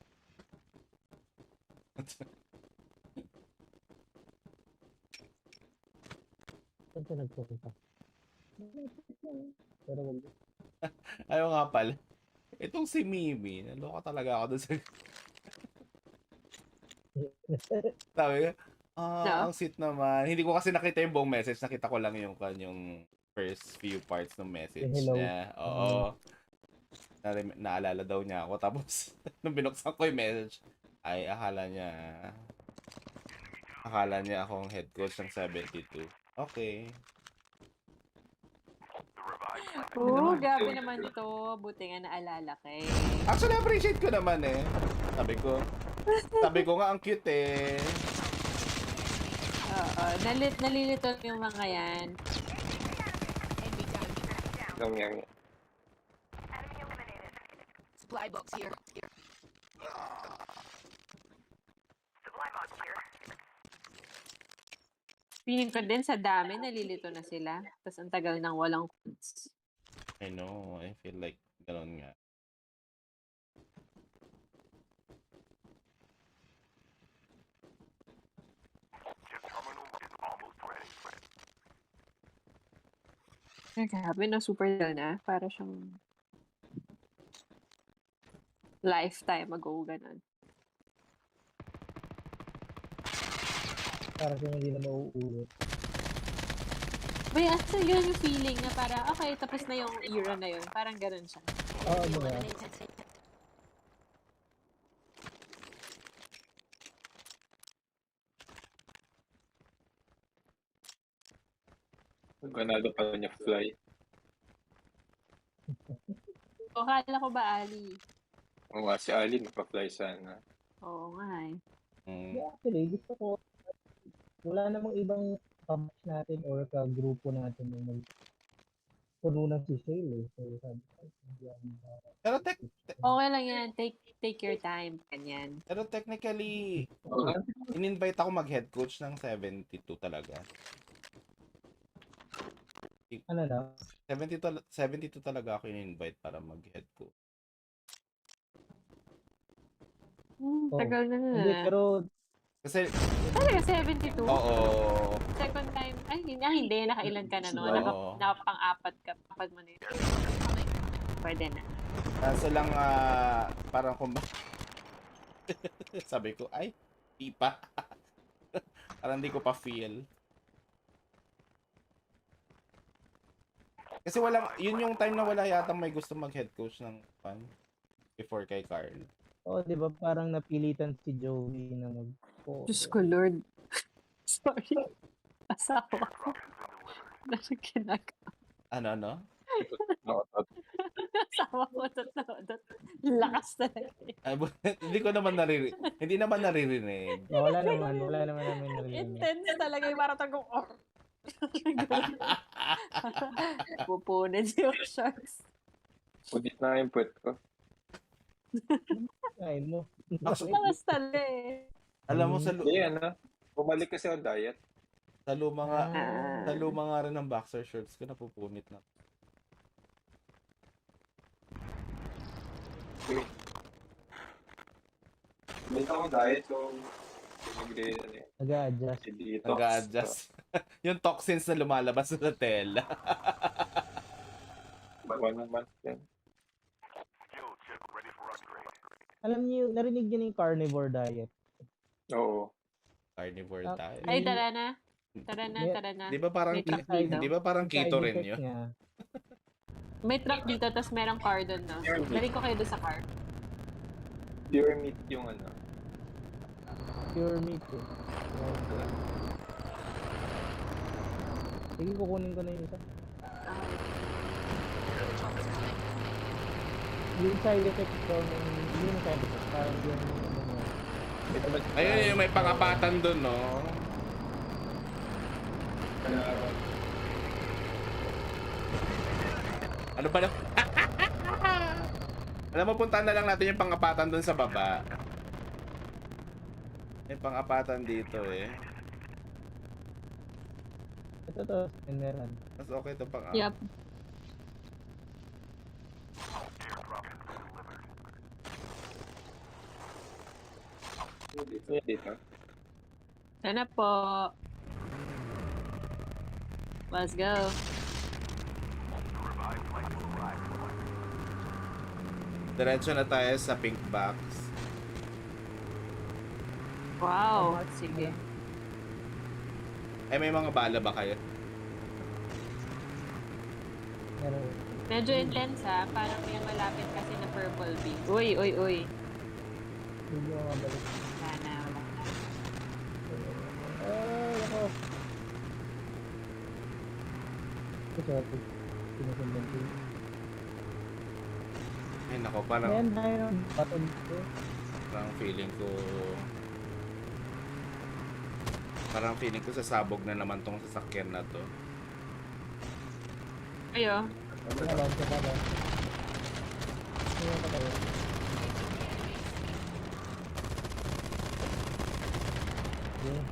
Speaker 10: Saan siya nagpunta? Pero wag.
Speaker 1: Ayaw nga pala. Itong si Mimi, naloka talaga ako doon sa... Sabi ko, ang sweet naman. Hindi ko kasi nakita yung buong message. Nakita ko lang yung kanyang first few parts ng message
Speaker 10: Hello.
Speaker 1: niya. Oo. Naalala daw niya ako. Tapos, nung binuksan ko yung message, ay akala niya akong head coach ng 72. Okay.
Speaker 22: Oo, grabe naman to. Buti nga naalala ka eh.
Speaker 1: Actually, appreciate ko naman eh. Sabi ko nga ang cute eh.
Speaker 22: Oo, nalilito yung mga yan.
Speaker 13: Nangyari.
Speaker 14: Supply box here.
Speaker 22: Feeling ko din sa dami, nalilito na sila. Tapos ang tagal nang walang codes.
Speaker 1: I know, I feel like gano'n nga.
Speaker 22: Ay, grabe na, super dull na. Para siyang lifetime ago, ganun.
Speaker 10: Para siyang hindi na mauulit.
Speaker 22: But yeah, so yun yung feeling na para, okay, tapos na yung era na yun. Parang ganun siya.
Speaker 10: Oo, diba?
Speaker 13: Ganado pa niya fly.
Speaker 22: O, kala ko ba, Ali?
Speaker 13: Oo nga, si Ali nagpa-fly sana.
Speaker 22: Oo nga eh.
Speaker 10: Yeah, actually, gusto ko, wala namang ibang kamatch natin or ka-grupo natin yung puno na si Shale eh. So, sabi ko,
Speaker 1: Pero
Speaker 22: okay lang yan. Take your time. Ganyan.
Speaker 1: Pero technically, in-invite ako mag-head coach ng 72 talaga.
Speaker 10: Ano na?
Speaker 1: 72 talaga ako in-invite para mag-head coach.
Speaker 22: Tagal na na.
Speaker 10: Hindi, pero
Speaker 1: kasi
Speaker 22: talaga 72?
Speaker 1: Oo.
Speaker 22: Second time. Ay, hindi. Nakailan ka na no? Nakapang-apat ka. Kapag mo na yun. Pwede na.
Speaker 1: Kaso lang, parang sabi ko, ay, di pa. Parang hindi ko pa feel. Kasi yun yung time na wala yata may gusto mag-head coach ng fan before kay Carl.
Speaker 10: Oo, di ba parang napilitan si Joey na
Speaker 22: Diyos ko, Lord. Sorry. Asawa ko. Nasa ginagawa.
Speaker 1: Ano?
Speaker 22: Asawa ko, totoo. Lakas talaga.
Speaker 1: Hindi naman naririnig.
Speaker 10: Wala naman namin naririnig.
Speaker 22: Intense talaga yung parang tagong, pupunin yung sharks.
Speaker 13: Pudit na yung puwet ko.
Speaker 10: Ay mo.
Speaker 22: Lakas talaga eh.
Speaker 1: Alam mo sa
Speaker 13: bumalik kasi ang diet.
Speaker 1: Sa luma nga rin ng boxer shorts ko napupunit na.
Speaker 13: Balik ako diet so
Speaker 1: Nag-a-adjust. Yung toxins na lumalabas sa tela.
Speaker 13: One month yan.
Speaker 10: Alam niyo, narinig niyo yung carnivore diet?
Speaker 13: Oo.
Speaker 1: Carnivore diet.
Speaker 22: Ay, tara na.
Speaker 1: Di ba parang keto rin yun?
Speaker 22: May truck dito, tapos merong car doon, no? Dali ko kayo doon sa car.
Speaker 13: Pure meat yung
Speaker 10: Pure meat eh. Sige, kukunin ko na yung isa. Yung side effect ko, yung side effect, parang yung
Speaker 1: ayun, may pangapatan doon, no? Ano ba na? Alam mo, puntahan na lang natin yung pangapatan doon sa baba. May pangapatan dito eh.
Speaker 10: Ito, meron.
Speaker 1: Mas okay ito pang-apat.
Speaker 22: Yep.
Speaker 13: Dito.
Speaker 22: Sana po. Let's go.
Speaker 1: Diretso na tayo sa pink box.
Speaker 22: Wow. Sige.
Speaker 1: Ay, may mga bala ba kayo?
Speaker 10: Meron.
Speaker 22: Medyo intense ha. Parang may malapit kasi na purple beam. Uy, uy, uy.
Speaker 10: Hindi ko mabalik.
Speaker 22: Wala na, wala na.
Speaker 10: Ay, ako. Ito, sinusundan ko.
Speaker 1: Ay nako, parang
Speaker 10: Ayan, tayo. Baton ko.
Speaker 1: parang feeling ko sasabog na naman tong sasakyan na to.
Speaker 22: Ayo.
Speaker 10: Ito na lang, ito na lang. Ayan pa tayo. Yeah.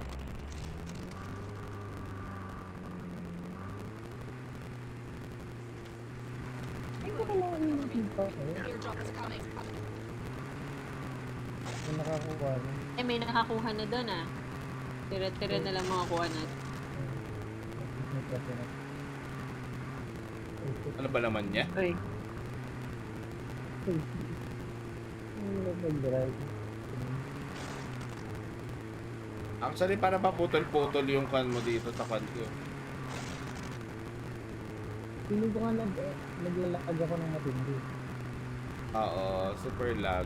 Speaker 10: May nakakuha na.
Speaker 22: May nakakuha na doon ah. Tira-tira na lang makakuha natin.
Speaker 1: Ano ba naman niya?
Speaker 22: Uy.
Speaker 1: Actually, para paputol-putol yung kan mo dito sa kan ko.
Speaker 10: Piling ko nga naglalakad ako ng matindi.
Speaker 1: Oo, super lag.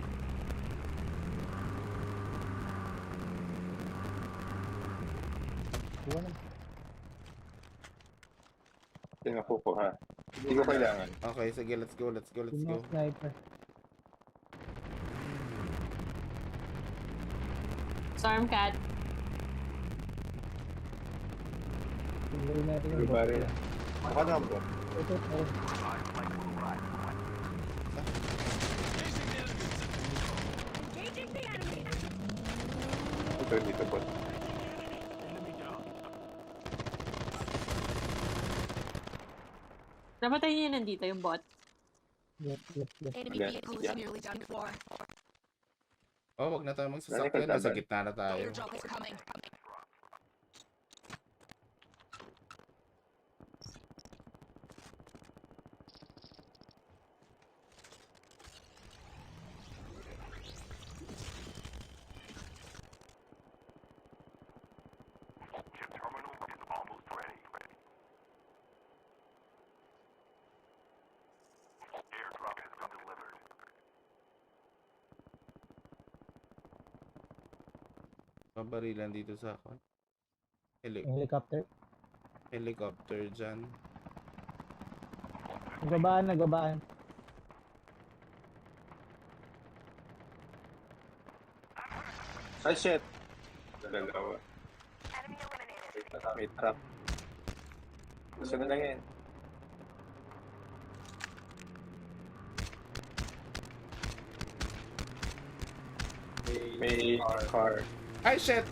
Speaker 10: Kuha na.
Speaker 13: Tingnan ko ha. Hindi ko kailangan.
Speaker 1: Okay, sige, let's go.
Speaker 10: Yung sniper.
Speaker 22: Stormcat.
Speaker 10: Tingnan natin yung
Speaker 13: Everybody.
Speaker 10: bot.
Speaker 13: Baka naman po.
Speaker 10: Ito.
Speaker 13: Ito dito po.
Speaker 22: Napatay niya nandito yung bot.
Speaker 10: Yes.
Speaker 14: Enemy vehicle is nearly done for.
Speaker 1: Oh, wag na tayo magsasakyan. Nasa gitna na tayo.
Speaker 14: Airdrop is coming.
Speaker 1: Pabarilan dito sa akin.
Speaker 10: Helicopter.
Speaker 1: Helicopter dyan.
Speaker 10: Nagbabaan.
Speaker 13: Ay, shit. Dalawa. May trap. Gusto na lang yan. May car.
Speaker 1: Ay, shit!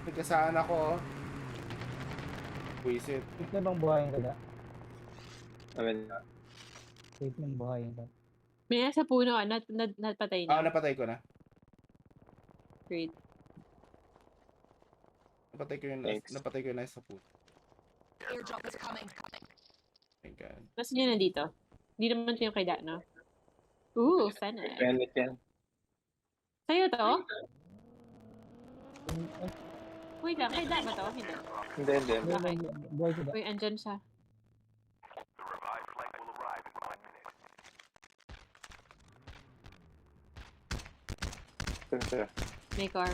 Speaker 1: Nagkasaan ako. Puisit.
Speaker 10: Wait na bang buhayin ka da?
Speaker 13: Amen.
Speaker 10: Wait nang buhayin ka.
Speaker 22: May nasa puno ah. Napatay na.
Speaker 1: Napatay ko na.
Speaker 22: Great.
Speaker 1: Napatay ko yung nasa puto.
Speaker 14: Airdrop is coming.
Speaker 1: My God.
Speaker 22: Mas niya nandito. Hindi naman ito yung kay Da, no? Ooh, Fennec.
Speaker 13: Fennec yan.
Speaker 22: Sa'yo to? Wait lang, kay Da ba to? Hindi.
Speaker 13: Hindi.
Speaker 22: Okay.
Speaker 10: Buhay ka da.
Speaker 22: Uy, andyan siya.
Speaker 13: Saan siya?
Speaker 22: May car.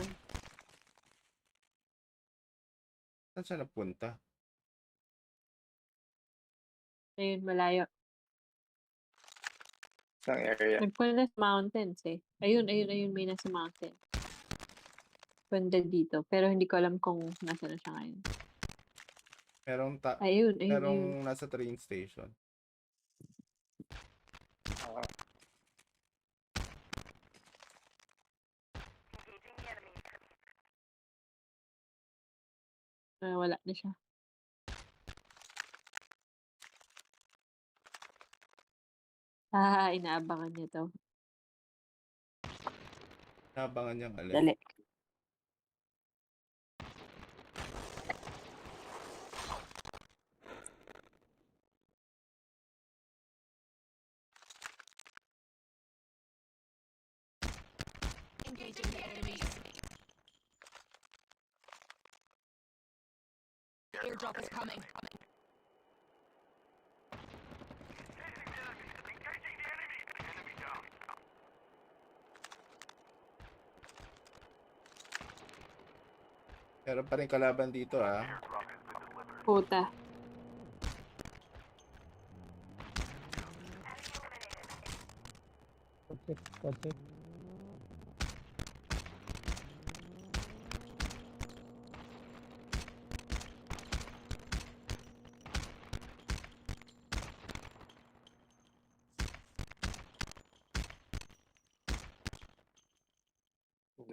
Speaker 1: Saan siya napunta?
Speaker 22: Ayun, malayo.
Speaker 13: Saan area?
Speaker 22: Nagpunta sa mountains eh. Ayun, may nasa mountain. Punta dito. Pero hindi ko alam kung nasa na siya ngayon. Ayun.
Speaker 1: Nasa train station.
Speaker 22: Wala na siya. Inaabangan niya to.
Speaker 1: Inaabangan niyang alin.
Speaker 22: Dali.
Speaker 14: Engaging the enemies. Airdrop is coming.
Speaker 1: Meron pa rin kalaban dito
Speaker 22: Puta.
Speaker 10: Kotse.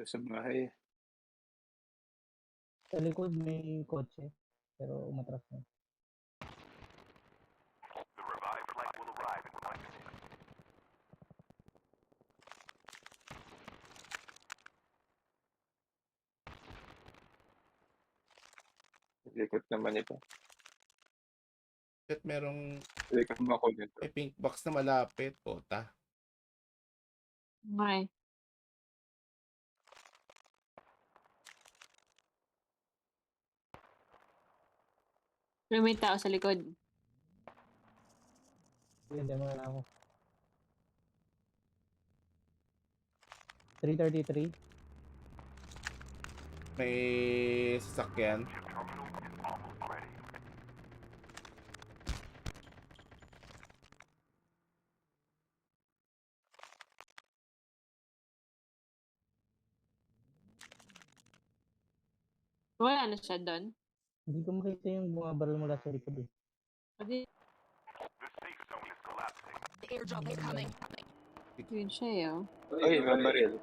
Speaker 13: Doon sa bahay.
Speaker 10: Sa likod may kotse, pero umatras na.
Speaker 13: Likot naman ito.
Speaker 1: At merong
Speaker 13: Likot mo ako nito.
Speaker 1: may pink box na malapit. Puta.
Speaker 22: Okay. Pero may tao sa likod.
Speaker 10: Hindi mo na ako. 333.
Speaker 1: May sasakyan.
Speaker 22: Wala na siya doon.
Speaker 10: Hindi ko makita yung bumabaril mula sa likod eh.
Speaker 22: Kasi
Speaker 14: The airdrop is coming.
Speaker 22: yun siya eh, oh.
Speaker 13: Ay, mabaril.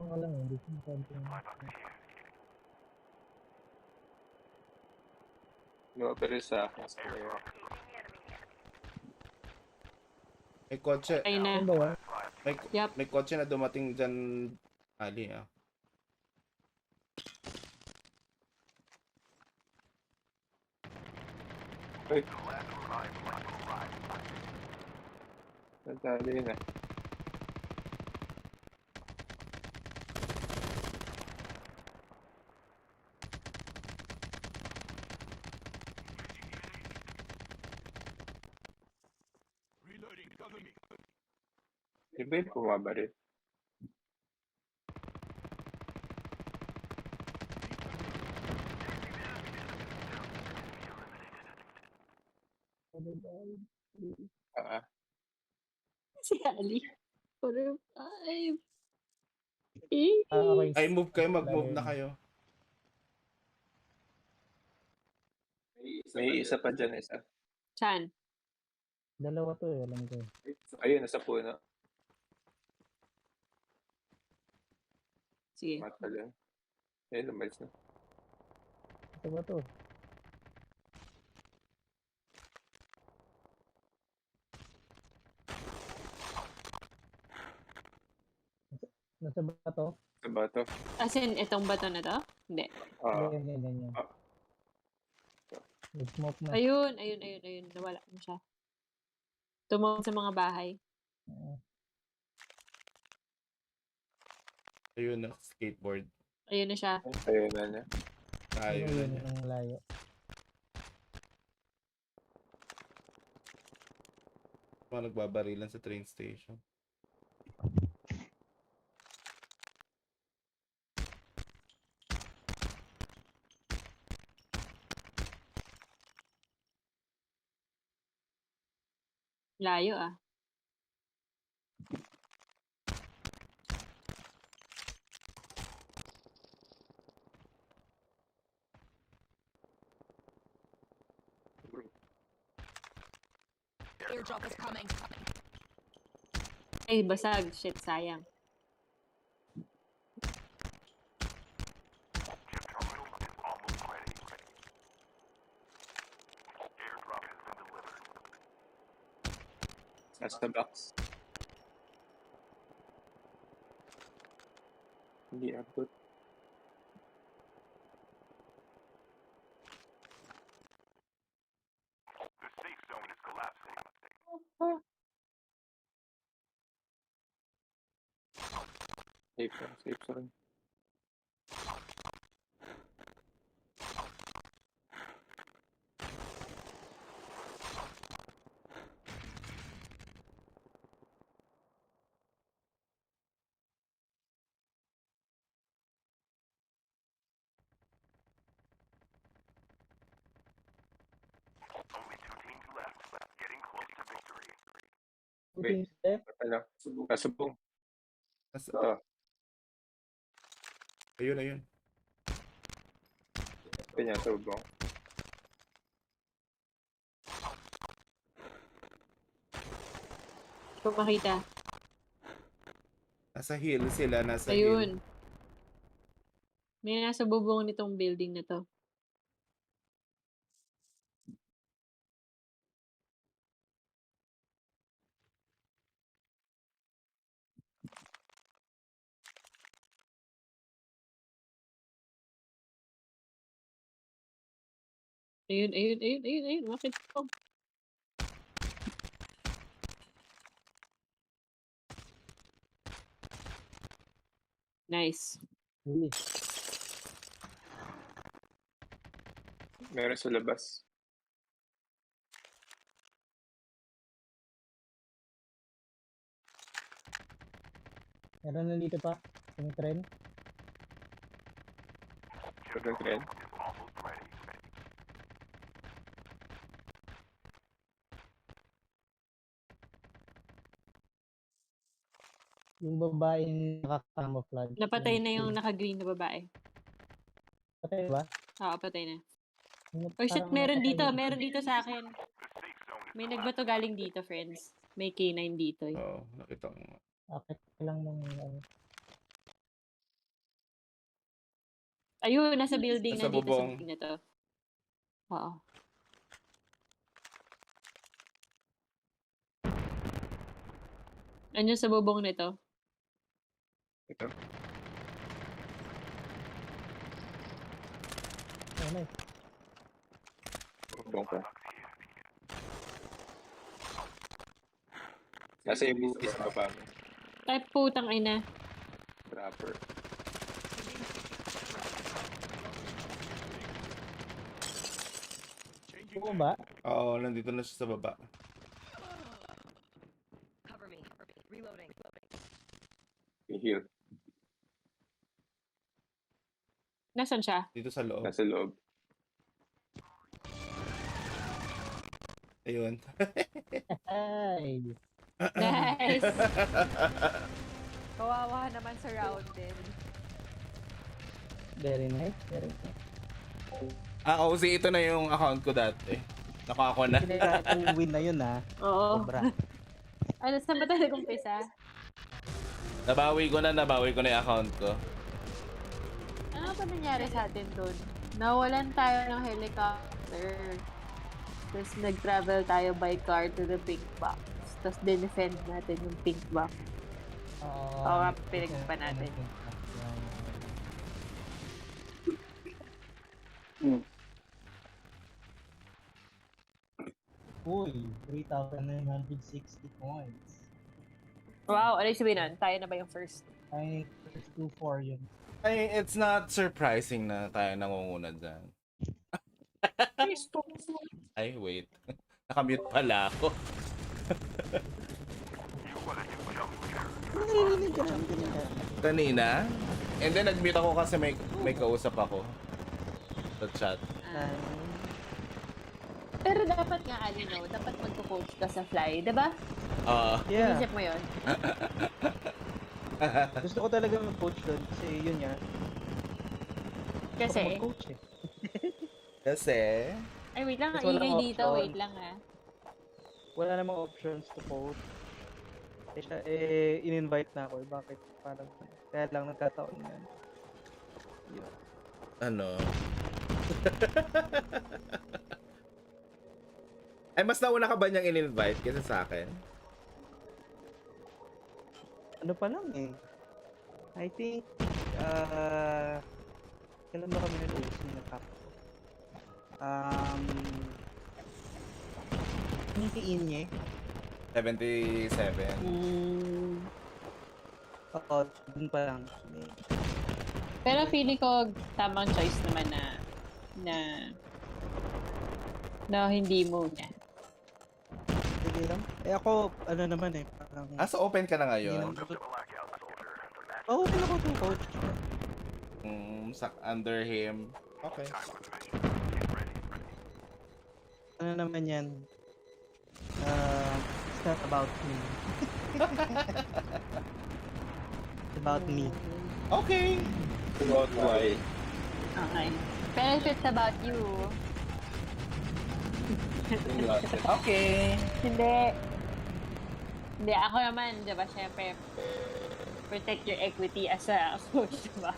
Speaker 10: Ang alam eh, hindi ko makita.
Speaker 13: Mabaril sa akin.
Speaker 1: May kotse.
Speaker 22: Ayun na.
Speaker 10: Ano ba yan?
Speaker 1: May kotse na dumating dyan, Ali.
Speaker 13: Ay. Nadali na. Di ba yung pumabaril?
Speaker 22: Si Ali. 45.
Speaker 1: Ay, move kayo. Mag-move na kayo.
Speaker 13: May isa pa dyan, isa.
Speaker 22: Saan?
Speaker 10: Dalawa to eh, alam ko.
Speaker 13: Ayun, nasa puno.
Speaker 22: Sige.
Speaker 13: Matagal. Ayun, lumalis na.
Speaker 10: Ito ba to? Nasa bato?
Speaker 13: Sa bato.
Speaker 22: As in, itong bato na to? Hindi.
Speaker 10: Ganyan. Nag-smoke na.
Speaker 22: Ayun. Nawala na siya. Tumawag sa mga bahay.
Speaker 1: Ayun na, skateboard.
Speaker 22: Ayun na siya.
Speaker 13: Ayun na niya.
Speaker 1: Ayun na niya.
Speaker 10: Ang layo.
Speaker 1: Mga nagbabarilan sa train station.
Speaker 22: Layo ah.
Speaker 14: The airdrop is coming.
Speaker 22: Ay, basag. Shit, sayang.
Speaker 13: Nasa box. Hindi abot. Safe zone. Wait. Ano? Nasubong. Oo.
Speaker 1: Ayun.
Speaker 13: Kanya, subong.
Speaker 22: Kung makita.
Speaker 1: Nasa hill sila, nasa hill.
Speaker 22: Ayun. May nasa bubong nitong building na to. Ayun. Bakit ko? Nice.
Speaker 13: Meron sa labas.
Speaker 10: Meron na dito pa. Yung tren.
Speaker 13: Meron tren.
Speaker 10: Yung babaeng naka-camouflage.
Speaker 22: Napatay na yung naka-green na babae.
Speaker 10: Patay ba?
Speaker 22: Oo, patay na.
Speaker 10: Yung
Speaker 22: Oh shit,
Speaker 10: parang
Speaker 22: meron
Speaker 10: napatay
Speaker 22: dito.
Speaker 10: yung-
Speaker 22: Meron dito sa akin. May nagbato galing dito, friends. May K9 dito eh.
Speaker 1: Oo, nakita ko.
Speaker 10: Akit lang ng ano.
Speaker 22: Ayun, nasa building
Speaker 1: Nasa
Speaker 22: na dito sa
Speaker 1: bubong.
Speaker 22: building na to. Oo. Andiyan sa bubong nito.
Speaker 13: Ito.
Speaker 10: Ano?
Speaker 13: Bubong ka. Nasa yung buki sa baba mo.
Speaker 22: Ay, putang ina.
Speaker 13: Rapper.
Speaker 10: Oo ba?
Speaker 1: Oo, nandito na siya sa baba.
Speaker 6: Cover me. Reloading.
Speaker 13: I-heal.
Speaker 22: Nasaan siya?
Speaker 1: Dito sa loob.
Speaker 13: Nasa loob.
Speaker 1: Ayun.
Speaker 10: Ay.
Speaker 22: Nice. Kawawa naman sa round din.
Speaker 10: Very nice. Very nice.
Speaker 1: OC, ito na yung account ko dati. Nakuha ko na.
Speaker 10: Pinaka win na yun ha.
Speaker 22: Oo.
Speaker 10: Sobra.
Speaker 22: Ano, saan ba tayo nag-umpisa?
Speaker 1: Nabawi ko na yung account ko.
Speaker 22: Ano ba nangyari sa atin doon? Nawalan tayo ng helicopter. Tapos nag-travel tayo by car to the pink box. Tapos dinefend natin yung pink box. Oo nga, pinagpa natin.
Speaker 10: Uy, 3,960 points.
Speaker 22: Wow, ano yung sabihin nun? Tayo na ba yung first?
Speaker 10: Ay, first 2-4 yun.
Speaker 1: Ay, it's not surprising na tayo nangunguna dyan. Ay, wait. Nakamute pala ako. Kanina? And then nag-mute ako kasi may kausap ako sa chat.
Speaker 22: Pero dapat nga, no, dapat magko-coach ka sa fly, diba?
Speaker 10: Yeah.
Speaker 22: Inisip mo yun?
Speaker 10: Gusto ko talaga mag-coach doon kasi yun nga.
Speaker 22: Kasi?
Speaker 10: Gusto ko mag-coach eh.
Speaker 1: Kasi?
Speaker 22: Ay, wait lang.
Speaker 10: Kasi walang
Speaker 22: Ingay dito.
Speaker 10: option.
Speaker 22: Wait lang, ha.
Speaker 10: Wala namang options to coach. In-invite na ako. Bakit? Parang, kaya lang nagkataon yan. Yun.
Speaker 1: Ano? Ay, mas nauna ka ba niyang in-invite kaysa sa akin?
Speaker 10: Ano pa lang eh. I think, kailan ba kami nag-uus na top? Hindi ENG.
Speaker 1: 77.
Speaker 10: Oo, dun pa lang.
Speaker 22: Pero feeling ko tamang choice naman na hindi muna.
Speaker 10: Sige lang. Eh ako, ano naman eh. Parang,
Speaker 1: So open ka na ngayon?
Speaker 10: Oo, open ako to coach.
Speaker 1: Under him. Okay.
Speaker 10: Ano naman yan? It's not about me. It's about me.
Speaker 1: Okay.
Speaker 13: About why?
Speaker 22: Okay. Pero if it's about you,
Speaker 1: Okay.
Speaker 22: hindi. Hindi, ako naman, di ba, syempre, protect your equity as a coach, di ba?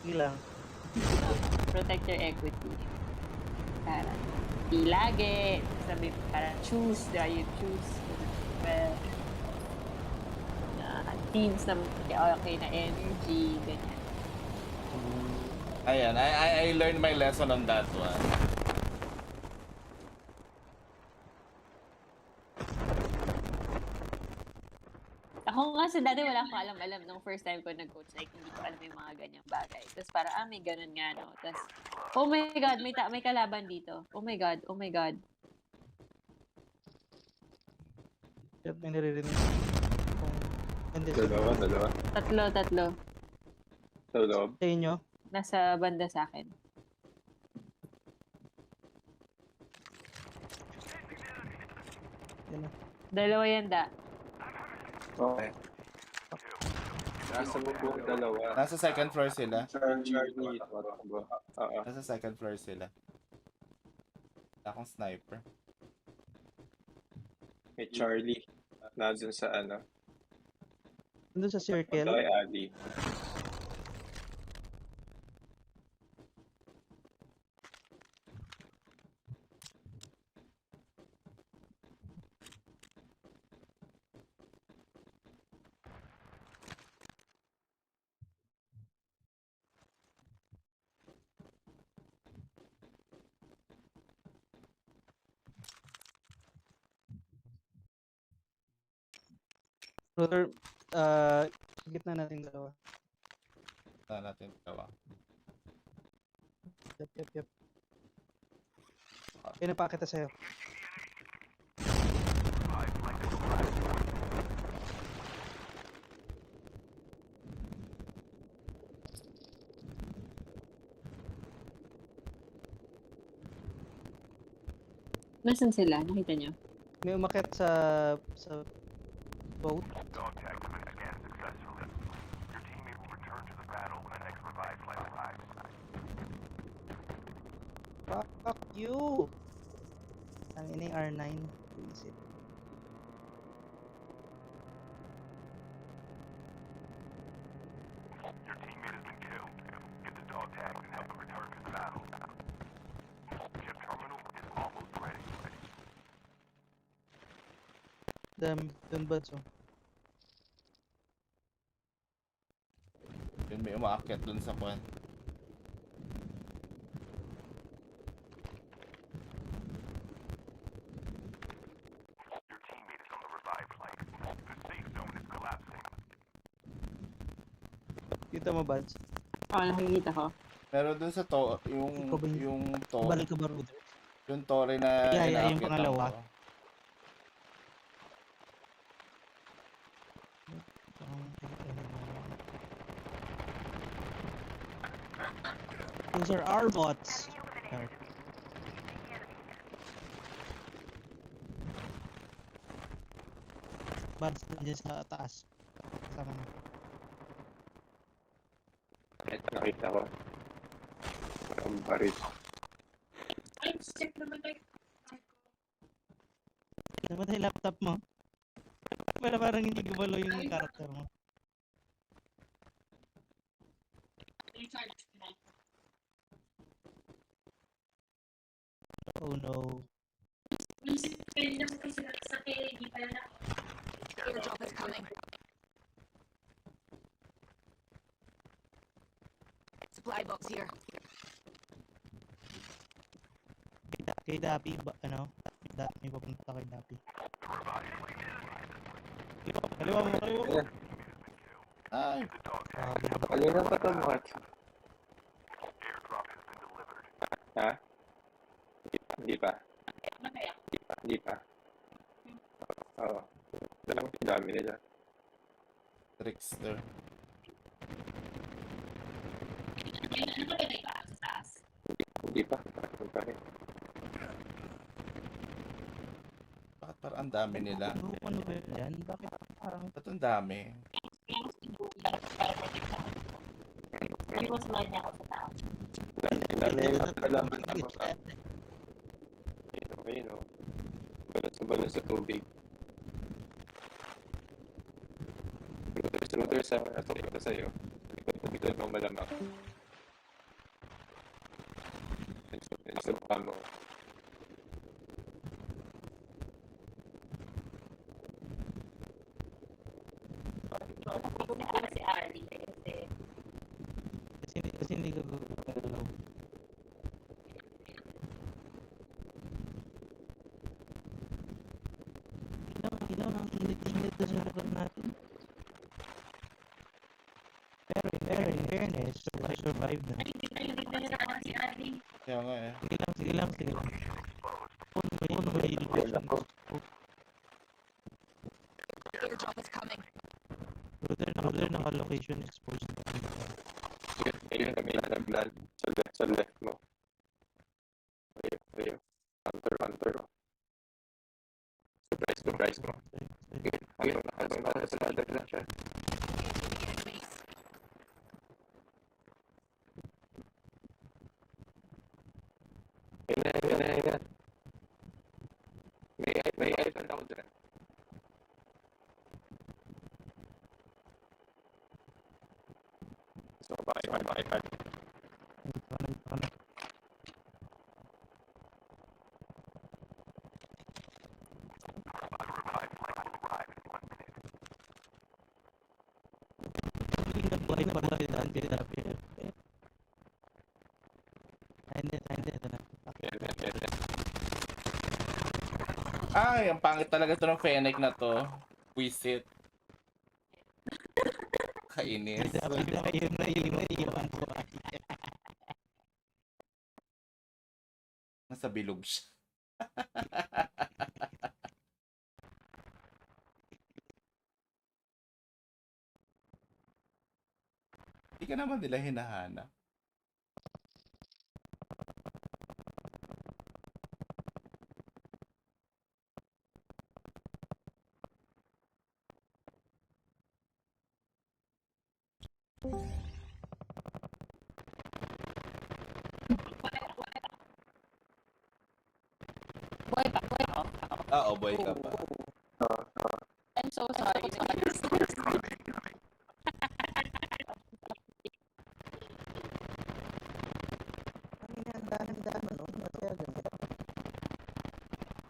Speaker 10: Sige lang.
Speaker 22: Protect your equity. Parang, di lagi, sabi, parang choose, di ba, you choose. Well, teams na okay na energy, ganyan.
Speaker 1: Ayan, I learned my lesson on that one.
Speaker 22: Ako kasi dati wala akong alam-alam nung first time ko nag-coach. Like, hindi ko alam yung mga ganyang bagay. Tapos parang, may ganun nga, no? Tapos, oh my God, may kalaban dito. Oh my God, oh my God.
Speaker 10: At may naririnig.
Speaker 13: Dalawa.
Speaker 22: Tatlo.
Speaker 13: Sa loob.
Speaker 10: Sa inyo?
Speaker 22: Nasa banda sa akin.
Speaker 10: Yan na.
Speaker 22: Dalawa yan, da.
Speaker 13: Okay. Nasa mo po dalawa.
Speaker 1: Nasa second floor sila.
Speaker 13: Charlie, tatakbo. Oo.
Speaker 1: Nasa second floor sila. Wala akong sniper.
Speaker 13: May Charlie. Nandun sa ano.
Speaker 10: Nandun sa circle?
Speaker 13: Kay Adi.
Speaker 10: Brother, gitna natin dalawa.
Speaker 1: Saan natin tawa?
Speaker 10: Yep. Pinapakita sa'yo.
Speaker 22: Nasaan sila? Nakita niyo?
Speaker 10: May umakyat sa boat. Fuck you! Ang ini R9. Visit.
Speaker 21: Your teammate has been killed. Get the dog tags and help him return to the battle. Chip terminal is almost ready.
Speaker 10: Dun ba so?
Speaker 1: Yun, may umaakyat dun sa kwan.
Speaker 21: Your teammate is on the revive flight. The safe zone is collapsing.
Speaker 10: Kita mo, Buds?
Speaker 22: Oo, nakikita ko.
Speaker 1: Pero dun sa yung
Speaker 10: Balik ka ba, brother?
Speaker 1: yung tore na
Speaker 10: Yeah, yung
Speaker 1: inaakyatan
Speaker 10: pangalawa.
Speaker 1: ko.
Speaker 10: Those are our bots. Buds nandiyan sa taas. Kasama mo.
Speaker 13: Ito nakita ko. Ang baris.
Speaker 10: Namatay laptop mo. Pero parang hindi gumalo yung character mo. Oh no.
Speaker 14: Airdrop is coming. Supply box here.
Speaker 10: Kay Dapi ba, ano? May papunta kay Dapi. Kaliwa mo.
Speaker 1: Ay.
Speaker 13: Kanina pa ito, Mat. Ha? Hindi pa. Oo. Dami nila.
Speaker 1: Trickster.
Speaker 13: Hindi pa. Ano pa rin?
Speaker 1: Parang ang dami nila.
Speaker 10: Ano ba yan? Bakit parang...
Speaker 1: Ba't ang dami?
Speaker 13: Dami na palaman ako sa... Ayun o. Balat sa tubig. Routers sa ito sa'yo. Likod mo malamang. Nagsupa mo.
Speaker 10: Kasi hindi ka gagalaw. Ilang ang init na sa lugar natin. Pero in fairness, survive na.
Speaker 1: Kaya nga eh.
Speaker 10: Sige lang. Kung may location.
Speaker 14: Airdrop is coming.
Speaker 10: Router naka-location exposed.
Speaker 13: Ayun kami naglan sa left mo. Ayun. Hunter. Surprise mo. Ayun, nakasama sa ladder na siya. Ayun. May iPad ako dyan. So, iPad.
Speaker 1: Ay, ang pangit talaga ito ng Fennec na to. Wisit. Kainis.
Speaker 10: Ayun na iwan ko.
Speaker 1: Nasa bilog siya. Hindi ka naman nila hinahanap.
Speaker 22: Boy pa.
Speaker 1: Oo, boy ka pa.
Speaker 22: I'm so sorry.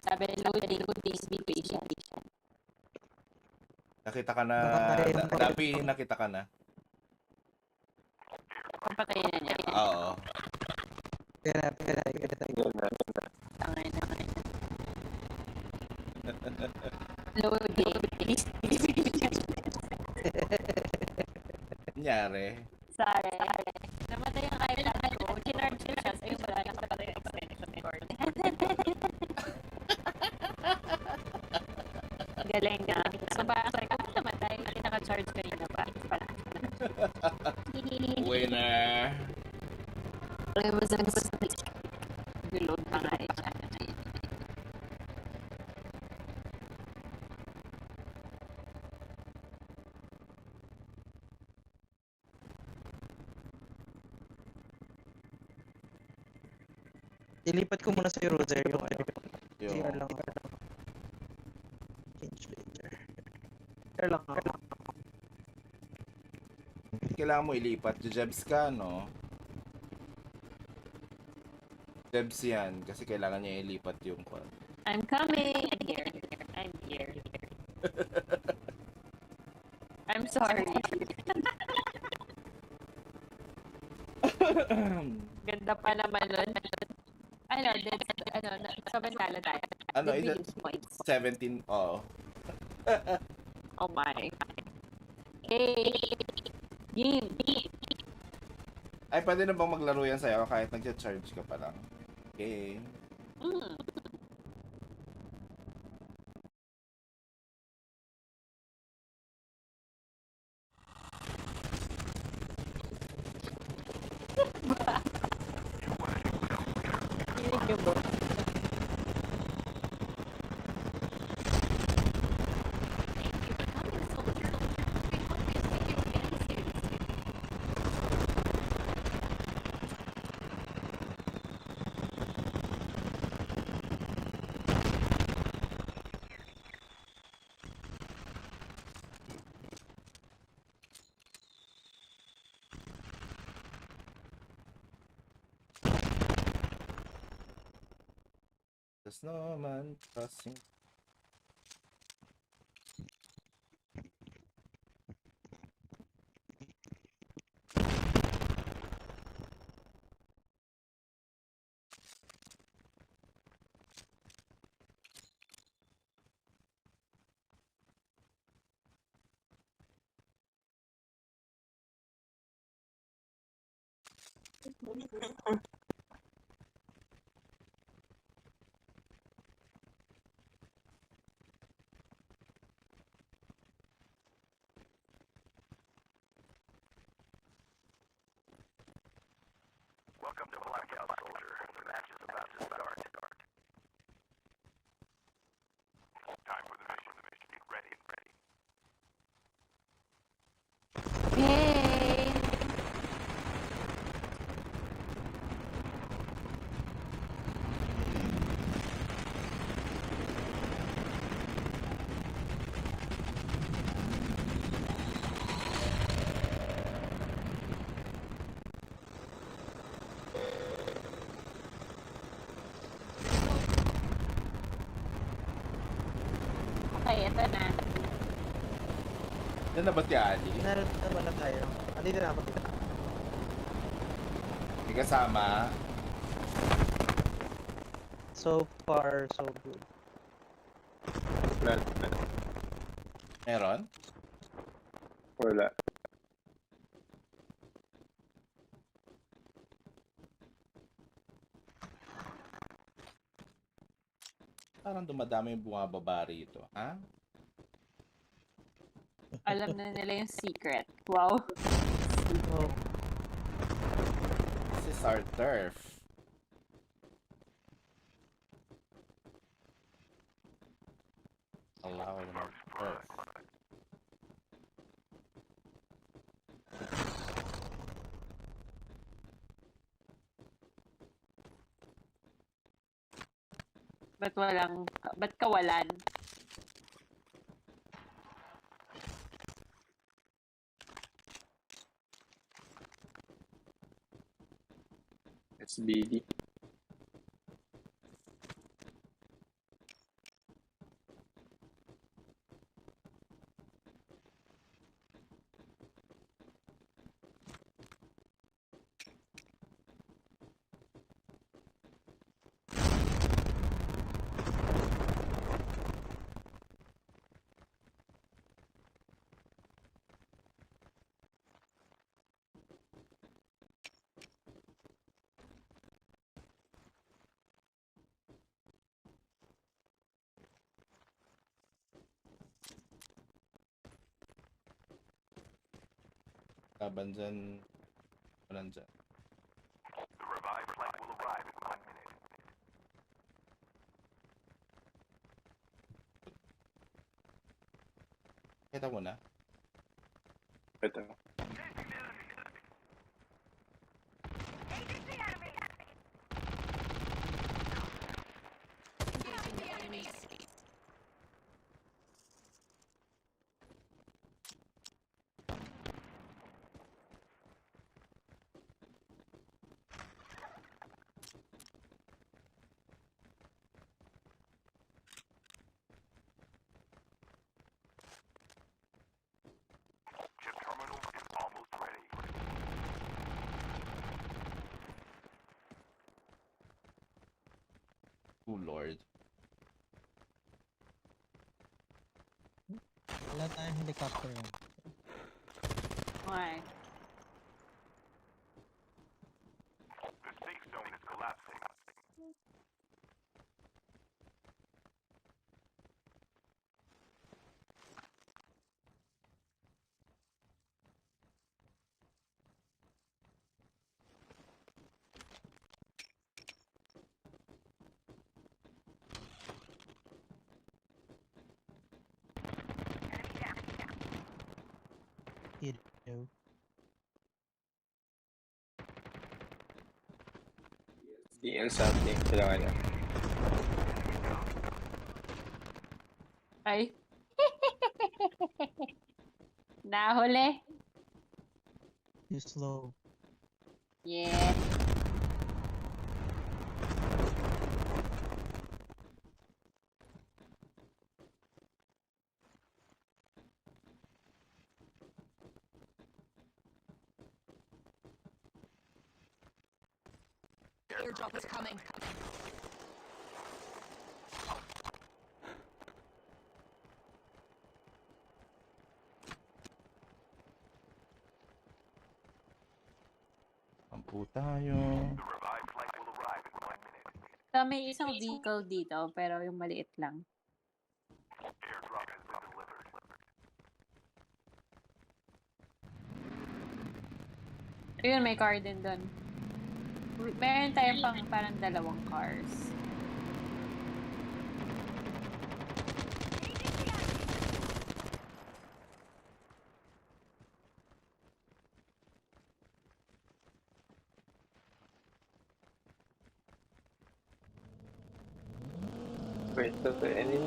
Speaker 22: Sabi, loading, be patient.
Speaker 1: Nakita ka na. Dapi, nakita ka na.
Speaker 22: Papatayin na niya.
Speaker 1: Oo.
Speaker 10: Pera.
Speaker 22: Loading.
Speaker 1: Nangyari.
Speaker 22: Sorry. Namatay ang iPad ko. Chinarge siya. Sa'yo wala nakapatay ang extension cord. Galing na. So parang sabi ko, namatay. Hindi naka-charge kanina pa.
Speaker 1: Winner.
Speaker 22: It was reload pa nga eh.
Speaker 10: Ilipat ko muna sa router yung
Speaker 1: Yung
Speaker 10: CR lang. Change later. CR lang.
Speaker 1: kailangan mo ilipat. Jebs ka, no? Jebs yan. Kasi kailangan niya ilipat yung call.
Speaker 22: I'm coming. I'm here. I'm sorry. Ganda pa naman nun. Sa bantala tayo.
Speaker 1: Ano,
Speaker 22: Did we use points?
Speaker 1: 17, oo.
Speaker 22: Oh my. Hey! Game!
Speaker 1: Ay, pwede na bang maglaro yan sa'yo kahit nag-charge ka pa lang? Okay. The snowman crossing.
Speaker 4: Welcome to Blackout, soldier. The match is about to start. Time for the mission. Get ready.
Speaker 22: Hey! Okay, ito na.
Speaker 1: Yan na ba si Ali?
Speaker 15: Naroon naman na tayo. Andito na ako dito.
Speaker 1: May kasama.
Speaker 15: So far, so good.
Speaker 1: Meron?
Speaker 13: Wala.
Speaker 1: Parang dumadami yung bumababa rito, ha?
Speaker 22: Alam na nila yung secret. Wow.
Speaker 15: Oh.
Speaker 1: This is our turf. Allow them our turf.
Speaker 22: Ba't kawalan?
Speaker 13: It's BD.
Speaker 1: Laban dyan. Walang dyan.
Speaker 4: The revived flight will arrive in 1 minute.
Speaker 1: Kita mo na?
Speaker 13: Ito.
Speaker 4: Chip terminal is almost ready.
Speaker 1: Oh Lord.
Speaker 15: Wala tayong helicopter yan.
Speaker 22: Okay.
Speaker 4: The safe zone is collapsing.
Speaker 15: Hello.
Speaker 13: DL something. Kailangan niya.
Speaker 22: Ay. Nahuli.
Speaker 15: Too slow.
Speaker 22: Yeah.
Speaker 14: Airdrop is coming.
Speaker 1: Ampu tayo.
Speaker 22: May isang vehicle dito, pero yung maliit lang. Ayun, may car din doon. Meron tayong parang dalawang cars.
Speaker 13: Wait, that's the enemy?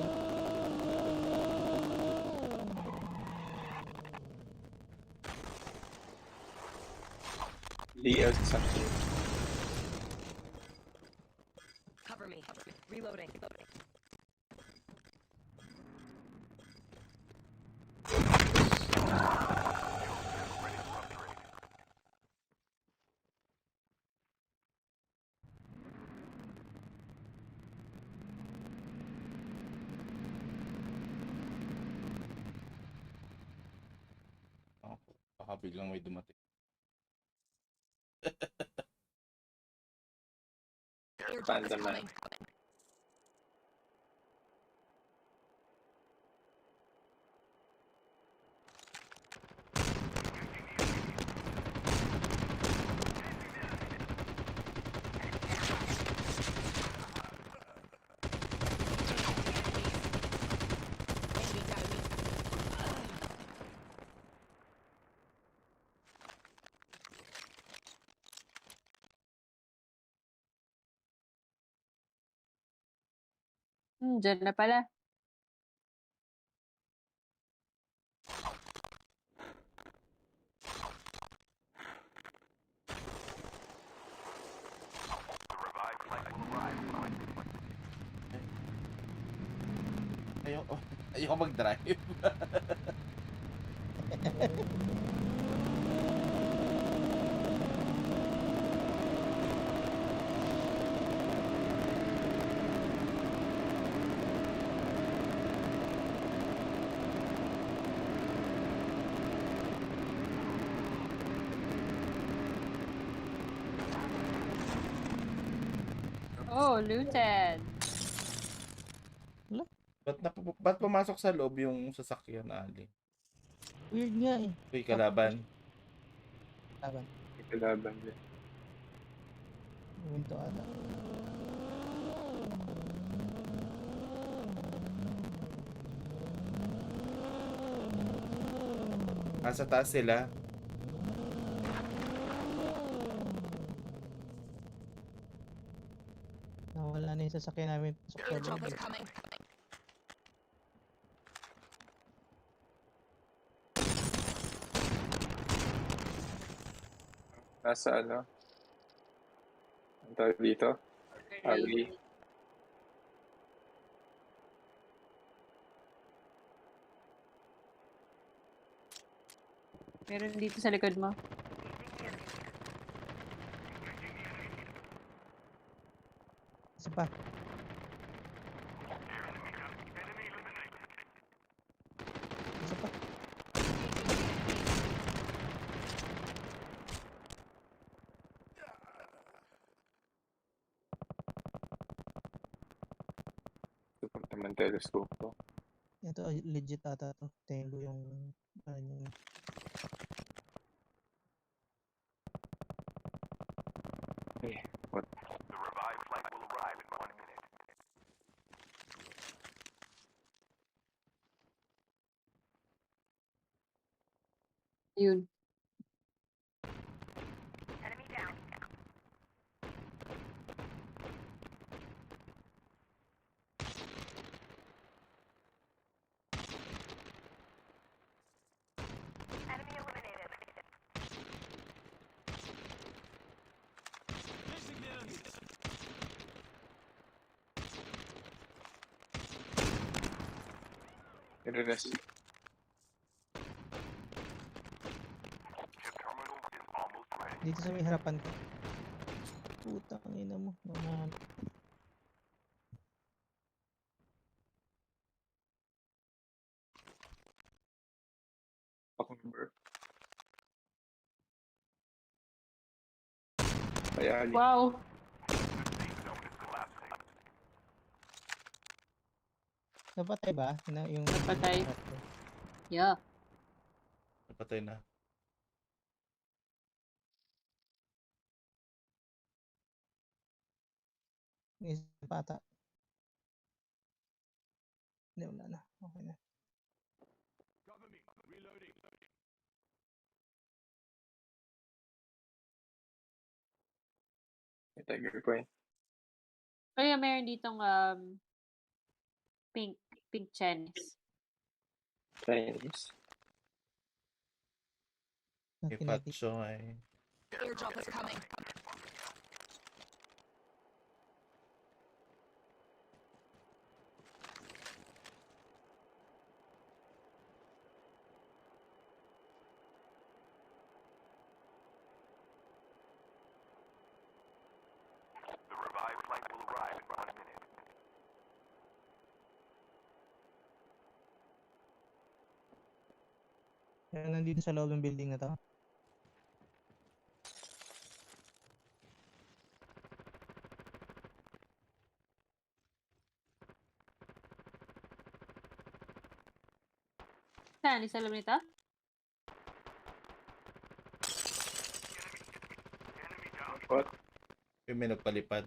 Speaker 13: Leo's something.
Speaker 6: Cover me. Reloading.
Speaker 1: Oh, baka biglang may dumating.
Speaker 13: Panda man.
Speaker 22: Diyan na pala.
Speaker 1: Ayoko mag-drive.
Speaker 22: Oh, looted.
Speaker 1: Ba't pumasok sa loob yung sasakyan, Ali?
Speaker 15: Weird nga eh.
Speaker 1: Uy, kalaban.
Speaker 13: Kalaban din.
Speaker 15: Winto ata.
Speaker 1: Nasa taas sila.
Speaker 15: Nawala na yung sasakyan namin. Pasok sa
Speaker 14: Airdrop
Speaker 15: loob.
Speaker 14: is coming.
Speaker 13: Nasa ano? Ang tawag dito? Ali.
Speaker 22: Meron dito sa likod mo.
Speaker 15: Isa pa. Isa pa.
Speaker 13: Super naman telescope ko.
Speaker 15: Ito legit ata to. Tengo yung ano yung
Speaker 13: Eh, what?
Speaker 4: The revived flight will arrive in 1 minute.
Speaker 22: Yun.
Speaker 4: Enemy down. Enemy eliminated.
Speaker 13: I-rest.
Speaker 15: dito sa may harapan ko. Putang ina mo. Naman.
Speaker 13: Remember. Bayani.
Speaker 22: Wow.
Speaker 15: Napatay ba? Yung
Speaker 22: Napatay. Yeah.
Speaker 1: Napatay na.
Speaker 15: Isa pata. Hindi, wala na. Okay na.
Speaker 13: Tiger Queen.
Speaker 22: Kaya meron ditong pink Chinese.
Speaker 13: Chinese.
Speaker 1: Ipacho ay.
Speaker 14: Airdrop is coming.
Speaker 4: The revived flight will arrive in 1 minute.
Speaker 15: Yan, nandito sa loob ng building na to.
Speaker 22: Saan? Isa alam nito?
Speaker 13: What?
Speaker 1: Yung may nagpalipad.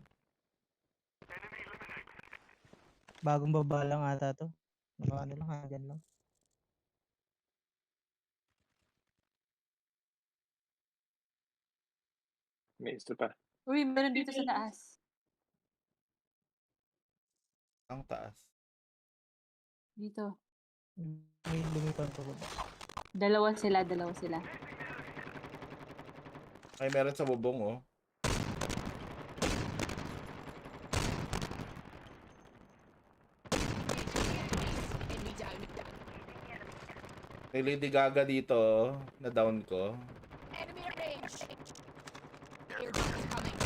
Speaker 15: Bagong baba lang ata to. Ano lang, hanggan lang.
Speaker 13: May isa pa.
Speaker 22: Uy, meron dito sa taas.
Speaker 1: Ang taas.
Speaker 22: Dito.
Speaker 15: May lumipad pa ba?
Speaker 22: Dalawa sila.
Speaker 1: Ay, meron sa bubong, oh. May Lady Gaga dito, na down ko.
Speaker 14: Enemy at range. Airdrop is coming.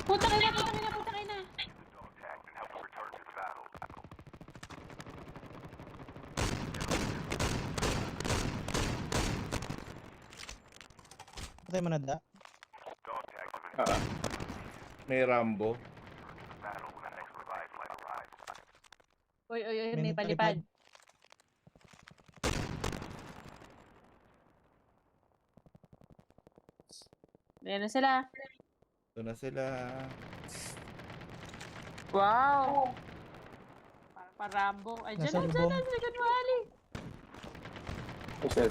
Speaker 22: Putang ina!
Speaker 4: Dog tagged and help them return to the battle.
Speaker 15: Patay mo na da?
Speaker 4: Dog tags have been
Speaker 1: May Rambo.
Speaker 4: battle when the next revived flight arrives.
Speaker 22: Uy,
Speaker 15: May
Speaker 22: may palipad. Ayan na sila.
Speaker 1: Ito na sila.
Speaker 22: Wow! Parang parambo. Ay,
Speaker 15: Nasa
Speaker 22: dyan
Speaker 15: lubong.
Speaker 22: na, Ganwali.
Speaker 13: Isa.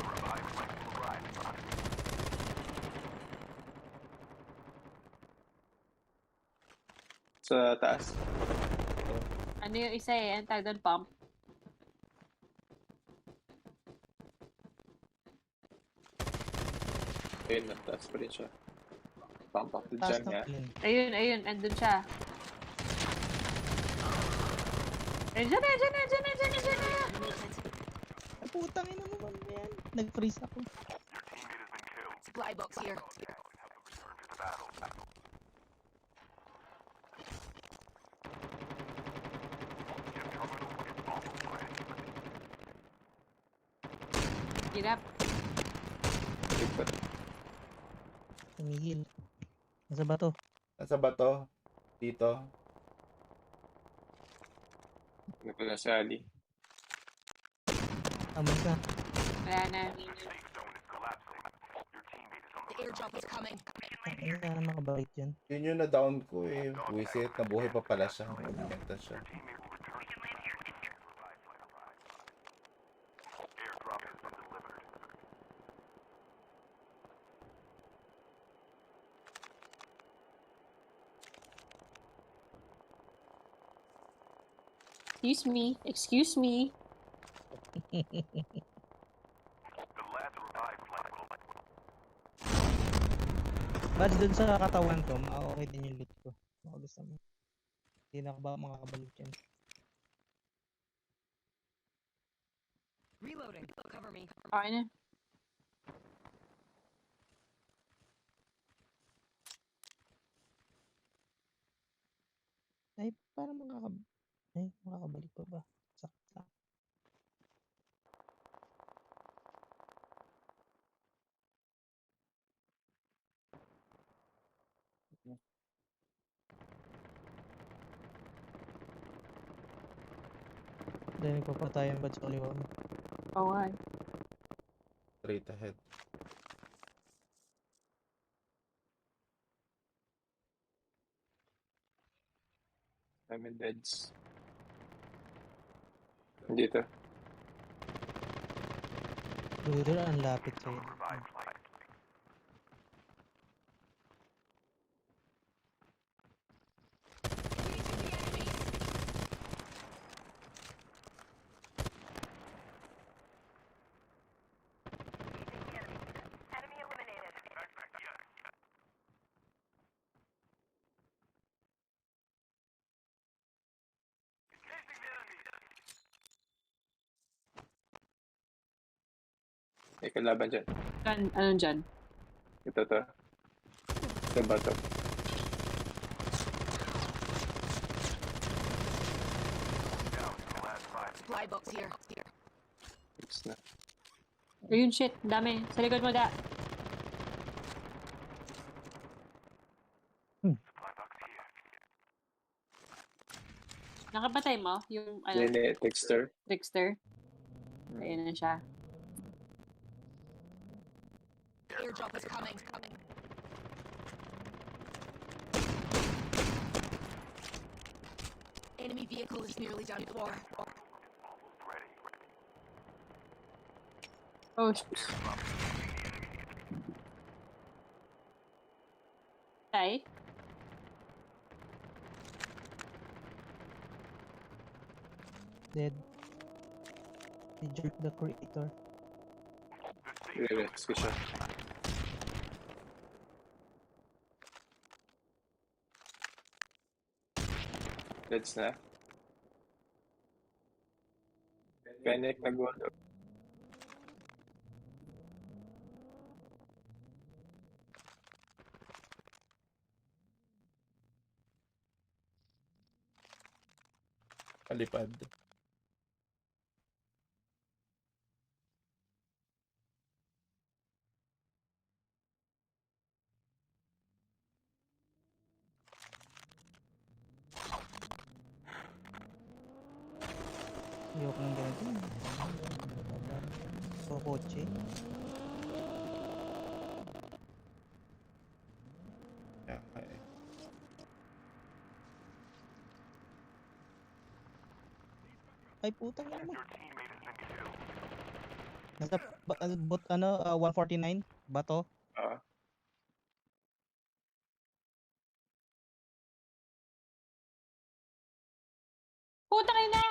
Speaker 13: Sa taas.
Speaker 22: Ano yung isa eh? Ang tag doon, pump.
Speaker 13: Ayun, taas pa rin siya. Pump up the
Speaker 15: Taas
Speaker 13: dyan
Speaker 15: na
Speaker 13: nga.
Speaker 15: yun.
Speaker 22: Ayun, andun siya. Ayun, dyan na.
Speaker 15: Ay, putang ina mo man yan. Nag-freeze ako.
Speaker 14: Supply box here.
Speaker 22: Hirap.
Speaker 15: Tumigil. Nasa bato.
Speaker 1: Nasa bato. Dito.
Speaker 13: Ano pala sa Ali?
Speaker 15: Amas na.
Speaker 22: Wala na.
Speaker 14: The airdrop is coming.
Speaker 15: Ano na makabalik dyan?
Speaker 1: Yun yung na-down ko eh. Wisit, nabuhay pa pala siya. Nagbenta siya.
Speaker 4: Airdrop has been delivered.
Speaker 22: Excuse me.
Speaker 4: The last revived flight will
Speaker 15: Bads dun sa katawan ko, okay din yung loot ko. Baka gusto mo. Hindi na ako ba makakabalik dyan.
Speaker 6: Reloading. Cover me.
Speaker 22: Okay na.
Speaker 15: Ay, parang makakabalik pa ba? Sakta. Dahil nagpapatayan ba sa kaliwa mo?
Speaker 22: Oo nga.
Speaker 1: Straight ahead.
Speaker 13: I'm in beds. Dito.
Speaker 15: Brother, ang lapit sa'yo.
Speaker 13: May kalaban dyan.
Speaker 22: Anong dyan?
Speaker 13: Ito to. Ito ba to?
Speaker 6: Supply box here.
Speaker 13: Oops na.
Speaker 22: Ayun, shit. Dami. Sa likod mo, da. Nakapatay mo? Yung, ano?
Speaker 13: Nene, Dexter.
Speaker 22: Dexter? Ayun na siya.
Speaker 6: Airdrop is coming. Enemy vehicle is nearly down the floor.
Speaker 22: Oh, shit. Tay?
Speaker 15: Dead. He jerked the creator.
Speaker 13: Relax ko siya. Deads na. Panic na gulo.
Speaker 1: Palipad.
Speaker 15: Ayoko ng ganito. So, kotse.
Speaker 1: Yeah, okay.
Speaker 15: Ay, putang ina mo. Nasa, bot, 149? Bato?
Speaker 22: Putang ina!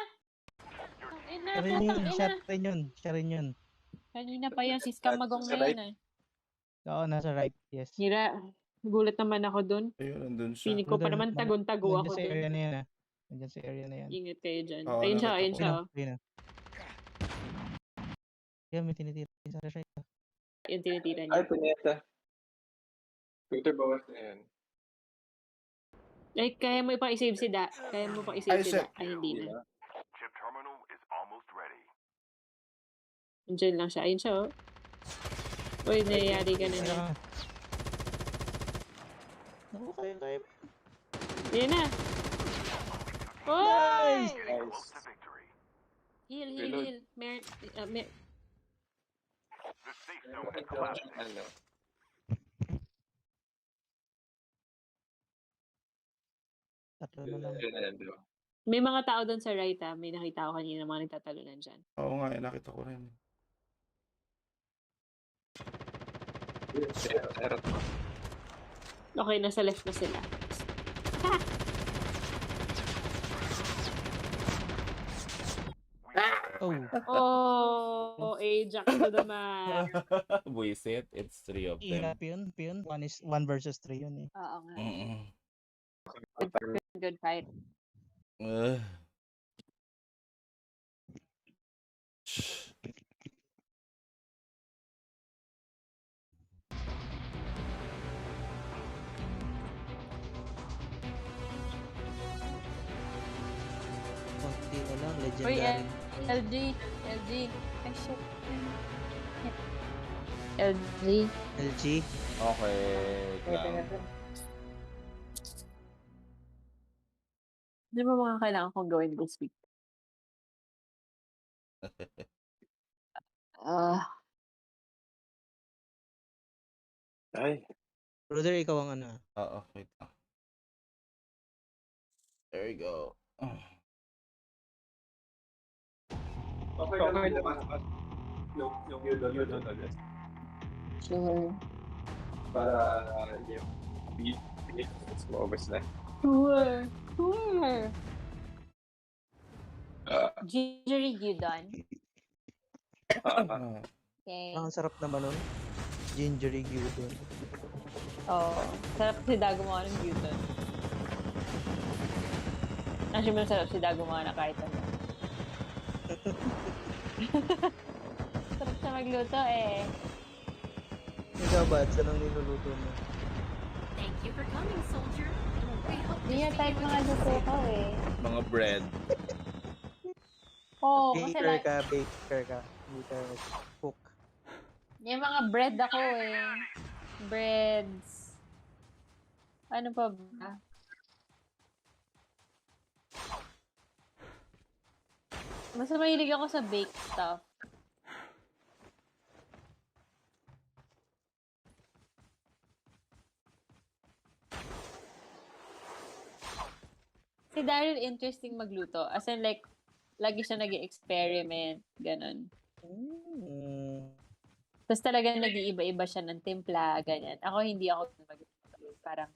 Speaker 22: Ina, putang ina.
Speaker 15: Siya rin yun.
Speaker 22: Kanina pa yan, si Scam Magong na yan,
Speaker 15: Oo, nasa right, yes.
Speaker 22: Hira, nagulat naman ako dun.
Speaker 1: Ayun, nandun siya.
Speaker 22: Pinig ko pa naman tagon-tago ako
Speaker 15: Nandiyan sa
Speaker 22: dun.
Speaker 15: area na yan, ah. Nandiyan sa area na yan.
Speaker 22: Ingat kayo dyan.
Speaker 1: Oo,
Speaker 22: Ayun siya,
Speaker 1: nakita
Speaker 22: ayun
Speaker 1: ko.
Speaker 22: siya. oh.
Speaker 15: Yan, may tinitira sa siya.
Speaker 22: Yung tinitira
Speaker 13: Ay,
Speaker 22: niya.
Speaker 13: punyeta. Twitter bawas na yan.
Speaker 22: Ay, kaya mo pa i-save si Da. Kaya mo pa i-save si Da. Ay, hindi na.
Speaker 4: Chip terminal is almost ready.
Speaker 22: Andiyan lang siya. Ayun siya, oh. Uy, nayayari ka na na.
Speaker 15: Naku, kaya.
Speaker 22: Ayun na. Uy!
Speaker 13: Nice.
Speaker 22: Heal.
Speaker 13: Reload. Ano?
Speaker 15: Tatlo na lang.
Speaker 22: May mga tao doon sa right, ha. May nakita ko kanina mga nagtatalunan dyan.
Speaker 1: Oo nga, nakita ko rin.
Speaker 22: Okay, nasa left na sila. Oh, Ajax to the max.
Speaker 1: Buisit, it's 3 of them.
Speaker 15: Hirap yun. One versus 3 yun eh.
Speaker 22: Oo nga.
Speaker 1: Mm-mm.
Speaker 22: Good fight. Uy,
Speaker 15: Legendary.
Speaker 22: LG. LG. Ay, shit. LG.
Speaker 15: LG.
Speaker 1: Okay
Speaker 22: Wait,
Speaker 1: lang.
Speaker 22: Ano ba mga kailangan kong gawin this week?
Speaker 13: Ay.
Speaker 15: Brother, ikaw ang ano.
Speaker 1: Oo, wait lang. There you go.
Speaker 13: Okay naman. Yung yun ulit.
Speaker 22: Sure.
Speaker 13: Para yung beat lumabas na.
Speaker 22: Sure. Sure. Gingery gyudon. Okay.
Speaker 15: Ang sarap naman nun. Gingery gyudon.
Speaker 22: Oo. Sarap si Da gumawa ng gyudon. Actually, masarap si Da gumawa na kahit ano. Sarap siya magluto eh.
Speaker 15: Ikaw ba? Saan ang niluluto mo?
Speaker 19: Thank you for coming, soldier. We hope to
Speaker 22: Hindi niya
Speaker 19: see
Speaker 22: type
Speaker 19: you
Speaker 22: mga
Speaker 19: again
Speaker 22: luto
Speaker 19: soon.
Speaker 22: ko eh.
Speaker 1: Mga bread.
Speaker 22: Oo, kasi
Speaker 15: Baker ka, baker ka. Hindi ka cook.
Speaker 22: yung mga bread ako eh. Breads. Ano pa ba? Mas mahilig ako sa baked stuff. Si Daryl interesting magluto. As in like, lagi siya nag-experiment. Ganon. Tapos talagang nag-iiba-iba siya ng timpla, ganyan. Ako hindi ako parang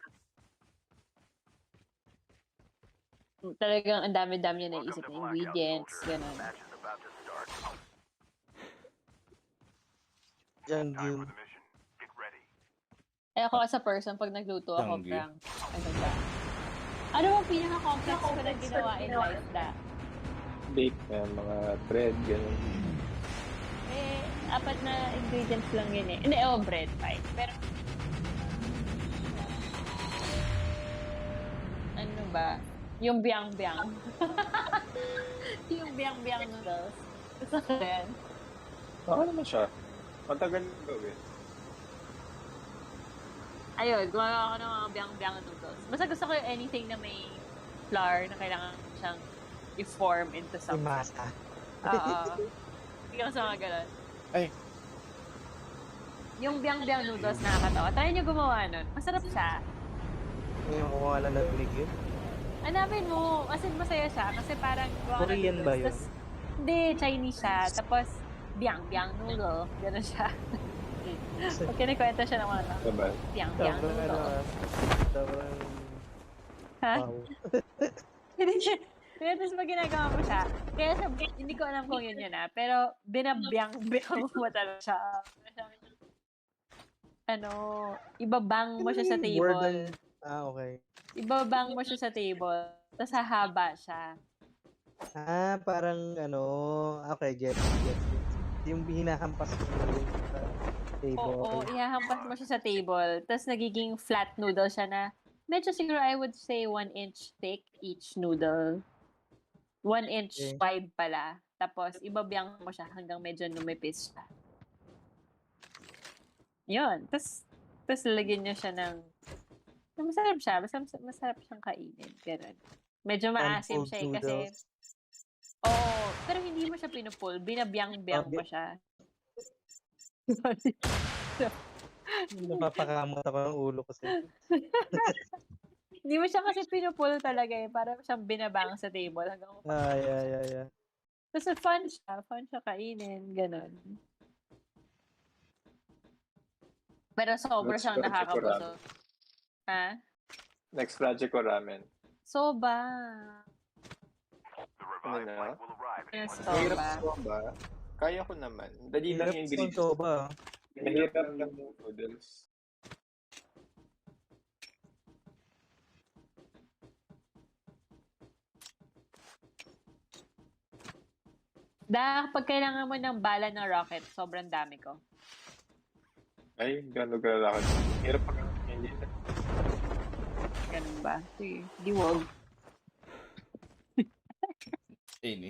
Speaker 22: talagang ang dami-dami niya naisip na ingredients, gano'n.
Speaker 15: Janggyu.
Speaker 22: Eh ako as a person, pag nagluto ako,
Speaker 1: Janggyu.
Speaker 22: parang, ano ba? Ano bang pinaka-complex ko na ginawa in life da?
Speaker 13: Bake na mga bread, gano'n.
Speaker 22: Eh, 4 na ingredients lang yun eh. Hindi, bread, fine. Pero, ano ba? Yung biang-biang. Yung biang-biang noodles. Gusto ko yan.
Speaker 13: Baka naman siya. Matagal gawin.
Speaker 22: Ayun, gumagawa ako ng mga biang-biang noodles. Basta gusto ko yung anything na may flour na kailangan siyang i-form into something.
Speaker 15: Masa.
Speaker 22: Oo. Hindi ako sa mga ganun.
Speaker 1: Ay.
Speaker 22: Yung biang-biang noodles nakakatawa. Try nyo gumawa nun. Masarap siya.
Speaker 15: Yung kumuha lang ng yun.
Speaker 22: Hanapin mo. Kasi masaya siya. Kasi parang gawa ng
Speaker 15: Korean ba
Speaker 22: noodles.
Speaker 15: yun?
Speaker 22: Tas, hindi, Chinese siya. Tapos, biang-biang noodle. Gano'n siya. Pag kinikwento siya ng mga tao.
Speaker 13: Sabay.
Speaker 22: Biang-biang noodle. Ha? Kaya tapos pag ginagawa mo siya, kaya sa, hindi ko alam kung yun pero binabiyang-biyang mo talaga siya. Ano, ibabang mo siya sa table.
Speaker 15: Okay.
Speaker 22: Ibabang mo siya sa table, tapos hahaba siya.
Speaker 15: Parang ano, okay, gets. Yung hinahampas mo sa table.
Speaker 22: Oo, ihahampas mo siya sa table, tapos nagiging flat noodle siya na, medyo siguro I would say 1 inch thick each noodle. 1 inch wide pala. Tapos, ibabiyang mo siya hanggang medyo numipis siya. Yun. Tapos lalagyan niyo siya ng... Masarap siya. Masarap siyang kainin. Ganun. Medyo maasim siya eh, kasi... Oo. Pero hindi mo siya pinupul. Binabiyang-biyang mo siya.
Speaker 15: Napapakamot ako ng ulo kasi.
Speaker 22: Hindi mo siya kasi pinupul talaga eh. Para siyang binabang sa table. Hanggang
Speaker 15: Yeah.
Speaker 22: Tapos fun siya. Fun siya kainin. Ganon. Pero sobra siyang nakakabusog. Ha?
Speaker 13: Next project ko ramen.
Speaker 22: Soba.
Speaker 13: Ano na?
Speaker 22: Soba.
Speaker 13: Soba. Kaya ko naman. Dali lang yung ingredients.
Speaker 15: Soba.
Speaker 13: Mahirap lang yung noodles.
Speaker 22: Pag kailangan mo ng bala ng rocket, sobrang dami ko.
Speaker 13: Ay, gano'n lalakad. Hirap pag hindi na.
Speaker 22: Ganun ba? Sige, di wag.
Speaker 1: Ini.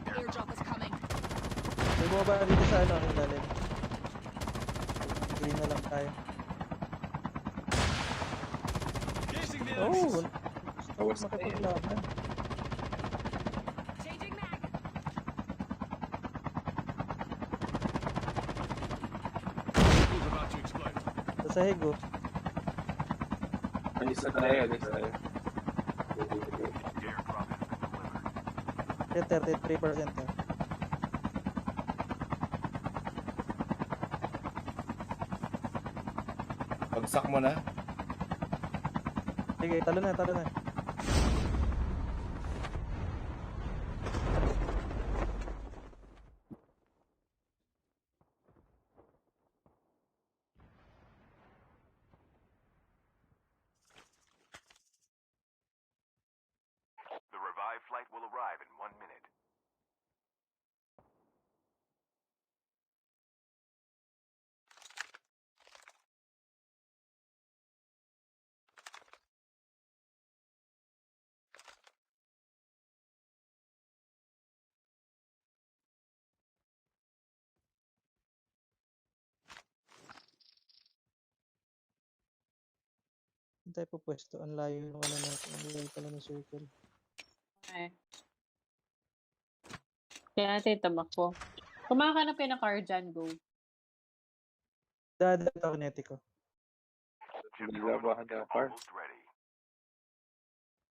Speaker 15: bumaba dito sa ano, ilalim. Green na lang tayo. Oh, gusto ko makipaglaban. Sa sahig oh.
Speaker 13: Alis na tayo.
Speaker 15: Yan, 33% na.
Speaker 1: Bagsak mo na.
Speaker 15: Sige, talo na.
Speaker 4: The revived flight will arrive in 1 minute.
Speaker 15: Hindi tayo po pwesto. Ang layo yung ano natin. Ang layo pala ng circle.
Speaker 22: Okay. Kaya natin tumakbo. Kumakanap kayo ng car dyan, go.
Speaker 15: Dada ito, kineti ko.
Speaker 13: Nilabahan na car.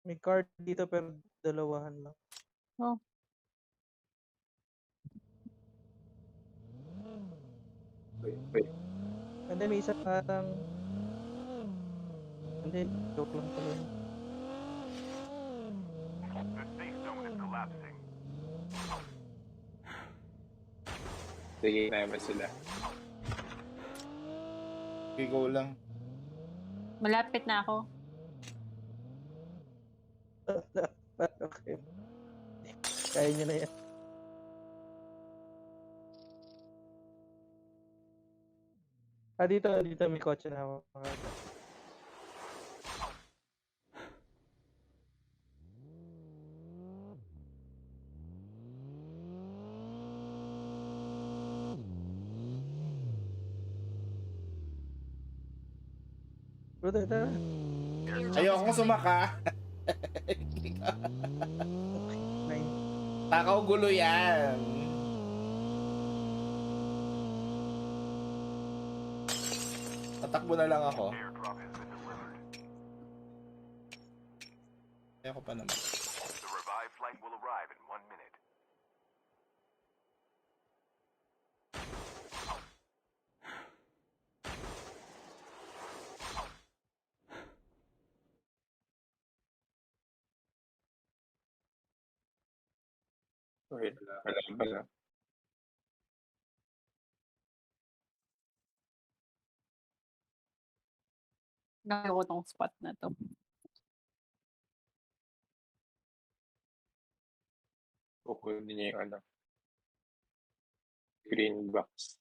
Speaker 15: May card dito pero dalawahan lang.
Speaker 22: Oh.
Speaker 13: Wait.
Speaker 15: And then may isa parang... Hindi, joke lang pala yun.
Speaker 4: The safe zone is collapsing.
Speaker 13: Sige, naman sila.
Speaker 1: Go lang.
Speaker 22: Malapit na ako.
Speaker 15: Okay. Kaya nyo na yan. Dito may kotse na ako. Bro, tara.
Speaker 1: Ayoko sumaka. Takaw gulo yan. Tatakbo na lang ako. Ayoko pa naman.
Speaker 4: The revived flight will arrive in 1 minute.
Speaker 13: Wait, wala.
Speaker 22: Nakaya ko tong spot na to.
Speaker 13: Kukunin niya yung ano. Green box.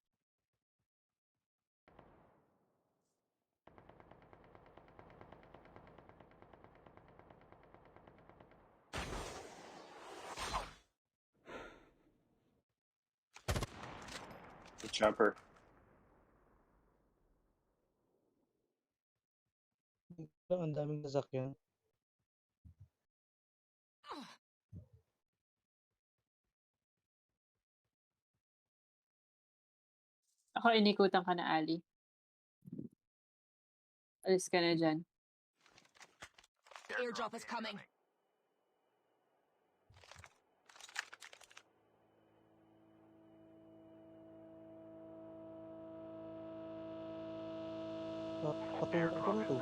Speaker 13: Chopper.
Speaker 15: Ang daming sasakyan.
Speaker 22: Ako inikutan ka na, Ali. Alis ka na dyan.
Speaker 14: Airdrop is coming.
Speaker 15: Patulog ko na to.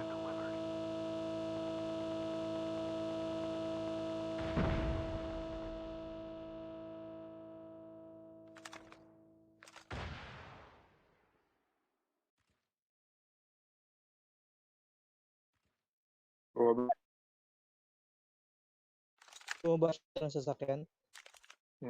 Speaker 15: Bumaba siya ng sasakyan.
Speaker 4: The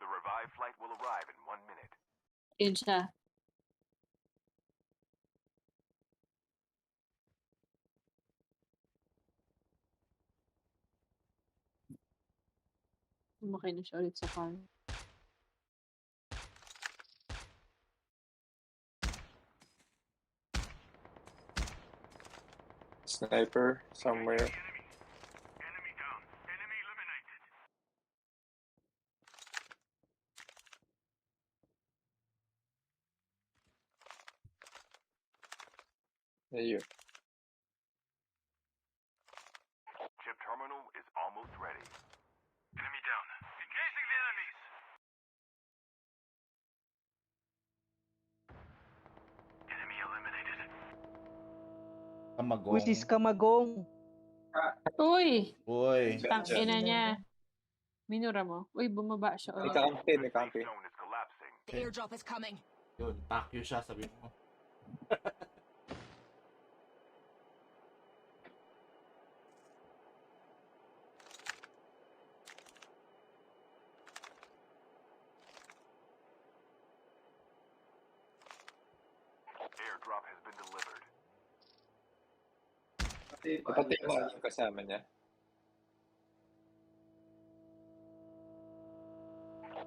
Speaker 4: revived flight will arrive in 1 minute.
Speaker 22: Yun siya. Sumakay na siya ulit sa car.
Speaker 13: Sniper somewhere. Ayun.
Speaker 4: Chip terminal is almost ready. Enemy down. Engaging the enemies. Enemy eliminated.
Speaker 1: Kamagong.
Speaker 15: Which is Kamagong.
Speaker 22: Uy!
Speaker 1: Uy.
Speaker 22: Tangina niya. Minura mo. Uy, bumaba siya
Speaker 13: May
Speaker 22: ulit.
Speaker 13: kakampi, may kakampi.
Speaker 14: The airdrop is coming.
Speaker 1: Yun, takyo siya, sabi mo.
Speaker 4: Airdrop has been delivered.
Speaker 13: Patay mo yung kasama niya.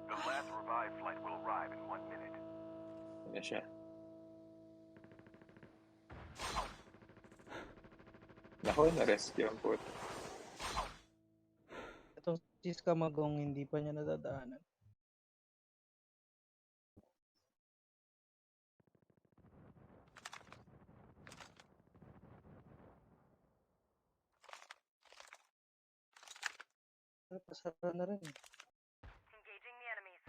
Speaker 4: The last revived flight will arrive in 1 minute.
Speaker 13: Ayan siya. Naku, na-rescue ang puto.
Speaker 15: Itong si Kamagong hindi pa niya nadadaanan. Pasara na rin.
Speaker 14: Engaging the enemies.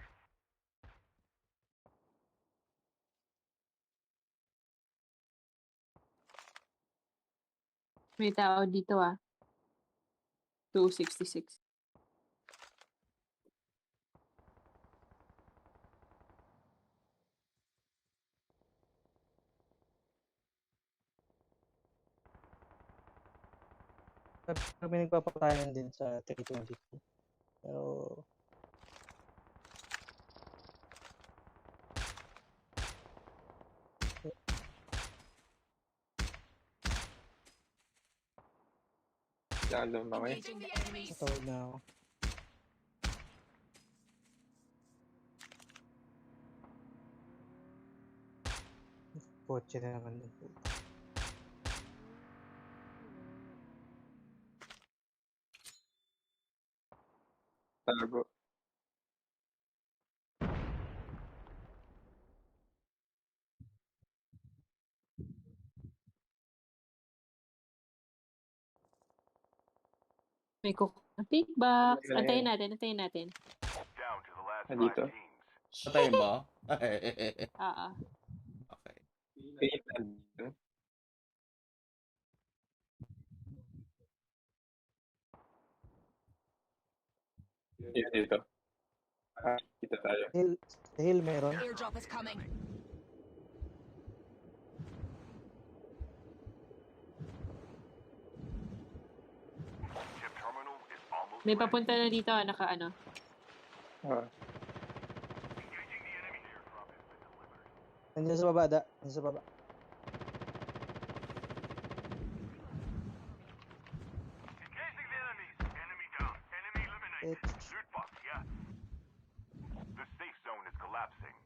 Speaker 22: May tao dito 266.
Speaker 15: Kami nagpapatayan din sa 322. Pero
Speaker 13: Lalo mga
Speaker 15: natawag na ako. Kotse na naman din po.
Speaker 13: Tago.
Speaker 22: May big box. Antayin natin.
Speaker 4: Down to the last
Speaker 13: Nandito.
Speaker 4: 5 teams.
Speaker 1: Patayin ba?
Speaker 22: Oo.
Speaker 1: Okay.
Speaker 13: Paint nandito. Dito. Kita tayo.
Speaker 15: Sa hill meron.
Speaker 14: The airdrop is coming.
Speaker 4: Chip terminal is almost
Speaker 22: May papunta na dito, naka ano.
Speaker 15: Nandiyan sa baba, Nandiyan sa baba.
Speaker 4: engaging the enemies. Enemy down. Enemy eliminated. Loot box, yeah. The safe zone is collapsing.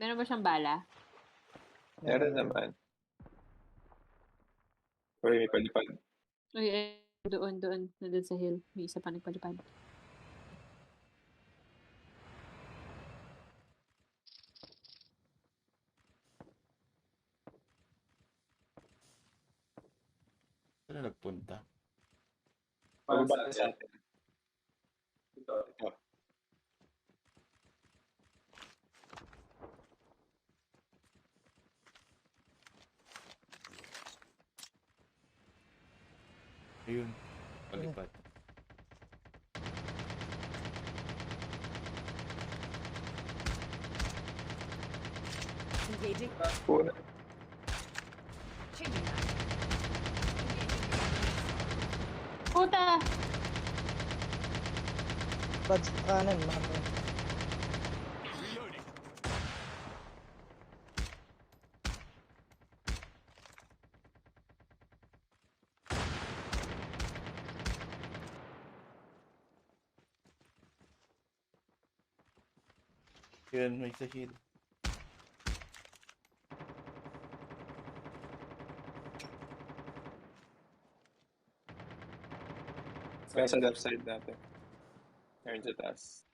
Speaker 22: Meron ba siyang bala?
Speaker 13: Meron naman. Uy, may palipad.
Speaker 22: Uy, doon. Nandun sa hill. May isa pa nagpalipad.
Speaker 1: Saan na nagpunta?
Speaker 13: Pababa sa atin. Ito.
Speaker 1: Ayun. Palipad.
Speaker 6: Engaging.
Speaker 13: Puna.
Speaker 14: Changing that.
Speaker 22: Puta!
Speaker 15: Bad sa kanan, mga.
Speaker 1: Yun, may sahid.
Speaker 13: Nasa left side natin. Ayun sa taas.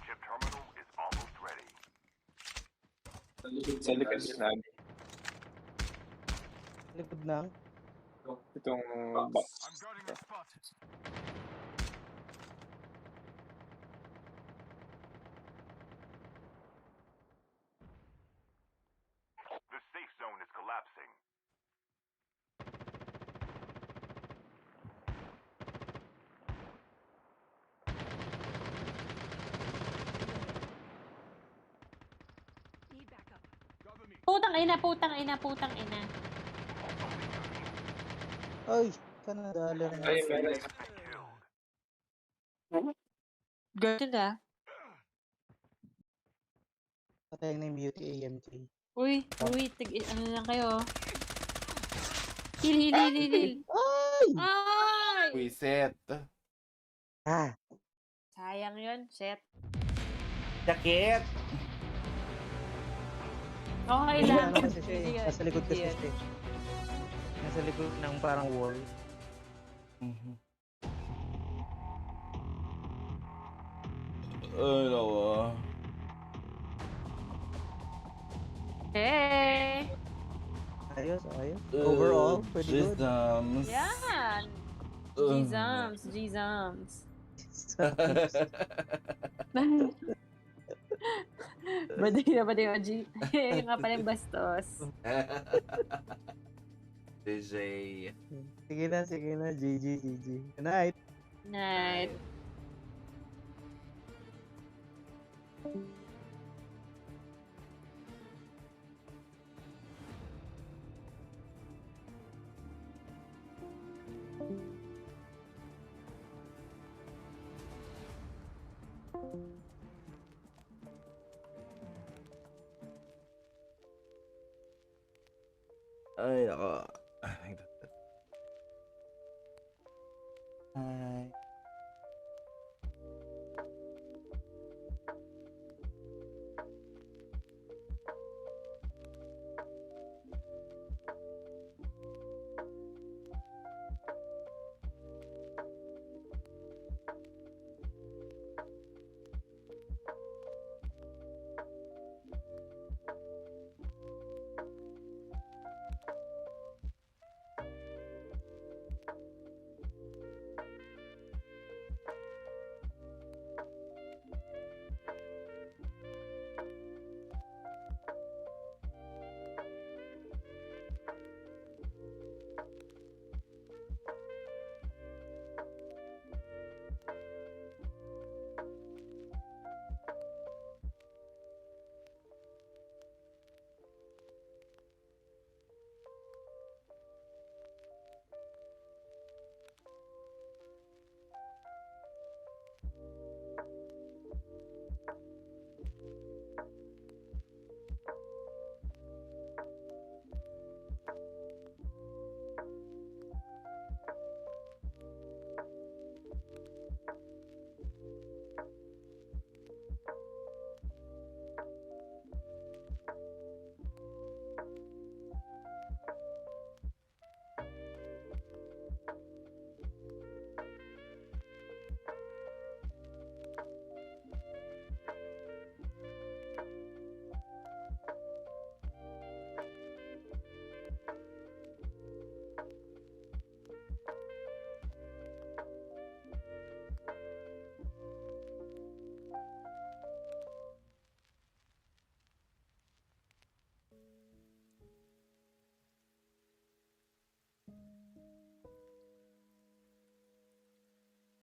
Speaker 4: Chip terminal is almost ready.
Speaker 13: Sa likod din namin.
Speaker 15: Likod ng?
Speaker 13: Itong box.
Speaker 4: I'm guarding our spot. The safe zone is collapsing.
Speaker 22: Putang ina, putang ina, putang ina.
Speaker 15: Ay, kanadali rin.
Speaker 13: Ay, meron.
Speaker 22: Ganun ah.
Speaker 15: Patay na yung beauty AMK.
Speaker 22: Uy, ano lang kayo. Heal.
Speaker 15: Ay!
Speaker 22: Ay!
Speaker 1: Reset.
Speaker 15: Ah!
Speaker 22: Sayang yun, shit.
Speaker 1: Sakit!
Speaker 22: Okay
Speaker 15: Hindi,
Speaker 22: lang.
Speaker 15: ano kasi siya eh. Nasa likod kasi siya eh. Nasa likod ng parang wall.
Speaker 1: Ay, nawa.
Speaker 22: Hey!
Speaker 15: Ayos. Overall, pretty good.
Speaker 1: Jizams.
Speaker 22: Yan! G-zams. Baday na G. Yung nga pala yung bastos.
Speaker 1: DJ.
Speaker 15: Sige na. GG. Good night.
Speaker 22: Night.
Speaker 1: Ay, nako.